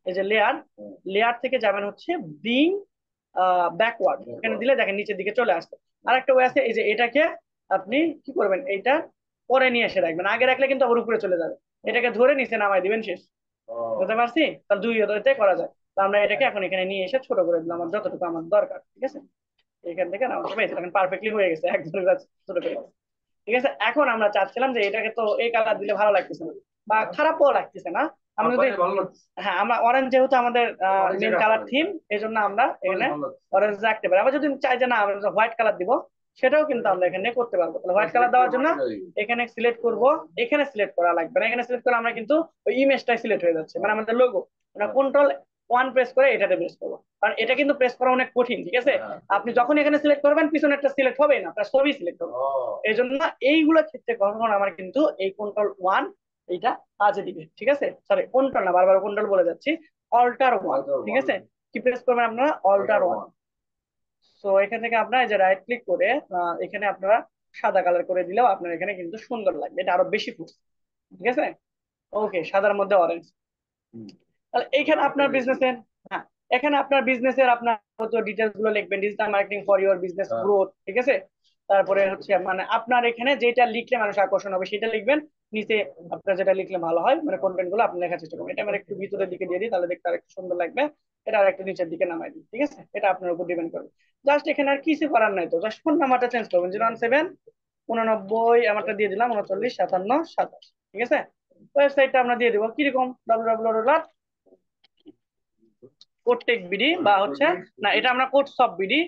এই যে লেয়ার, লেয়ার থেকে যাবেন হচ্ছে ব্রিং ব্যাকওয়ার্ড, এখানে দিলে দেখেন নিচের দিকে চলে আসবে। আরেকটা ওয়ে আছে, এই যে এটাকে আপনি কি করবেন, এইটা পরে নিয়ে এসে রাখবেন, আগে রাখলে কিন্তু আবার উপরে চলে যাবে। এটাকে ধরে নিচে নামাই দিবেন, শেষ। বুঝতে পারছি, তাহলে দুই ওতে করা যায়। তো আমরা এটাকে এখন এখানে নিয়ে এসে ছোট করে দিলাম, আমার যতটুকু আমার দরকার। ঠিক আছে, এখান থেকে নামাতে পেরেছি, এখন পারফেক্টলি হয়ে গেছে, একদম ছোট করে গেছে। ঠিক আছে, এখন আমরা চাচ্ছিলাম যে এটাকে তো এই কালার দিলে ভালো লাগতেছে না বা খারাপও লাগতেছে না, আমরা যদি হ্যাঁ আমরা অরেঞ্জ যেহেতু আমাদের মেন কালার থিম, এই জন্য আমরা এখানে অরেঞ্জ রাখতে পারি। আবার যদি চাই যে না আমরা হোয়াইট কালার দিব, সেটাও কিন্তু আমরা এখানে করতে পারবো। তাহলে হোয়াইট কালার দেওয়ার জন্য এখানে সিলেক্ট করব, এখানে সিলেক্ট করা লাগবে না, এখানে সিলেক্ট করলে আমরা কিন্তু ওই ইমেজটাই সিলেক্ট হয়ে যাচ্ছে, মানে আমাদের লোগো। আমরা কন্ট্রোল ওয়ান প্রেস করে এটাতে প্রেস করবো, কারণ এটা কিন্তু প্রেস করা অনেক কঠিন, ঠিক আছে? আপনি যখন এখানে সিলেক্ট করবেন পিছনেরটা সিলেক্ট হবে না, আপনার সবই সিলেক্ট হবে। এই জন্য এইগুলো ক্ষেত্রে কখন আমার কিন্তু এই কন্ট্রোল ওয়ান এইটা কাজে দিবে, ঠিক আছে? সরি, কন্ট্রোল না, বারবার কন্ট্রোল বলে যাচ্ছি, অল্টার ওয়ান, ঠিক আছে? কি প্রেস করবেন আপনারা? Alter one. সো এখান থেকে আপনারা এই যে রাইট ক্লিক করে এখানে আপনারা সাদা কালার করে দিলেও আপনার এখানে কিন্তু সুন্দর লাগবে, এটা আরো বেশি ফুটছে, ঠিক আছে? ওকে, সাদার মধ্যে অরেঞ্জ। তাহলে এইখানে আপনার বিজনেসের, হ্যাঁ, এখানে আপনার বিজনেসের আপনার ডিটেলস গুলো লিখবেন, digital marketing for your business growth, ঠিক আছে? তারপরে হচ্ছে মানে আপনার এখানে যেটা লিখলে মানুষ আকর্ষণ হবে সেটা লিখবেন, নিচে আপনার যেটা লিখলে ভালো হয় মানে কন্টেন্ট গুলো আপনি লেখার চেষ্টা করবেন। এটা আমরা একটু ভিতরের দিকে দিয়ে দিই, তাহলে দেখতে আরেকটু সুন্দর লাগবে। এটা আর একটু নিচের দিকে নামাই দিই, ঠিক আছে? এটা আপনার উপর ডিপেন্ড করবে। জাস্ট এখানে আর কিছু করার নাই, তো জাস্ট ফোন নাম্বারটা চেঞ্জ করবেন, 017 89 আমারটা দিয়ে দিলাম 39 57 27, ঠিক আছে? ওয়েবসাইটটা আমরা দিয়ে দিব কিরকম, www কোডটেক বিডি বা হচ্ছে না, এটা আমরা কোড সব বিডি,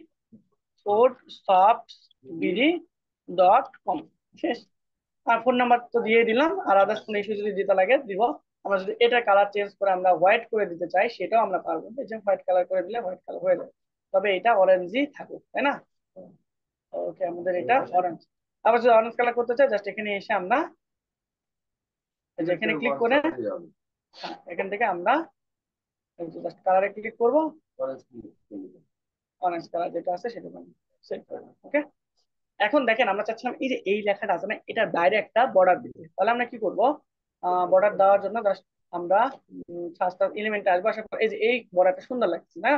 কোড সব বিডি.com, শেষ। আর ফোন নাম্বার তো দিয়ে দিলাম, আর আদার্স কোনো ইস্যু যদি দিতে লাগে দিব। আমরা যদি এটা কালার চেঞ্জ করে আমরা হোয়াইট করে দিতে চাই সেটাও আমরা পারবো, এই যে হোয়াইট কালার করে দিলে হোয়াইট কালার হয়ে যাবে, তবে এটা অরেঞ্জই থাকুক, তাই না? ওকে, আমাদের এটা অরেঞ্জ। আবার যদি অরেঞ্জ কালার করতে চাই জাস্ট এখানে এসে আমরা এখানে ক্লিক করে এখান থেকে আমরা জাস্ট কালারে ক্লিক করবো, অরেঞ্জ কালার যেটা আছে সেটা সেট করবো। ওকে, এখন দেখেন আমরা চাচ্ছিলাম এই যে এই লেখাটা আছে না, এটার বাইরে একটা বর্ডার দিতে। তাহলে আমরা কি করব, বর্ডার দেওয়ার জন্য জাস্ট আমরা ফার্স্ট এলিমেন্টে আসবো, আসার পর এই যে এই বর্ডারটা সুন্দর লাগছে না,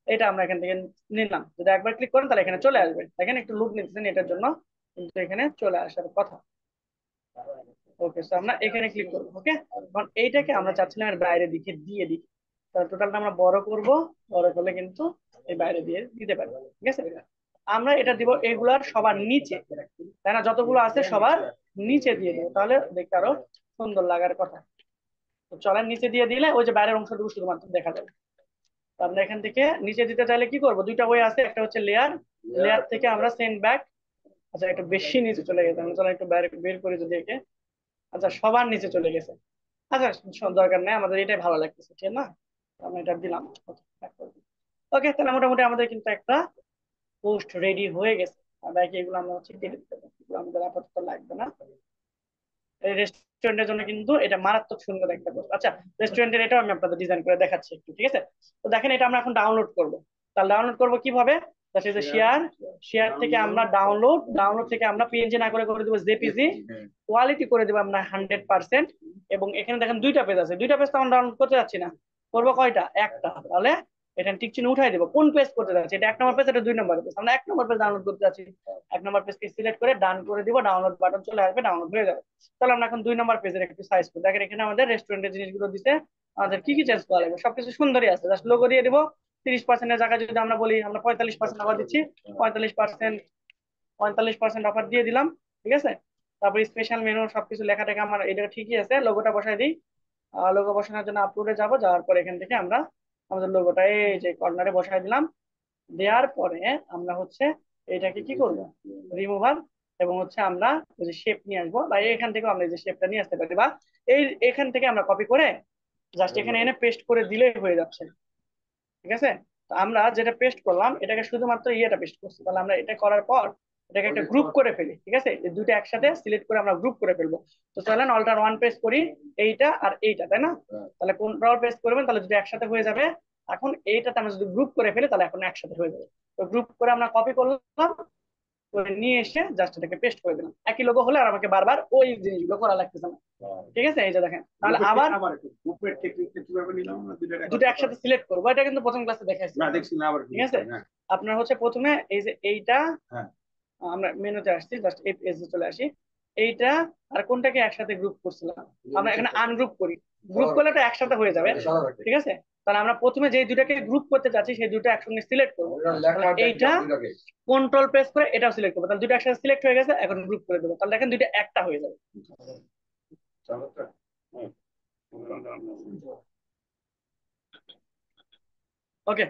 এটা আমরা এখান থেকে নিলাম। যদি একবার ক্লিক করেন তাহলে এখানে চলে আসবে, দেখেন একটু লুক নিতেছেন এটার জন্য, কিন্তু এখানে চলে আসার কথা। ওকে, সো আমরা এখানে ক্লিক করবো। ওকে, এখন এইটাকে আমরা চাচ্ছিলাম এর বাইরে দিকে দিয়ে দিই, তাহলে টোটালটা আমরা বড় করব, বড় করলে কিন্তু এই বাইরে দিয়ে দিতে পারবো, ঠিক আছে? আমরা এটা দিব এগুলার সবার নিচে, তাই না? যতগুলো আছে সবার নিচে দিয়ে দেবো, তাহলে দেখতে আরো সুন্দর লাগার কথা। তো চলেন নিচে দিয়ে দিলে ওই যে বাইরের অংশটুকু শুধুমাত্র দেখা যাবে। তো আমরা এখান থেকে নিচে দিতে চাইলে কি করব, দুইটা ওয়ে আছে, একটা হচ্ছে লেয়ার, লেয়ার থেকে আমরা সেন্ড ব্যাক। আচ্ছা, একটু বেশি নিচে চলে গেছে, আমরা চলেন একটু বাইরে বের করে যদি একে, আচ্ছা সবার নিচে চলে গেছে। আচ্ছা, দরকার নেই, আমাদের এটাই ভালো লাগতেছে, ঠিক না? আমরা এটা দিলাম। ওকে, তাহলে মোটামুটি আমাদের কিন্তু একটা পোস্ট রেডি হয়ে গেছে। আর বাকি এগুলো আমরা হচ্ছে ডিলিট করবো, এগুলো আমাদের আপাতত লাগবে না। এই রেস্টুরেন্টের জন্য কিন্তু এটা মারাত্মক সুন্দর একটা পোস্ট। আচ্ছা, রেস্টুরেন্টের এটাও আমি আপনাদের ডিজাইন করে দেখাচ্ছি একটু, ঠিক আছে? তো দেখেন এটা আমরা এখন ডাউনলোড করব। তাহলে ডাউনলোড করব কিভাবে, শেয়ার, শেয়ার থেকে আমরা ডাউনলোড, ডাউনলোড থেকে আমরা পিএনজি না করে করে দেবো জেপিজি, কোয়ালিটি করে দেবো আমরা 100%। এবং এখানে দেখেন দুইটা পেজ আছে, দুইটা পেজ তো আমরা ডাউনলোড করতে যাচ্ছি না, করবো কয়টা, একটা। তাহলে এটা টিক চিহ্ন উঠাই দেবো, কোন পেজ করতে যাচ্ছি, এটা 1 নম্বর পেজ, এটা 2 নম্বর পেজ, আমরা 1 নম্বর পেজ ডাউনলোড করতে যাচ্ছি। 1 নম্বর পেজকে সিলেক্ট করে ডান করে দিব, ডাউনলোড বাটন চলে আসবে, ডাউনলোড হয়ে যাবে। তাহলে আমরা এখন 2 নম্বর পেজের একটু সাইজ করি, দেখেন এখানে আমাদের রেস্টুরেন্টের জিনিসগুলো দিতে, আমাদের কি কি চেঞ্জ করা লাগবে, সবকিছু সুন্দরই আছে, জাস্ট লোগো দিয়ে দিব। 30%-এর জায়গায় যদি আমরা বলি আমরা 45% অফার দিচ্ছি, 45%, 45% অফার দিয়ে দিলাম, ঠিক আছে? তারপর স্পেশাল মেনু সবকিছু লেখা টেখা আমার এটা ঠিকই আছে, লোগোটা বসাই দিই। লোগো বসানোর জন্য আপলোডে যাব, যাওয়ার পর এখান থেকে আমরা আমাদের লোগোটা এই যে কর্নারে বসাই দিলাম। দেওয়ার পরে আমরা হচ্ছে এটাকে কি করব, রিমুভার, এবং হচ্ছে আমরা ওই যে শেপ নিয়ে আসবো, বা এখান থেকে আমরা এই যে শেপটা নিয়ে আসতে পারি, বা এই এখান থেকে আমরা কপি করে জাস্ট এখানে এনে পেস্ট করে দিলেই হয়ে যাচ্ছে, ঠিক আছে? তো আমরা যেটা পেস্ট করলাম এটাকে শুধুমাত্র ইয়েটা পেস্ট করছি, তাহলে আমরা এটা করার পর এটাকে একটা গ্রুপ করে ফেলি, ঠিক আছে? এই দুটো একসাথে সিলেক্ট করে আমরা গ্রুপ করে ফেলবো। তো চলেন অল্টার ওয়ান প্রেস করি, এইটা আর এইটা, তাই না? তাহলে কন্ট্রোল প্রেস করবেন, তাহলে দুটো একসাথে হয়ে যাবে। এখন এইটাতে আমরা যদি গ্রুপ করে ফেলি তাহলে এখন একসাথে হয়ে যাবে। তো গ্রুপ করে আমরা কপি করলাম, করে নিয়ে এসে জাস্ট এটাকে পেস্ট করে দিলাম। একই লোগো হলে আর আমাকে বারবার ওই জিনিসগুলো করা লাগতেছে না, ঠিক আছে? এই যে দেখেন, তাহলে আবার দুটো একসাথে সিলেক্ট করবো, এটা কিন্তু প্রথম ক্লাসে দেখাইছি না, দেখছি না আবার, ঠিক আছে? আপনার হচ্ছে প্রথমে এই যে এইটা, আমরা মেনুতে আসছি, জাস্ট এই পেজে চলে আসি, এইটা আর কোনটাকে একসাথে গ্রুপ করছিলাম, আমরা এখানে আনগ্রুপ করি, গ্রুপ করলে এটা একসাথে হয়ে যাবে, ঠিক আছে? তাহলে আমরা প্রথমে যে দুটাকে গ্রুপ করতে চাচ্ছি সেই দুটো একসঙ্গে সিলেক্ট করবো, এইটা কন্ট্রোল প্রেস করে এটাও সিলেক্ট করবো, তাহলে দুটো একসাথে সিলেক্ট হয়ে গেছে, এখন গ্রুপ করে দেবো, তাহলে দেখেন দুটো একটা হয়ে যাবে। ওকে,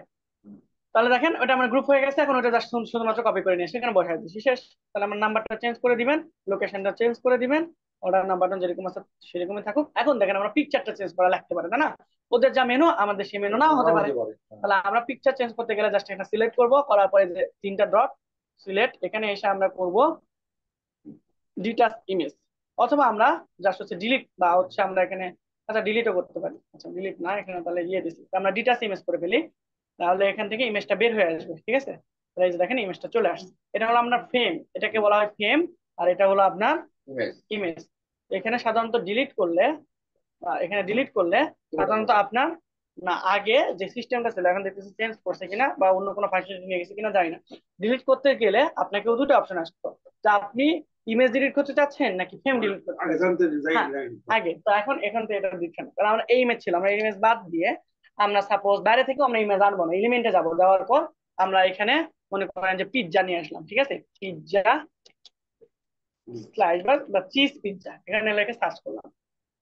তাহলে দেখেন ওটা আমার গ্রুপ হয়ে গেছে, এখন ওটা জাস্ট শুধুমাত্র কপি করে নিয়ে সেখানে বসাই দিচ্ছি, শেষ। তাহলে আমার নাম্বারটা চেঞ্জ করে দিবেন, লোকেশনটা চেঞ্জ করে দিবেন, অর্ডার নাও বাটন যেরকম আছে সেরকমই থাকুক। এখন দেখেন আমরা পিকচারটা চেঞ্জ করা লাগতে পারে, তাই না? ওদের যা মেনু আমাদের সেই মেনু নাও হতে পারে। তাহলে আমরা পিকচার চেঞ্জ করতে গেলে জাস্ট এখানে সিলেক্ট করব, করার পরে যে তিনটা ডট সিলেক্ট, এখানে এসে আমরা করব ডিটাচ ইমেজ, অথবা আমরা জাস্ট হচ্ছে ডিলিট বা হচ্ছে আমরা এখানে, আচ্ছা ডিলিটও করতে পারি, আচ্ছা ডিলিট না এখানে তাহলে দিছি, আমরা ডিটাচ ইমেজ করে ফেলি, তাহলে এখান থেকে ইমেজটা বের হয়ে আসবে। ঠিক আছে, তাহলে এই যে দেখেন ইমেজটা চলে আসছে। এটা হলো আপনার ফ্রেম, এটাকে বলা হয় ফ্রেম, আর এটা হলো আপনার ইমেজ। এখানে সাধারণত ডিলিট করলে, এখানে ডিলিট করলে সাধারণত আপনার না আগে যে সিস্টেমটা ছিল এখন দেখতেছি চেঞ্জ করছে কিনা বা অন্য কোনো ফাংশন নিয়ে গেছে কিনা জানি না। ডিলিট করতে গেলে আপনাকে দুটো অপশন আসতো, যে আপনি ইমেজ ডিলিট করতে চাচ্ছেন নাকি ফ্রেম ডিলিট করতে আগে। তো এখন এখান থেকে এটা দিচ্ছেন, কারণ আমরা এই ইমেজ ছিল, আমরা এই ইমেজ বাদ দিয়ে আমরা সাপোজ বাইরে থেকে আমরা ইমেজ আনবো না, এলিমেন্টে যাবো, যাওয়ার পর আমরা এখানে মনে করেন যে পিৎজা নিয়ে আসলাম। ঠিক আছে, পিৎজা স্লাইস বা চিজ পিৎজা এখানে লিখে সার্চ করলাম,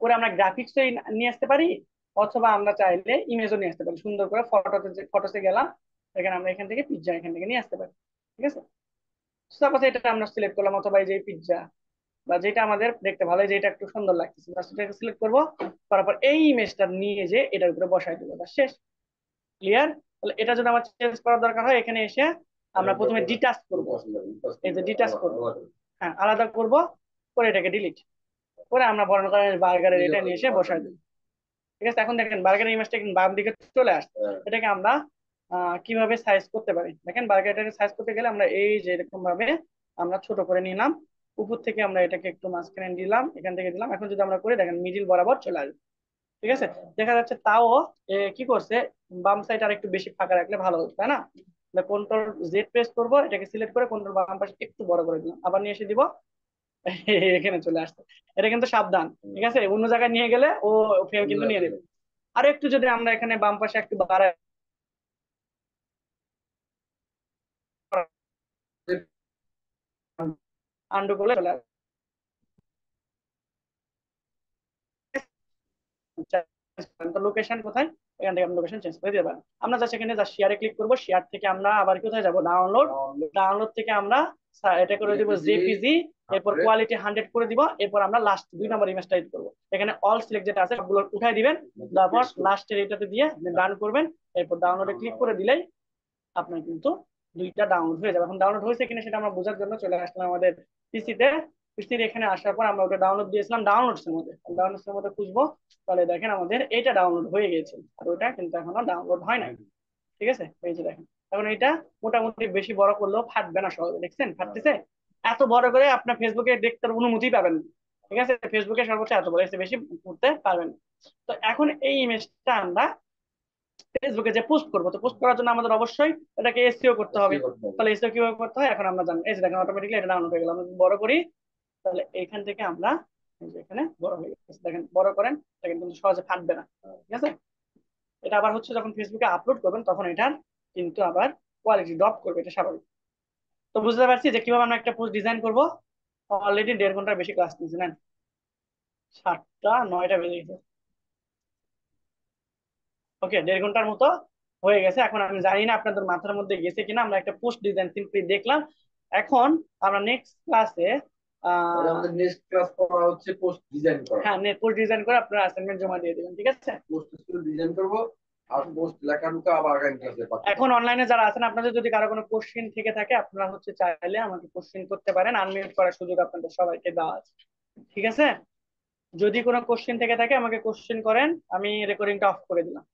করে আমরা গ্রাফিক্স নিয়ে আসতে পারি, অথবা আমরা চাইলে ইমেজও নিয়ে আসতে পারি। সুন্দর করে ফটোতে গেলাম, এখানে আমরা এখান থেকে পিৎজা এখান থেকে নিয়ে আসতে পারি। ঠিক আছে, সাপোজ এটা আমরা সিলেক্ট করলাম, অথবা এই যে পিৎজা বা যেটা আমাদের দেখতে ভালো, যেটা একটু সুন্দর লাগতেছে সেটাকে সিলেক্ট করবো, তারপর এই ইমেজটা নিয়ে যে এটার উপরে বসাই দেবো, শেষ। ক্লিয়ার? তাহলে এটা যদি আমার চেঞ্জ করার দরকার হয় এখানে এসে আমরা প্রথমে ডিটাচ করব, এই যে ডিটাচ করব, হ্যাঁ আলাদা করব, করে এটাকে ডিলিট করে আমরা বর্ণনা করেন বার্গারের এটা নিয়ে এসে বসাই দিই। ঠিক আছে, এখন দেখেন বার্গারের ইমেজটা কিন্তু বাম দিকে চলে আসছে। এটাকে আমরা কিভাবে সাইজ করতে পারি, দেখেন বার্গারটাকে সাইজ করতে গেলে আমরা এই যে এরকম ভাবে আমরা ছোট করে নিলাম, উপর থেকে আমরা এটাকে একটু মাঝখানে দিলাম, এখান থেকে দিলাম। এখন যদি আমরা করি দেখেন মিডিল বরাবর চলে আসবে। ঠিক আছে, দেখা যাচ্ছে তাও কি করছে, বাম সাইড আর একটু বেশি ফাঁকা রাখলে ভালো হতো, তাই না? কন্ট্রোল জেড প্রেস করবো, এটাকে সিলেক্ট করে কন্ট্রোল বাম পাশে একটু বড় করে দিলাম, আবার নিয়ে এসে দিব, এখানে চলে আসছে। এটা কিন্তু সাবধান, ঠিক আছে, অন্য জায়গায় নিয়ে গেলে ও ফ্রেম কিন্তু নিয়ে নেবে। আর একটু যদি আমরা এখানে বাম পাশে একটু বাড়াই আন্ডু করলে চলে আসবে। লোকেশন কোথায়, এখান থেকে আমরা লোকেশন চেঞ্জ করে দিতে পারি। আমরা জাস্ট এখানে জাস্ট শেয়ারে ক্লিক করব, শেয়ার থেকে আমরা আবার কোথায় যাব, ডাউনলোড, ডাউনলোড থেকে আমরা এটা করে দিব জেপিজি, এরপর কোয়ালিটি 100 করে দিব, এরপর আমরা লাস্ট 2 নম্বর ইমেজটা এড করব। এখানে অল সিলেক্ট যেটা আছে সবগুলো উঠাই দিবেন, তারপর লাস্টের এটাতে দিয়ে ডান করবেন, এরপর ডাউনলোডে ক্লিক করে দিলেই আপনার কিন্তু দুইটা ডাউনলোড হয়ে যাবে। এখন ডাউনলোড হয়েছে কিনা সেটা আমরা বোঝার জন্য চলে আসলাম আমাদের পিসিতে। পিসির এখানে আসার পর আমরা ওটা ডাউনলোড দিয়েছিলাম ডাউনলোডস এর মধ্যে, ডাউনলোডস এর মধ্যে খুঁজবো, তাহলে দেখেন আমাদের এটা ডাউনলোড হয়ে গেছে, আর ওটা কিন্তু এখনো ডাউনলোড হয় নাই। ঠিক আছে, এই যে দেখেন এখন এটা মোটামুটি বেশি বড় করলেও ফাটবে না সহজে, দেখছেন ফাটতেছে। এত বড় করে আপনার ফেসবুকে দেখতে অনুমতি পাবেন না। ঠিক আছে, ফেসবুকে সর্বোচ্চ এত বড়, এর বেশি করতে পারবেন না। তো এখন এই ইমেজটা আমরা ফেসবুকে যে পোস্ট করবো, তো পোস্ট করার জন্য আমাদের অবশ্যই এটাকে এসইও করতে হবে। তাহলে এসইও কিভাবে করতে হয় এখন আমরা জানি, এই যে দেখেন অটোমেটিকলি এটা ডাউনলোড হয়ে গেল। আমরা বড় করি, তাহলে এইখান থেকে আমরা এই যে এখানে বড় হয়ে গেছে, দেখেন বড় করেন, দেখেন কিন্তু সহজে ফাটবে না। ঠিক আছে, এটা আবার হচ্ছে যখন ফেসবুকে আপলোড করবেন তখন এটার কিন্তু আবার কোয়ালিটি ড্রপ করবে, এটা স্বাভাবিক। তো বুঝতে পারছি যে কিভাবে আমরা একটা পোস্ট ডিজাইন করবো। অলরেডি 1.5 ঘন্টার বেশি ক্লাস নিয়েছি, নেন 7টা 9টা বেজে গেছে। ওকে, 1.5 ঘন্টার মতো হয়ে গেছে। এখন আমি জানি না আপনাদের মাথার মধ্যে গেছে কিনা, আমরা একটা পোস্ট ডিজাইন সিম্পলি দেখলাম। এখন আমরা নেক্সট ক্লাসে আমাদের নেক্সট ক্লাস করা হচ্ছে পোস্ট ডিজাইন করা। হ্যাঁ, পোস্ট ডিজাইন করে আপনারা অ্যাসাইনমেন্ট জমা দিয়ে দিবেন। ঠিক আছে, পোস্ট ডিজাইন করব আর পোস্ট লেখাটা আবার আগামী ক্লাসে পাবো। এখন অনলাইনে যারা আছেন আপনাদের যদি কারো কোনো কোশ্চেন থেকে থাকে আপনারা হচ্ছে চাইলে আমাকে কোশ্চেন করতে পারেন, আনমিউট করার সুযোগ আপনাদের সবাইকে দেওয়া আছে। ঠিক আছে, যদি কোনো কোশ্চেন থেকে থাকে আমাকে কোশ্চেন করেন, আমি রেকর্ডিংটা অফ করে দিলাম।